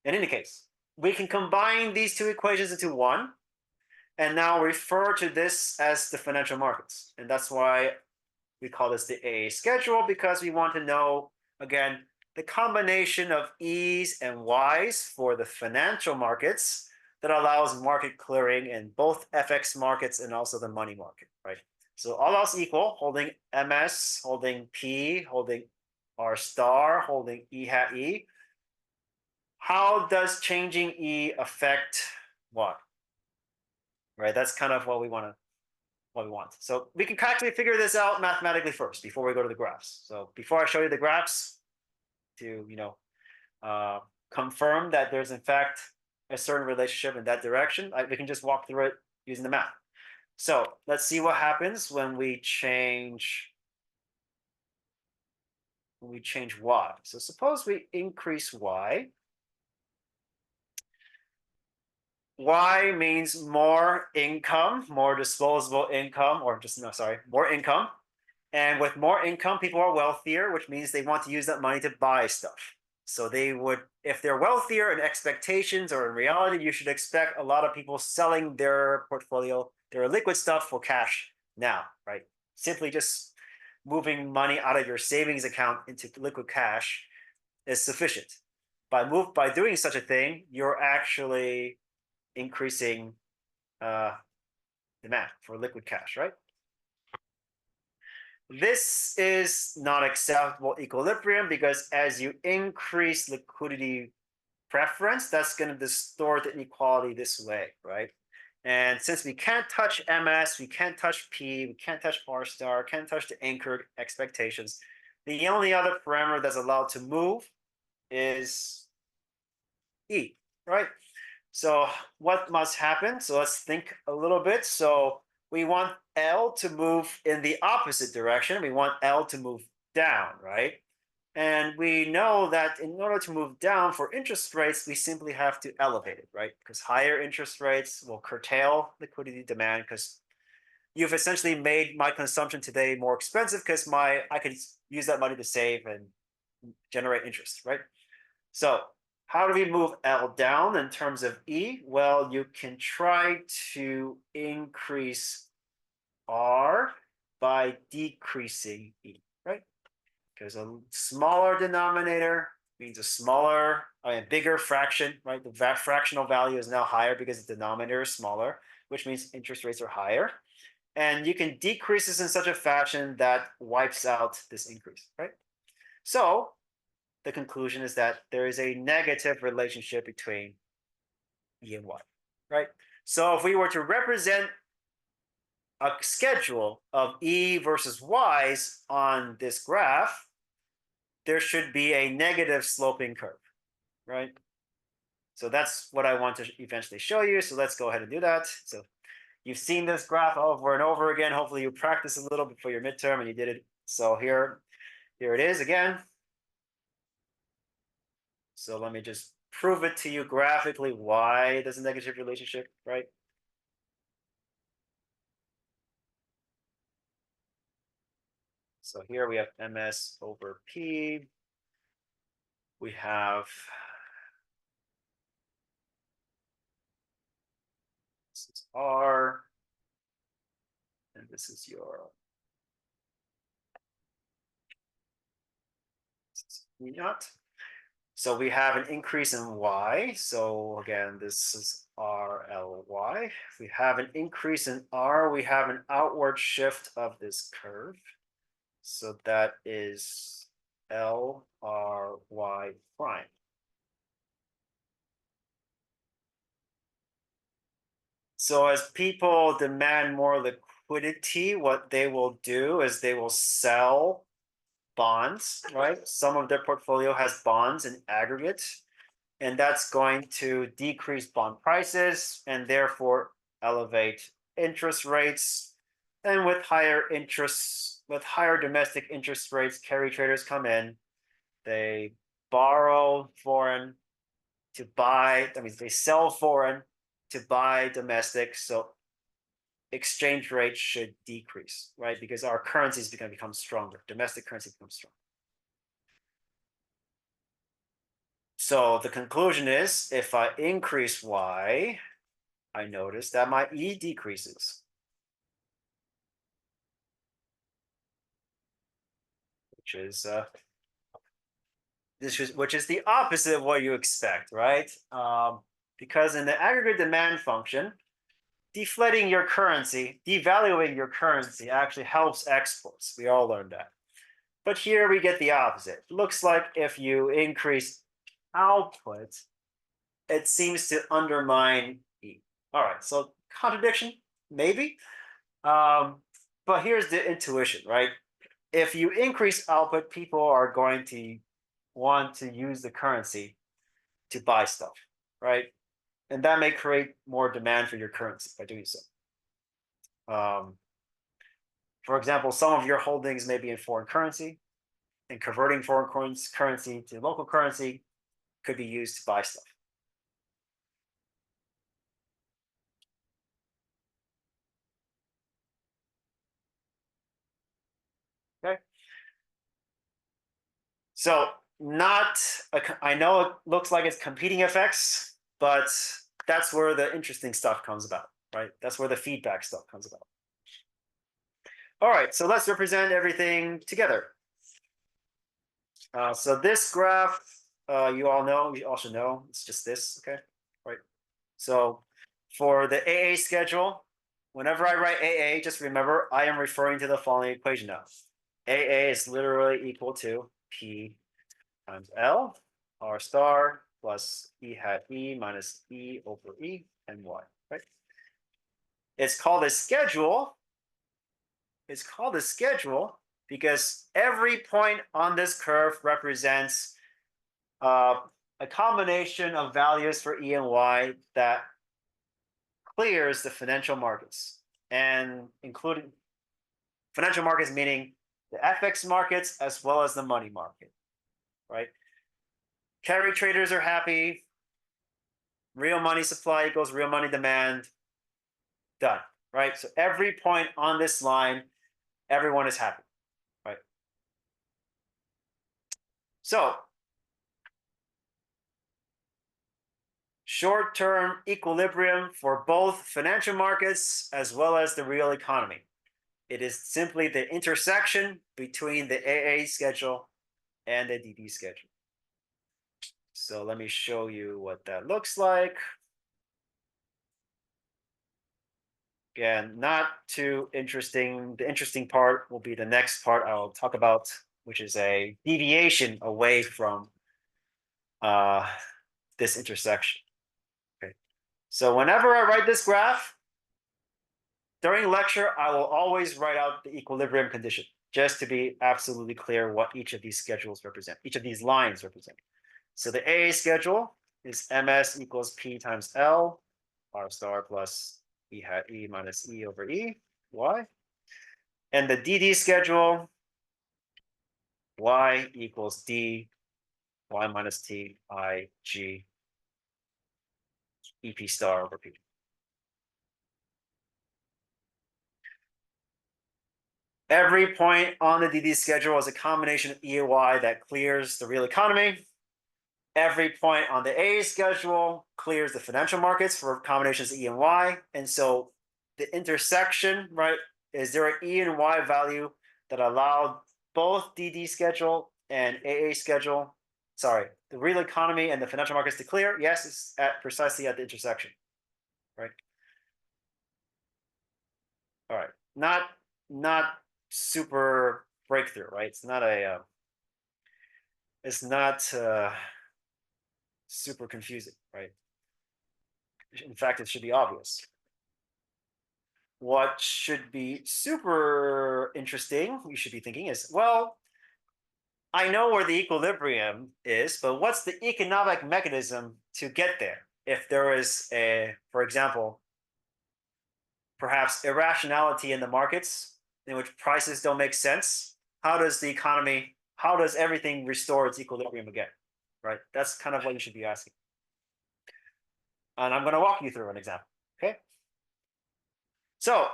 in any case, we can combine these two equations into one and now refer to this as the financial markets. And that's why we call this the AA schedule, because we want to know, again, the combination of E's and Y's for the financial markets that allows market clearing in both FX markets and also the money market, right? So all else equal, holding MS, holding P, holding R star, holding E hat E, how does changing E affect what? Right, that's kind of what we want. So we can actually figure this out mathematically first before we go to the graphs. So before I show you the graphs, to confirm that there's in fact a certain relationship in that direction, we can just walk through it using the math. So let's see what happens when we change y. So suppose we increase y. Y means more income, more disposable income, or just no, sorry, more income. And with more income, people are wealthier, which means they want to use that money to buy stuff. So they would, if they're wealthier in expectations or in reality, you should expect a lot of people selling their portfolio, their liquid stuff for cash now, right? Simply just moving money out of your savings account into liquid cash is sufficient. By doing such a thing, you're actually increasing demand for liquid cash, right? This is not acceptable equilibrium because as you increase liquidity preference, that's going to distort the inequality this way, right? And since we can't touch MS, we can't touch P, we can't touch R star, can't touch the anchored expectations, the only other parameter that's allowed to move is E, right? So what must happen? So let's think a little bit. So we want L to move in the opposite direction. We want L to move down, right? And we know that in order to move down for interest rates, we simply have to elevate it, right? Because higher interest rates will curtail liquidity demand because you've essentially made my consumption today more expensive because I could use that money to save and generate interest, right? So how do we move L down in terms of E? Well, you can try to increase R by decreasing E, right? Because a smaller denominator means bigger fraction, right? The fractional value is now higher because the denominator is smaller, which means interest rates are higher. And you can decrease this in such a fashion that wipes out this increase, right? So the conclusion is that there is a negative relationship between E and Y, right? So if we were to represent a schedule of E versus Y's on this graph, there should be a negative sloping curve, right? So that's what I want to eventually show you. So let's go ahead and do that. So you've seen this graph over and over again. Hopefully you practice a little before your midterm and you did it. So here it is again. So let me just prove it to you graphically why there's a negative relationship, right? So here we have MS over P. We have this is R, and this is E naught. So we have an increase in Y. So again, this is RLY. If we have an increase in R, we have an outward shift of this curve. So that is LRY prime. So as people demand more liquidity, what they will do is they will sell bonds, right? Some of their portfolio has bonds in aggregate, and that's going to decrease bond prices and therefore elevate interest rates. And with higher domestic interest rates, carry traders come in, they borrow foreign to buy, that means they sell foreign to buy domestic. So exchange rates should decrease, right? Because our currency is going to become stronger. Domestic currency becomes stronger. So the conclusion is if I increase Y, I notice that my E decreases. Which is the opposite of what you expect, right? Because in the aggregate demand function, deflating your currency, devaluing your currency actually helps exports. We all learned that. But here we get the opposite. Looks like if you increase output, it seems to undermine E. All right, so contradiction, maybe. But here's the intuition, right? If you increase output, people are going to want to use the currency to buy stuff, right? And that may create more demand for your currency by doing so. For example, some of your holdings may be in foreign currency, and converting foreign currency to local currency could be used to buy stuff. Okay. So I know it looks like it's competing effects, but that's where the interesting stuff comes about, right? That's where the feedback stuff comes about. All right, so let's represent everything together. So this graph, you all should know, it's just this, okay? Right. So for the AA schedule, whenever I write AA, just remember I am referring to the following equation now. AA is literally equal to P times L, R star plus E hat E minus E over E and Y, right? It's called a schedule. It's called a schedule because every point on this curve represents a combination of values for E and Y that clears the financial markets, and including financial markets meaning the FX markets as well as the money market, right? Carry traders are happy. Real money supply equals real money demand. Done, right? So every point on this line, everyone is happy, right? So short-term equilibrium for both financial markets as well as the real economy. It is simply the intersection between the AA schedule and the DD schedule. So let me show you what that looks like. Again, not too interesting. The interesting part will be the next part I'll talk about, which is a deviation away from this intersection. Okay. So whenever I write this graph, during lecture, I will always write out the equilibrium condition, just to be absolutely clear what each of these schedules represent, each of these lines represent. So the AA schedule is MS equals P times L, R star plus E hat E minus E over E, Y. And the DD schedule, Y equals D, Y minus T, I, G, EP star over P. Every point on the DD schedule is a combination of E and Y that clears the real economy. Every point on the A schedule clears the financial markets for combinations of E and Y. And so the intersection, right, is there an E and Y value that allow both DD schedule and AA schedule, sorry, the real economy and the financial markets to clear? Yes, it's precisely at the intersection, right? All right, not super breakthrough, right? It's not super confusing, right? In fact, it should be obvious. What should be super interesting, you should be thinking is, well, I know where the equilibrium is, but what's the economic mechanism to get there? If there is for example, perhaps irrationality in the markets in which prices don't make sense, how does everything restore its equilibrium again, right? That's kind of what you should be asking. And I'm going to walk you through an example, okay? So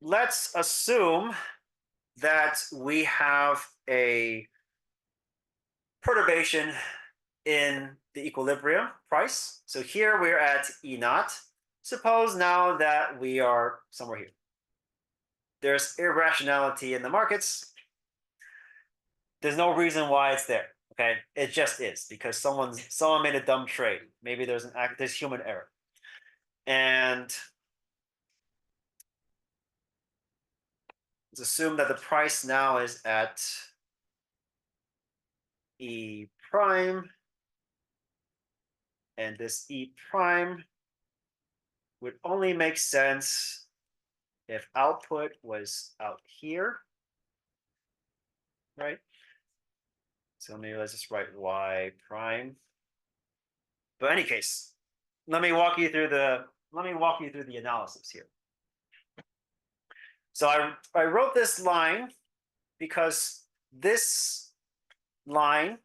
let's assume that we have a perturbation in the equilibrium price. So here we're at E naught. Suppose now that we are somewhere here. There's irrationality in the markets. There's no reason why it's there. Okay, it just is because someone made a dumb trade. Maybe there's human error, and let's assume that the price now is at E prime. And this E prime would only make sense if output was out here, right? So maybe let's just write Y prime. But in any case, let me walk you through the analysis here. So I wrote this line because this line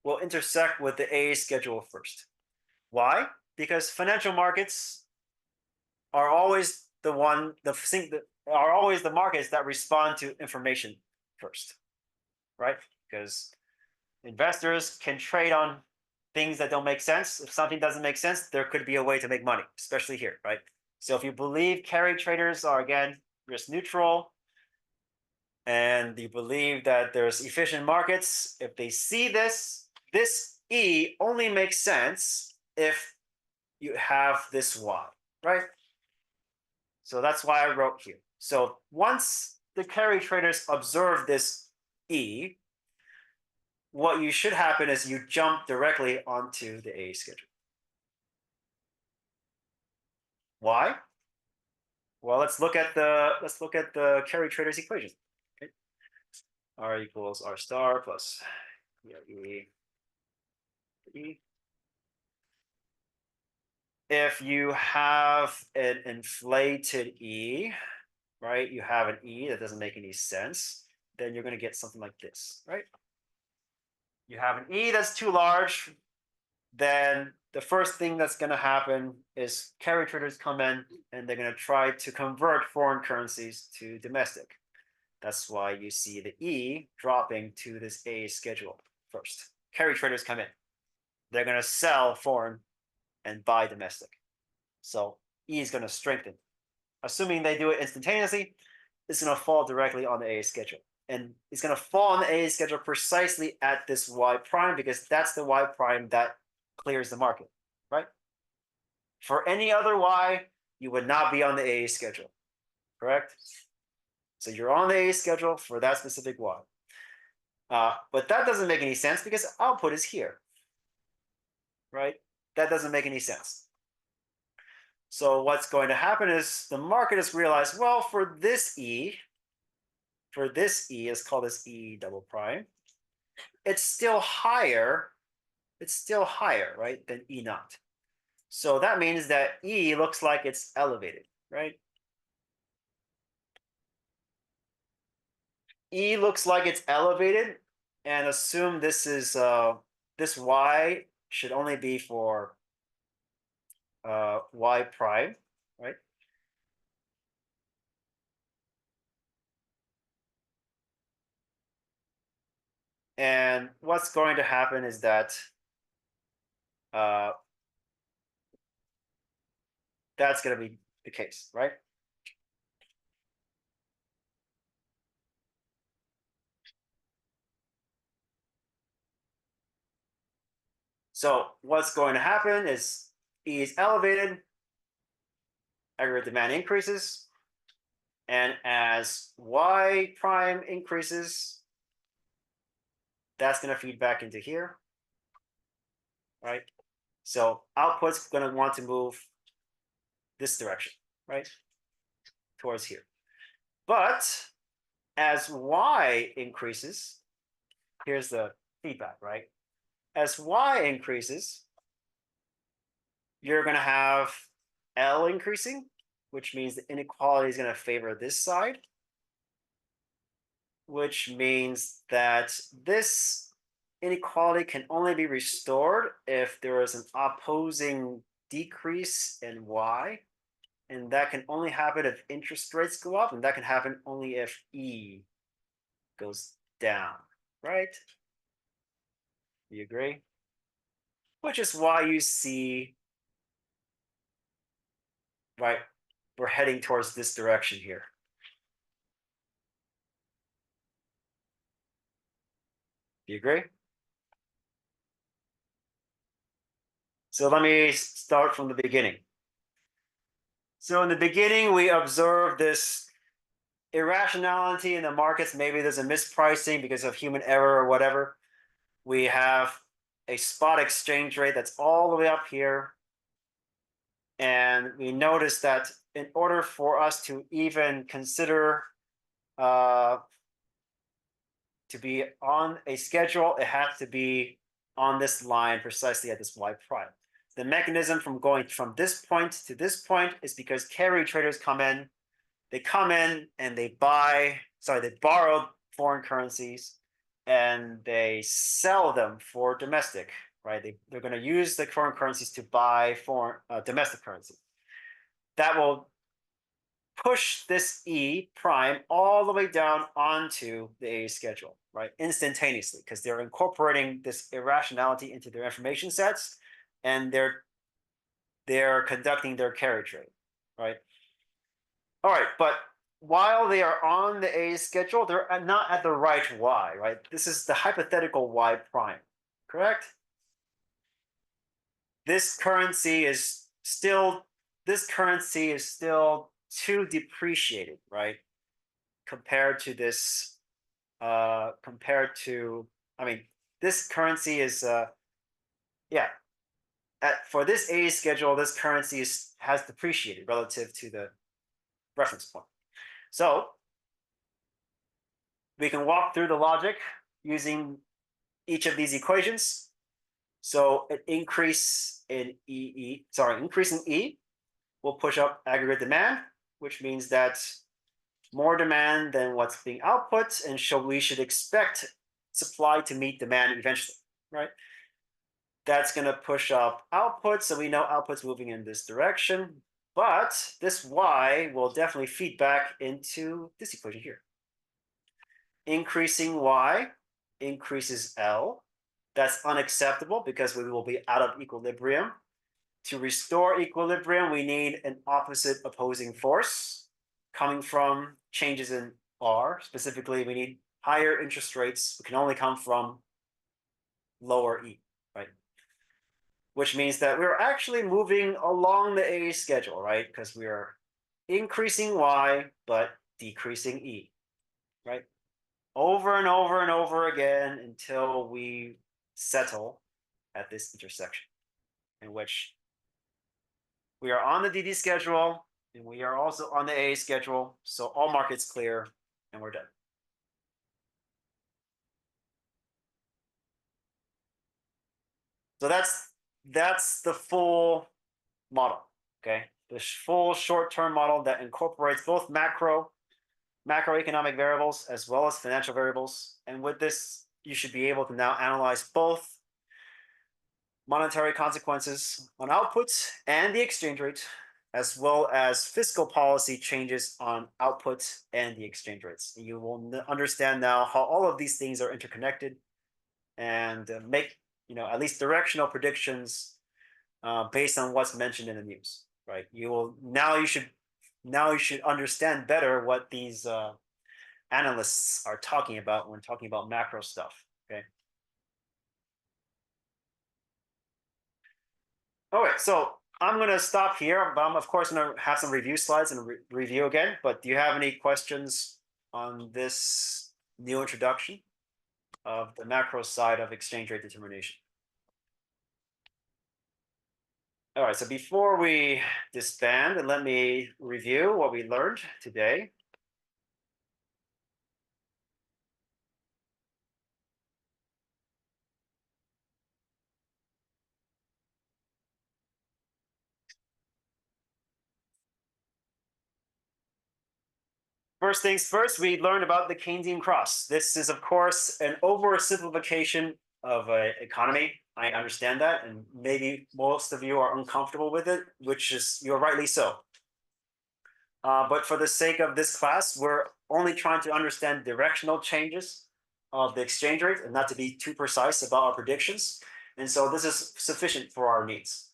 will intersect with the A schedule first. Why? Because financial markets are always are always the markets that respond to information first, right? Because investors can trade on things that don't make sense. If something doesn't make sense, there could be a way to make money, especially here, right? So if you believe carry traders are, again, risk neutral, and you believe that there's efficient markets, if they see this E only makes sense if you have this Y, right? So that's why I wrote here. So once the carry traders observe this E, what you should happen is you jump directly onto the A schedule. Why? Well, let's look at the carry traders equation. Okay. R equals R star plus E. If you have an inflated E, right? You have an E that doesn't make any sense, then you're going to get something like this, right? You have an E that's too large, then the first thing that's going to happen is carry traders come in and they're going to try to convert foreign currencies to domestic. That's why you see the E dropping to this A schedule first. Carry traders come in. They're going to sell foreign and buy domestic. So E is going to strengthen. Assuming they do it instantaneously, it's going to fall directly on the A schedule. And it's going to fall on the A schedule precisely at this Y prime because that's the Y prime that clears the market, right? For any other Y, you would not be on the A schedule, correct? So you're on the A schedule for that specific Y. But that doesn't make any sense because output is here, right? That doesn't make any sense. So what's going to happen is the market has realized, well, for this E, let's call this E double prime, it's still higher, right, than E naught. So that means that E looks like it's elevated, right? E looks like it's elevated, and assume this is this Y should only be for Y prime, right? And what's going to happen is that that's going to be the case, right? So what's going to happen is E is elevated, aggregate demand increases, and as Y prime increases, that's going to feed back into here, right? So output's going to want to move this direction, right? Towards here. But as Y increases, here's the feedback, right? As Y increases, you're going to have L increasing, which means the inequality is going to favor this side, which means that this inequality can only be restored if there is an opposing decrease in Y. And that can only happen if interest rates go up, and that can happen only if E goes down, right? You agree? Which is why you see, right, we're heading towards this direction here. You agree? So let me start from the beginning. So in the beginning, we observed this irrationality in the markets. Maybe there's a mispricing because of human error or whatever. We have a spot exchange rate that's all the way up here. And we notice that in order for us to even consider to be on a schedule, it has to be on this line precisely at this y prime. The mechanism from going from this point to this point is because carry traders come in, they come in and they borrow foreign currencies and they sell them for domestic, right? They're going to use the foreign currencies to buy foreign domestic currency. That will push this E prime all the way down onto the A schedule, right? Instantaneously, because they're incorporating this irrationality into their information sets and they're conducting their carry trade, right? All right, but while they are on the A schedule, they're not at the right Y, right? This is the hypothetical Y prime, correct? This currency is still too depreciated, right? Compared to this, I mean, this currency is, for this A schedule, this currency has depreciated relative to the reference point. So we can walk through the logic using each of these equations. So an increase in E will push up aggregate demand, which means that more demand than what's being output, and we should expect supply to meet demand eventually, right? That's going to push up output, so we know output's moving in this direction, but this Y will definitely feed back into this equation here. Increasing Y increases L. That's unacceptable because we will be out of equilibrium. To restore equilibrium, we need an opposite opposing force coming from changes in R. Specifically, we need higher interest rates. It can only come from lower E, right? Which means that we're actually moving along the A schedule, right? Because we are increasing Y, but decreasing E, right? Over and over and over again until we settle at this intersection in which we are on the DD schedule and we are also on the A schedule. So all markets clear and we're done. So that's the full model, okay? The full short-term model that incorporates both macroeconomic variables as well as financial variables. And with this, you should be able to now analyze both monetary consequences on outputs and the exchange rate, as well as fiscal policy changes on output and the exchange rates. You will understand now how all of these things are interconnected and make at least directional predictions based on what's mentioned in the news, right? You should understand better what these analysts are talking about when talking about macro stuff, okay? Okay, so I'm going to stop here, but I'm of course going to have some review slides and review again. But do you have any questions on this new introduction of the macro side of exchange rate determination? All right, so before we disband, let me review what we learned today. First things first, we learned about the Keynesian cross. This is, of course, an oversimplification of an economy. I understand that, and maybe most of you are uncomfortable with it, which is you're rightly so. But for the sake of this class, we're only trying to understand directional changes of the exchange rate and not to be too precise about our predictions. And so this is sufficient for our needs.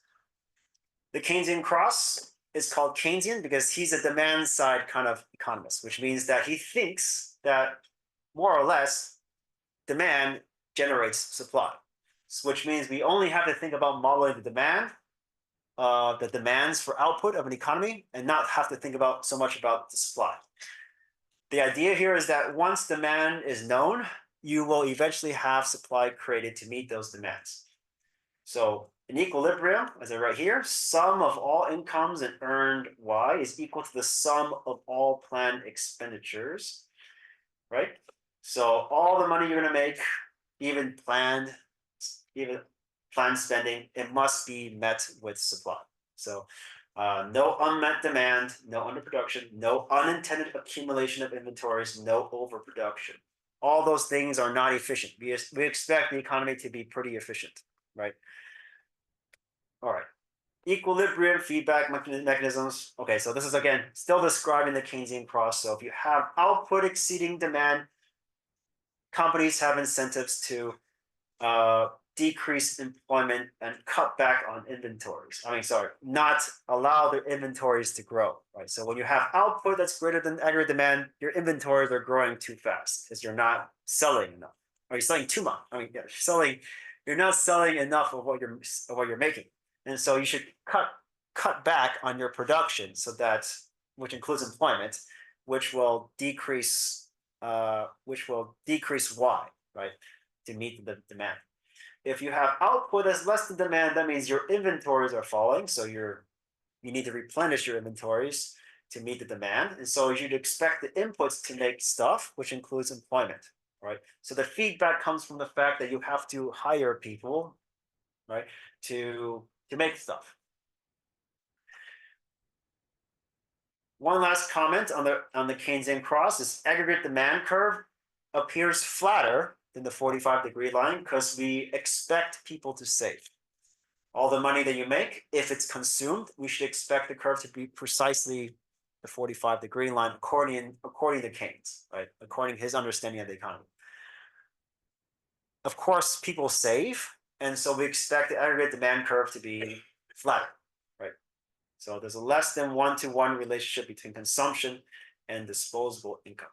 The Keynesian cross is called Keynesian because he's a demand side kind of economist, which means that he thinks that more or less demand generates supply, which means we only have to think about modeling the demands for output of an economy and not have to think about so much about the supply. The idea here is that once demand is known, you will eventually have supply created to meet those demands. So in equilibrium, as I write here, sum of all incomes and earned Y is equal to the sum of all planned expenditures, right? So all the money you're going to make, even planned spending, it must be met with supply. So no unmet demand, no underproduction, no unintended accumulation of inventories, no overproduction. All those things are not efficient. We expect the economy to be pretty efficient, right? All right. Equilibrium feedback mechanisms. Okay, so this is again still describing the Keynesian cross. So if you have output exceeding demand, companies have incentives to decrease employment and cut back on inventories. Not allow their inventories to grow, right? So when you have output that's greater than aggregate demand, your inventories are growing too fast because you're not selling enough, or you're selling too much. You're not selling enough of what you're making, and so you should cut back on your production, so that, which includes employment, which will decrease Y, right, to meet the demand. If you have output that's less than demand, that means your inventories are falling. So you need to replenish your inventories to meet the demand. And so you'd expect the inputs to make stuff, which includes employment, right? So the feedback comes from the fact that you have to hire people, right, to make stuff. One last comment on the Keynesian cross is aggregate demand curve appears flatter than the 45-degree line because we expect people to save. All the money that you make, if it's consumed, we should expect the curve to be precisely the 45-degree line according to Keynes, right? According to his understanding of the economy. Of course, people save, and so we expect the aggregate demand curve to be flatter, right? So there's a less than 1-to-1 relationship between consumption and disposable income.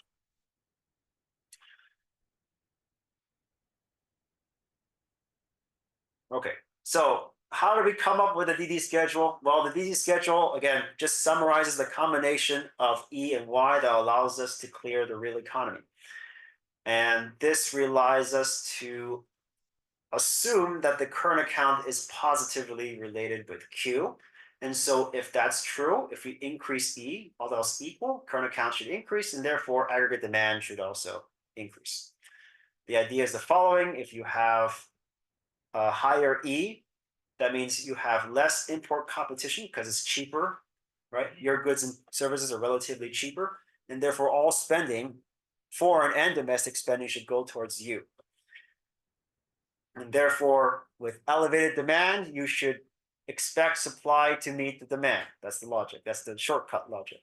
Okay, so how do we come up with a DD schedule? Well, the DD schedule, again, just summarizes the combination of E and Y that allows us to clear the real economy. And this relies us to assume that the current account is positively related with Q. And so if that's true, if we increase E, all else equal, current account should increase, and therefore aggregate demand should also increase. The idea is the following: if you have a higher E, that means you have less import competition because it's cheaper, right? Your goods and services are relatively cheaper, and therefore all spending, foreign and domestic spending, should go towards you. And therefore, with elevated demand, you should expect supply to meet the demand. That's the logic. That's the shortcut logic.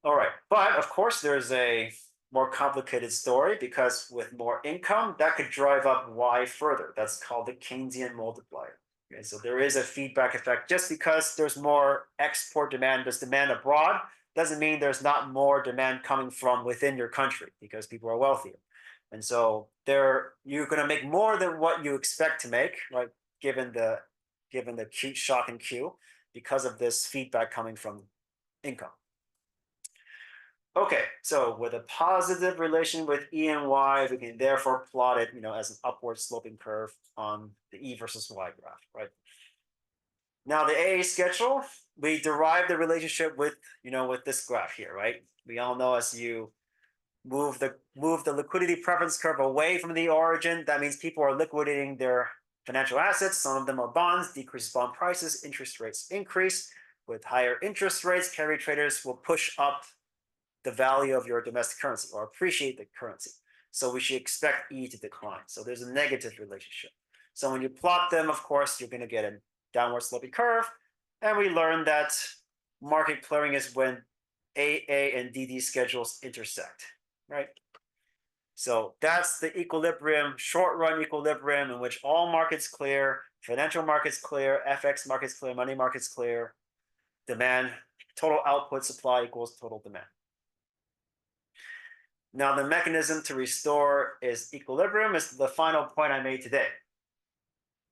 All right, but of course, there's a more complicated story, because with more income, that could drive up Y further. That's called the Keynesian multiplier. Okay, so there is a feedback effect. Just because there's more export demand, there's demand abroad, doesn't mean there's not more demand coming from within your country, because people are wealthier. And so you're going to make more than what you expect to make, right? Given the Q shock in Q, because of this feedback coming from income. Okay, so with a positive relation with E and Y, we can therefore plot it, as an upward sloping curve on the E versus Y graph, right? Now the AA schedule, we derive the relationship with this graph here, right? We all know, as you move the liquidity preference curve away from the origin, that means people are liquidating their financial assets. Some of them are bonds, decrease bond prices, interest rates increase. With higher interest rates, carry traders will push up the value of your domestic currency or appreciate the currency. So we should expect E to decline. So there's a negative relationship. So when you plot them, of course, you're going to get a downward sloping curve. And we learned that market clearing is when AA and DD schedules intersect, right? So that's the equilibrium, short run equilibrium, in which all markets clear, financial markets clear, FX markets clear, money markets clear, demand, total output supply equals total demand. Now, the mechanism to restore is equilibrium is the final point I made today,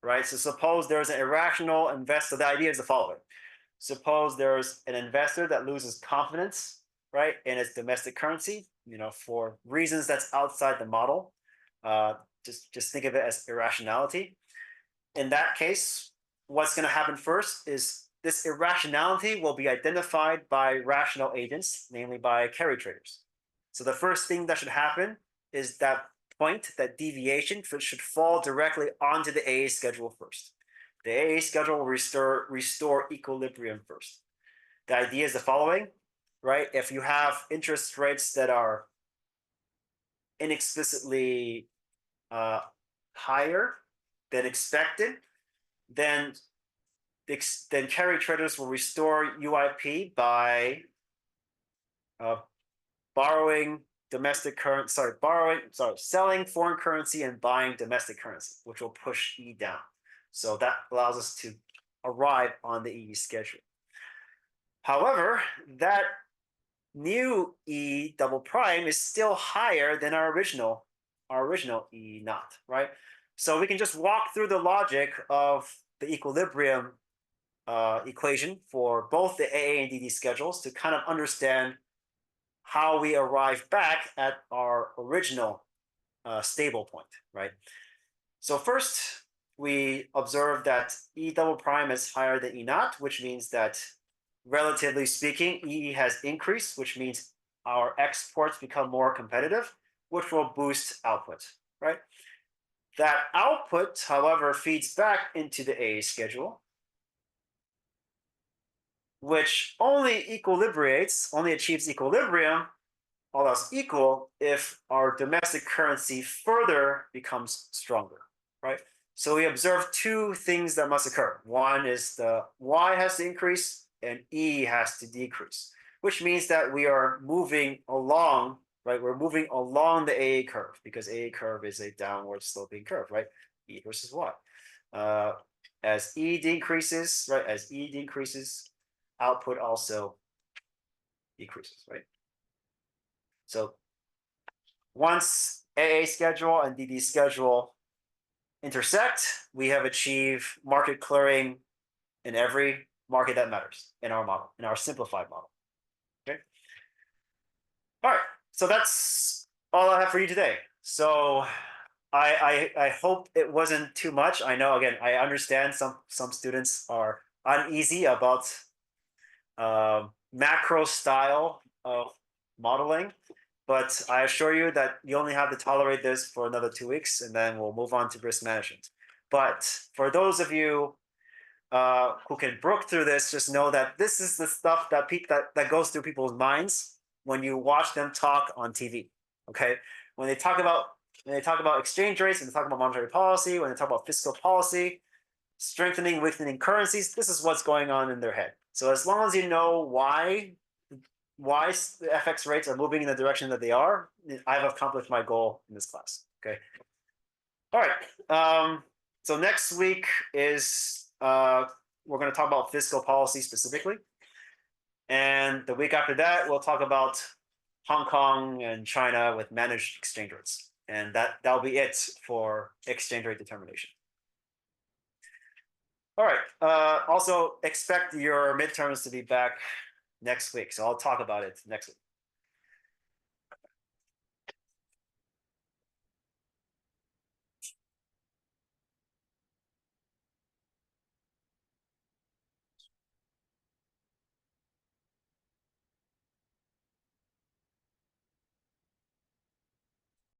right? So suppose there's an irrational investor. The idea is the following. Suppose there's an investor that loses confidence, right, in its domestic currency, for reasons that's outside the model. Just think of it as irrationality. in that case, what's going to happen first is this irrationality will be identified by rational agents, namely by carry traders. So the first thing that should happen is that point, that deviation should fall directly onto the AA schedule first. The AA schedule will restore equilibrium first. The idea is the following, right? If you have interest rates that are inexplicitly higher than expected, then carry traders will restore UIP by selling foreign currency and buying domestic currency, which will push E down. So that allows us to arrive on the E schedule. However, that new E double prime is still higher than our original E naught, right? So we can just walk through the logic of the equilibrium equation for both the AA and DD schedules to kind of understand how we arrive back at our original stable point, right? So first, we observe that E double prime is higher than E naught, which means that relatively speaking, E has increased, which means our exports become more competitive, which will boost output, right? That output, however, feeds back into the AA schedule, which only achieves equilibrium, all else equal, if our domestic currency further becomes stronger, right? So we observe two things that must occur. One is the Y has to increase and E has to decrease, which means that we are moving along, right? We're moving along the AA curve because AA curve is a downward sloping curve, right? E versus Y. As E decreases, right? As E decreases, output also decreases, right? So once AA schedule and DD schedule intersect, we have achieved market clearing in every market that matters in our model, in our simplified model. Okay. All right. So that's all I have for you today. So I hope it wasn't too much. I know, again, I understand some students are uneasy about macro style of modeling, but I assure you that you only have to tolerate this for another 2 weeks, and then we'll move on to risk management. But for those of you who can brook through this, just know that this is the stuff that goes through people's minds when you watch them talk on TV. Okay, when they talk about exchange rates, when they talk about monetary policy, when they talk about fiscal policy, strengthening, weakening currencies, this is what's going on in their head. So as long as you know why the FX rates are moving in the direction that they are, I've accomplished my goal in this class. Okay. All right. So next week is we're going to talk about fiscal policy specifically, and the week after that we'll talk about Hong Kong and China with managed exchange rates, and that'll be it for exchange rate determination. All right. Also expect your midterms to be back next week, so I'll talk about it next week.